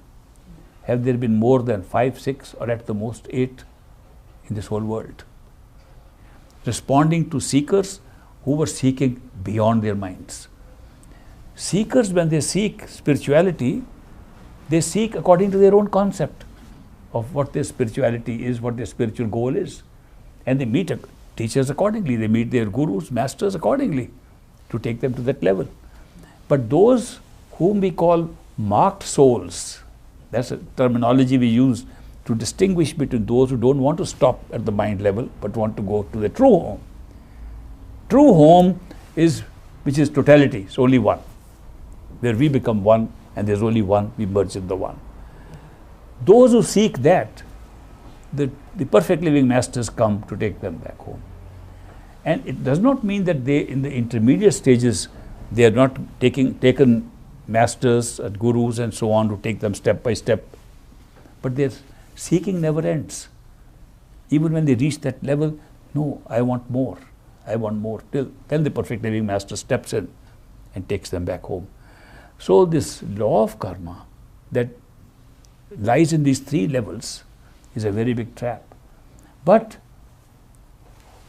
have there been more than 5, 6, or at the most 8 in this whole world, responding to seekers who were seeking beyond their minds. Seekers, when they seek spirituality, they seek according to their own concept of what their spirituality is, what their spiritual goal is. And they meet teachers accordingly, they meet their gurus, masters accordingly to take them to that level. But those whom we call marked souls, that's a terminology we use to distinguish between those who don't want to stop at the mind level but want to go to the true home. True home is, which is totality, it's only one, where we become one and there's only one, we merge in the one. Those who seek that, the perfect living masters come to take them back home. And it does not mean that they, in the intermediate stages, they are not taken masters and gurus and so on to take them step by step. But their seeking never ends. Even when they reach that level, no, I want more. I want more. Then the perfect living master steps in and takes them back home. So this law of karma that lies in these 3 levels is a very big trap. But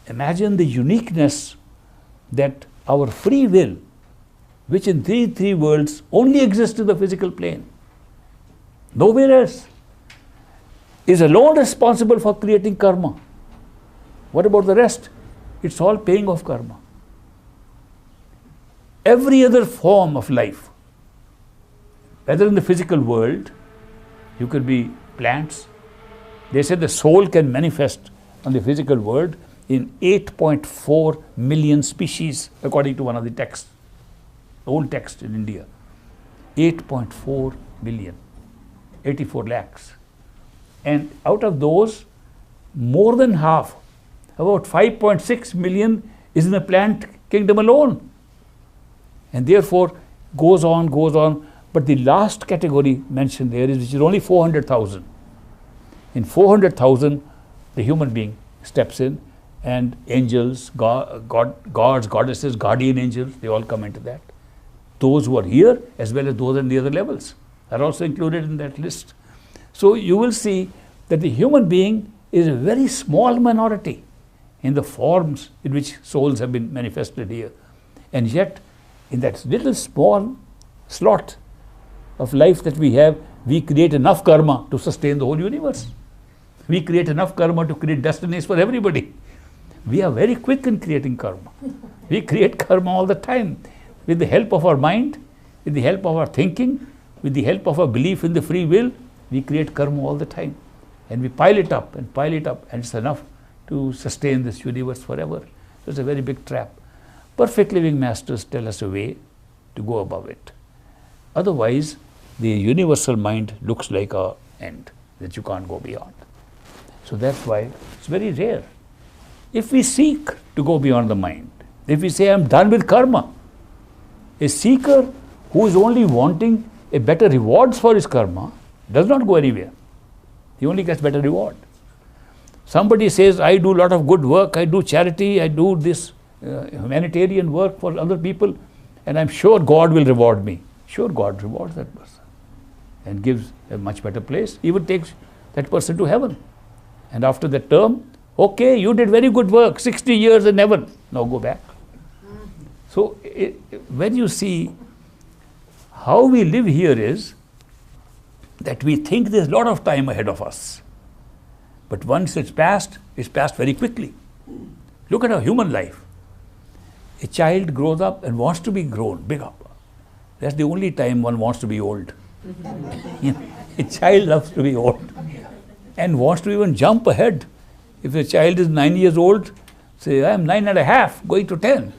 imagine the uniqueness that our free will, which in three worlds only exists in the physical plane, nowhere else, is alone responsible for creating karma. What about the rest? It's all paying off karma. Every other form of life, whether in the physical world, you could be plants. They said the soul can manifest on the physical world in 8.4 million species, according to one of the texts, old text in India. 8.4 million, 84 lakhs. And out of those, more than half, about 5.6 million is in the plant kingdom alone. And therefore, goes on. But the last category mentioned there is, which is only 400,000. In 400,000, the human being steps in, and angels, gods, goddesses, guardian angels, they all come into that. Those who are here, as well as those in the other levels, are also included in that list. So you will see that the human being is a very small minority in the forms in which souls have been manifested here. And yet, in that little small slot of life that we have, we create enough karma to sustain the whole universe. We create enough karma to create destinies for everybody. We are very quick in creating karma. We create karma all the time with the help of our mind, with the help of our thinking, with the help of our belief in the free will. We create karma all the time. And we pile it up, and it's enough to sustain this universe forever. So it's a very big trap. Perfect living masters tell us a way to go above it. Otherwise, the universal mind looks like an end that you can't go beyond. So that's why it's very rare. If we seek to go beyond the mind, if we say, I'm done with karma, a seeker who is only wanting a better rewards for his karma does not go anywhere. He only gets better reward. Somebody says, I do a lot of good work, I do charity, I do this humanitarian work for other people, and I'm sure God will reward me. Sure, God rewards that person and gives a much better place, even takes that person to heaven. And after that term, okay, you did very good work, 60 years in heaven, now go back. So when you see how we live here is that we think there's a lot of time ahead of us. But once it's passed very quickly. Look at our human life. A child grows up and wants to be grown, big up. That's the only time one wants to be old. You know, a child loves to be old and wants to even jump ahead. If a child is 9 years old, say, I'm 9.5, going to 10.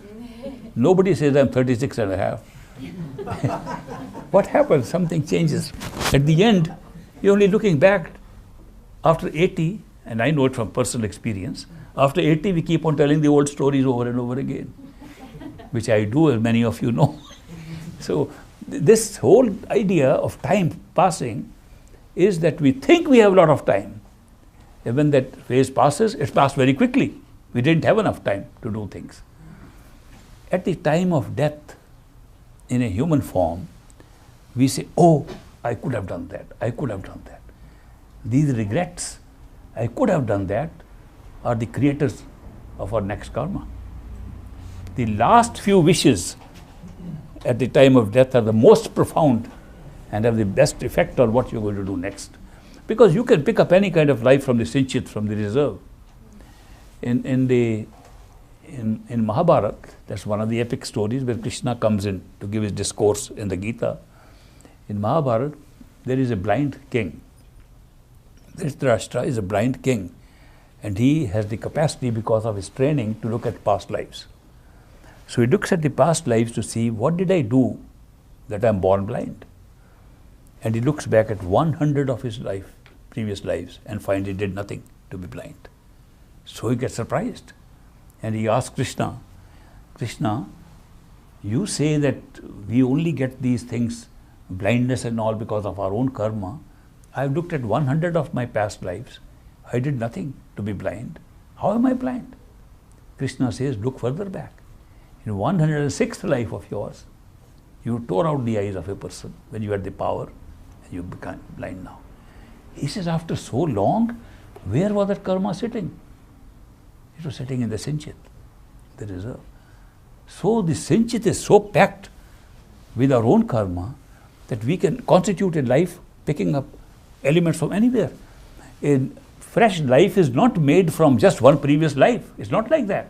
Nobody says I'm 36.5. What happens? Something changes. At the end, you're only looking back after 80, and I know it from personal experience, after 80 we keep on telling the old stories over and over again, which I do, as many of you know. So this whole idea of time passing is that we think we have a lot of time. And when that phase passes, it's passed very quickly. We didn't have enough time to do things. At the time of death, in a human form, we say, oh, I could have done that, I could have done that. These regrets, I could have done that, are the creators of our next karma. The last few wishes at the time of death are the most profound and have the best effect on what you're going to do next. Because you can pick up any kind of life from the Sinchit, from the reserve. In Mahabharata, that's one of the epic stories where Krishna comes in to give his discourse in the Gita. In Mahabharata, there is a blind king. Dhritarashtra is a blind king, and he has the capacity, because of his training, to look at past lives. So he looks at the past lives to see, what did I do that I'm born blind? And he looks back at 100 of his previous lives, and finds he did nothing to be blind. So he gets surprised. And he asks Krishna, Krishna, you say that we only get these things, blindness and all, because of our own karma. I've looked at 100 of my past lives. I did nothing to be blind. How am I blind? Krishna says, look further back. In 106th life of yours, you tore out the eyes of a person when you had the power, and you became blind now. He says, after so long, where was that karma sitting? It was sitting in the Sinchit, the reserve. So the Sinchit is so packed with our own karma that we can constitute a life picking up elements from anywhere. A fresh life is not made from just one previous life. It's not like that.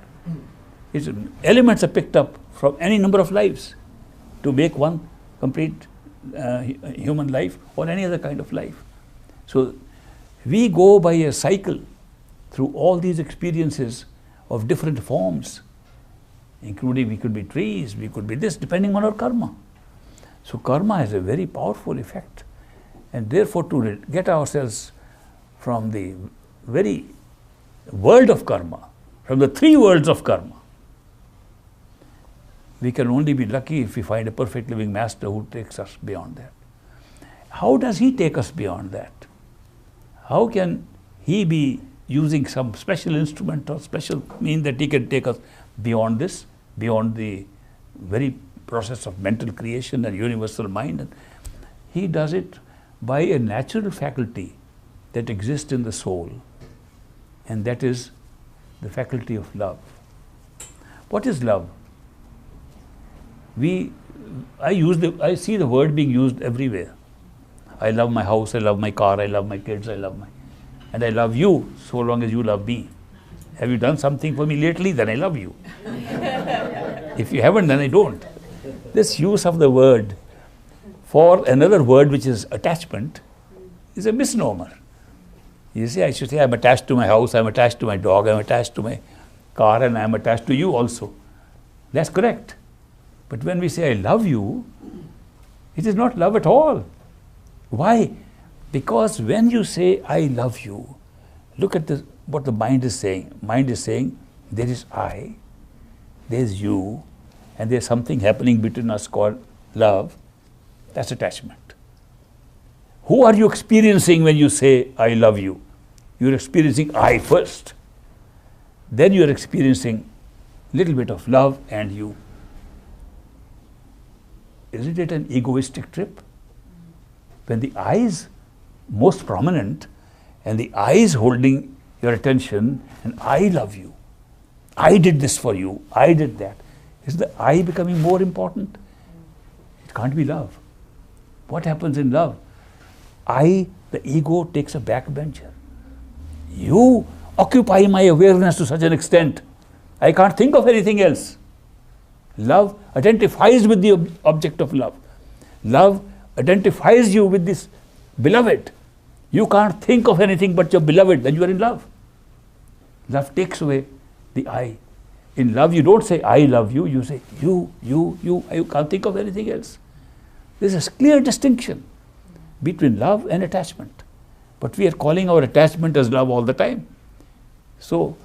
Elements are picked up from any number of lives to make one complete human life or any other kind of life. So we go by a cycle through all these experiences of different forms, including we could be trees, we could be this, depending on our karma. So karma has a very powerful effect, and therefore to get ourselves from the very world of karma, from the three worlds of karma, we can only be lucky if we find a perfect living master who takes us beyond that. How does he take us beyond that? How can he be using some special instrument or special mean that he can take us beyond this, beyond the very process of mental creation and universal mind? And he does it by a natural faculty that exists in the soul, and that is the faculty of love. What is love? I see the word being used everywhere. I love my house, I love my car, I love my kids, and I love you so long as you love me. Have you done something for me lately? Then I love you. If you haven't, then I don't. This use of the word for another word which is attachment is a misnomer. You see, I should say I'm attached to my house, I'm attached to my dog, I'm attached to my car, and I'm attached to you also. That's correct. But when we say I love you, it is not love at all. Why? Because when you say I love you, look at what the mind is saying. Mind is saying there is I, there is you, and there's something happening between us called love. That's attachment. Who are you experiencing when you say I love you? You're experiencing I first. Then you're experiencing little bit of love and you. Isn't it an egoistic trip? When the I is most prominent and the I is holding your attention and I love you, I did this for you, I did that. Is the I becoming more important? It can't be love. What happens in love? I, the ego, takes a backbencher. You occupy my awareness to such an extent, I can't think of anything else. Love identifies with the object of love. Love identifies you with this beloved. You can't think of anything but your beloved, then you are in love. Love takes away the I. In love, you don't say I love you, you say you. You can't think of anything else. There's a clear distinction between love and attachment. But we are calling our attachment as love all the time. So,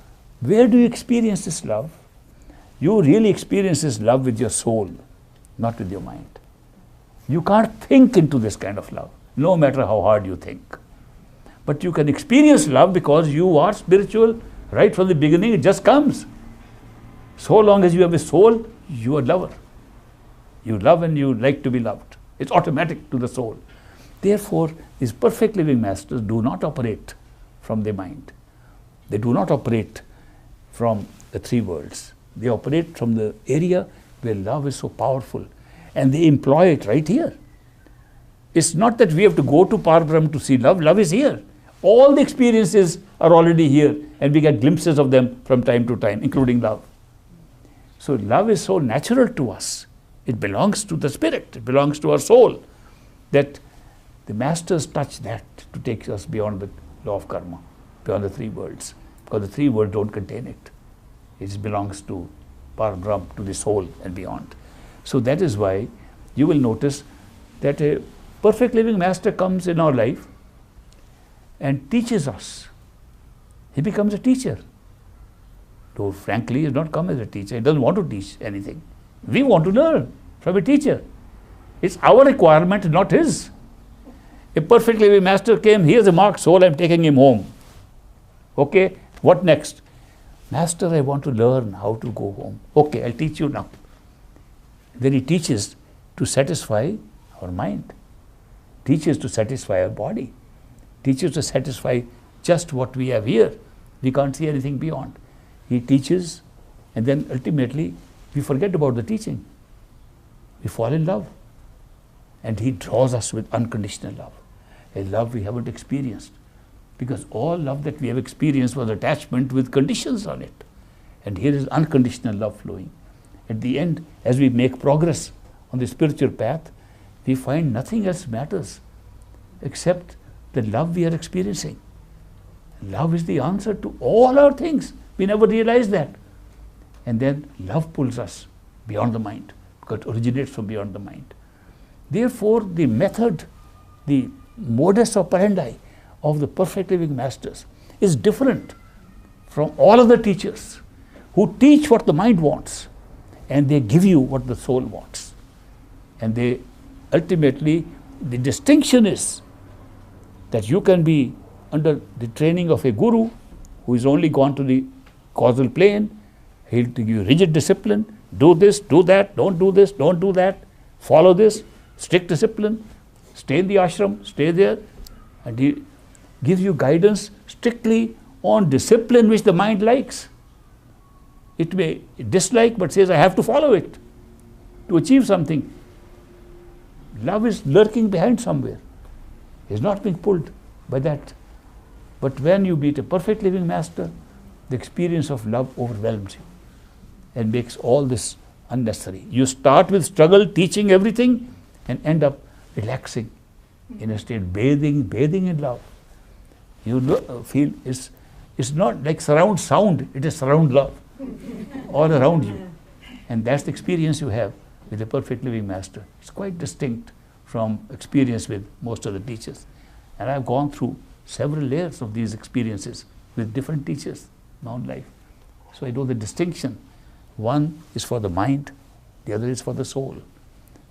where do you experience this love? You really experience this love with your soul, not with your mind. You can't think into this kind of love, no matter how hard you think. But you can experience love because you are spiritual right from the beginning, it just comes. So long as you have a soul, you are a lover. You love and you like to be loved. It's automatic to the soul. Therefore, these perfect living masters do not operate from the mind. They do not operate from the three worlds. They operate from the area where love is so powerful. And they employ it right here. It's not that we have to go to Parbrahm to see love. Love is here. All the experiences are already here. And we get glimpses of them from time to time, including love. So love is so natural to us. It belongs to the spirit. It belongs to our soul. That the masters touch that to take us beyond the law of karma, beyond the three worlds. Because the three worlds don't contain it. It belongs to Parbrahm, to the soul and beyond. So that is why you will notice that a perfect living master comes in our life and teaches us. He becomes a teacher. Though frankly, he has not come as a teacher. He doesn't want to teach anything. We want to learn from a teacher. It's our requirement, not his. A perfect living master came, here's a marked soul, I'm taking him home. Okay, what next? Master, I want to learn how to go home. Okay, I'll teach you now. Then he teaches to satisfy our mind, teaches to satisfy our body, teaches to satisfy just what we have here. We can't see anything beyond. He teaches, and then ultimately we forget about the teaching. We fall in love. And he draws us with unconditional love, a love we haven't experienced. Because all love that we have experienced was attachment with conditions on it. And here is unconditional love flowing. At the end, as we make progress on the spiritual path, we find nothing else matters except the love we are experiencing. Love is the answer to all our things. We never realize that. And then love pulls us beyond the mind, because it originates from beyond the mind. Therefore, the method, the modus operandi of the perfect living masters is different from all other teachers who teach what the mind wants and they give you what the soul wants. And they ultimately, the distinction is that you can be under the training of a guru who is only gone to the causal plane. He'll give you rigid discipline, do this, do that, don't do this, don't do that, follow this, strict discipline, stay in the ashram, stay there. And gives you guidance strictly on discipline which the mind likes. It may dislike, but says, I have to follow it to achieve something. Love is lurking behind somewhere. It's not being pulled by that. But when you meet a perfect living master, the experience of love overwhelms you and makes all this unnecessary. You start with struggle, teaching everything, and end up relaxing in a state, bathing in love. You feel it's not like surround sound, it is surround love all around you. And that's the experience you have with a perfect living master. It's quite distinct from experience with most of the teachers. And I've gone through several layers of these experiences with different teachers in my own life. So I know the distinction. One is for the mind, the other is for the soul.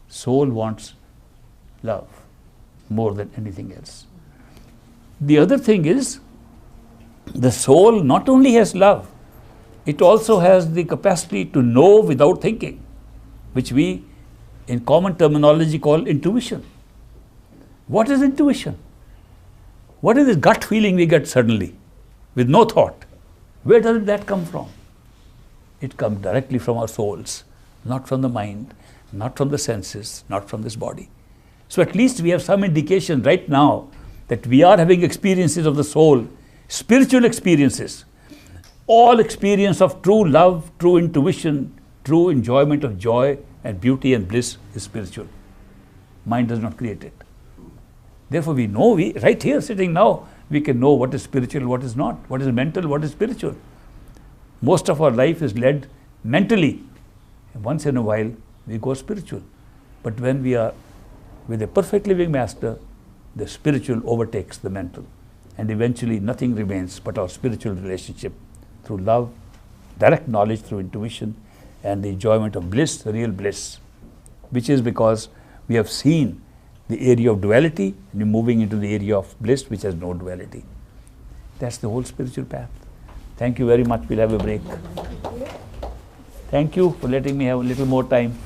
Soul wants love more than anything else. The other thing is, the soul not only has love, it also has the capacity to know without thinking, which we in common terminology call intuition. What is intuition? What is this gut feeling we get suddenly with no thought? Where does that come from? It comes directly from our souls, not from the mind, not from the senses, not from this body. So at least we have some indication right now that we are having experiences of the soul, spiritual experiences. All experience of true love, true intuition, true enjoyment of joy and beauty and bliss is spiritual. Mind does not create it. Therefore we know, right here sitting now, we can know what is spiritual, what is not, what is mental, what is spiritual. Most of our life is led mentally. Once in a while we go spiritual. But when we are with a perfect living master, the spiritual overtakes the mental. And eventually nothing remains but our spiritual relationship through love, direct knowledge through intuition, and the enjoyment of bliss, real bliss, which is because we have seen the area of duality and we're moving into the area of bliss which has no duality. That's the whole spiritual path. Thank you very much. We'll have a break. Thank you for letting me have a little more time.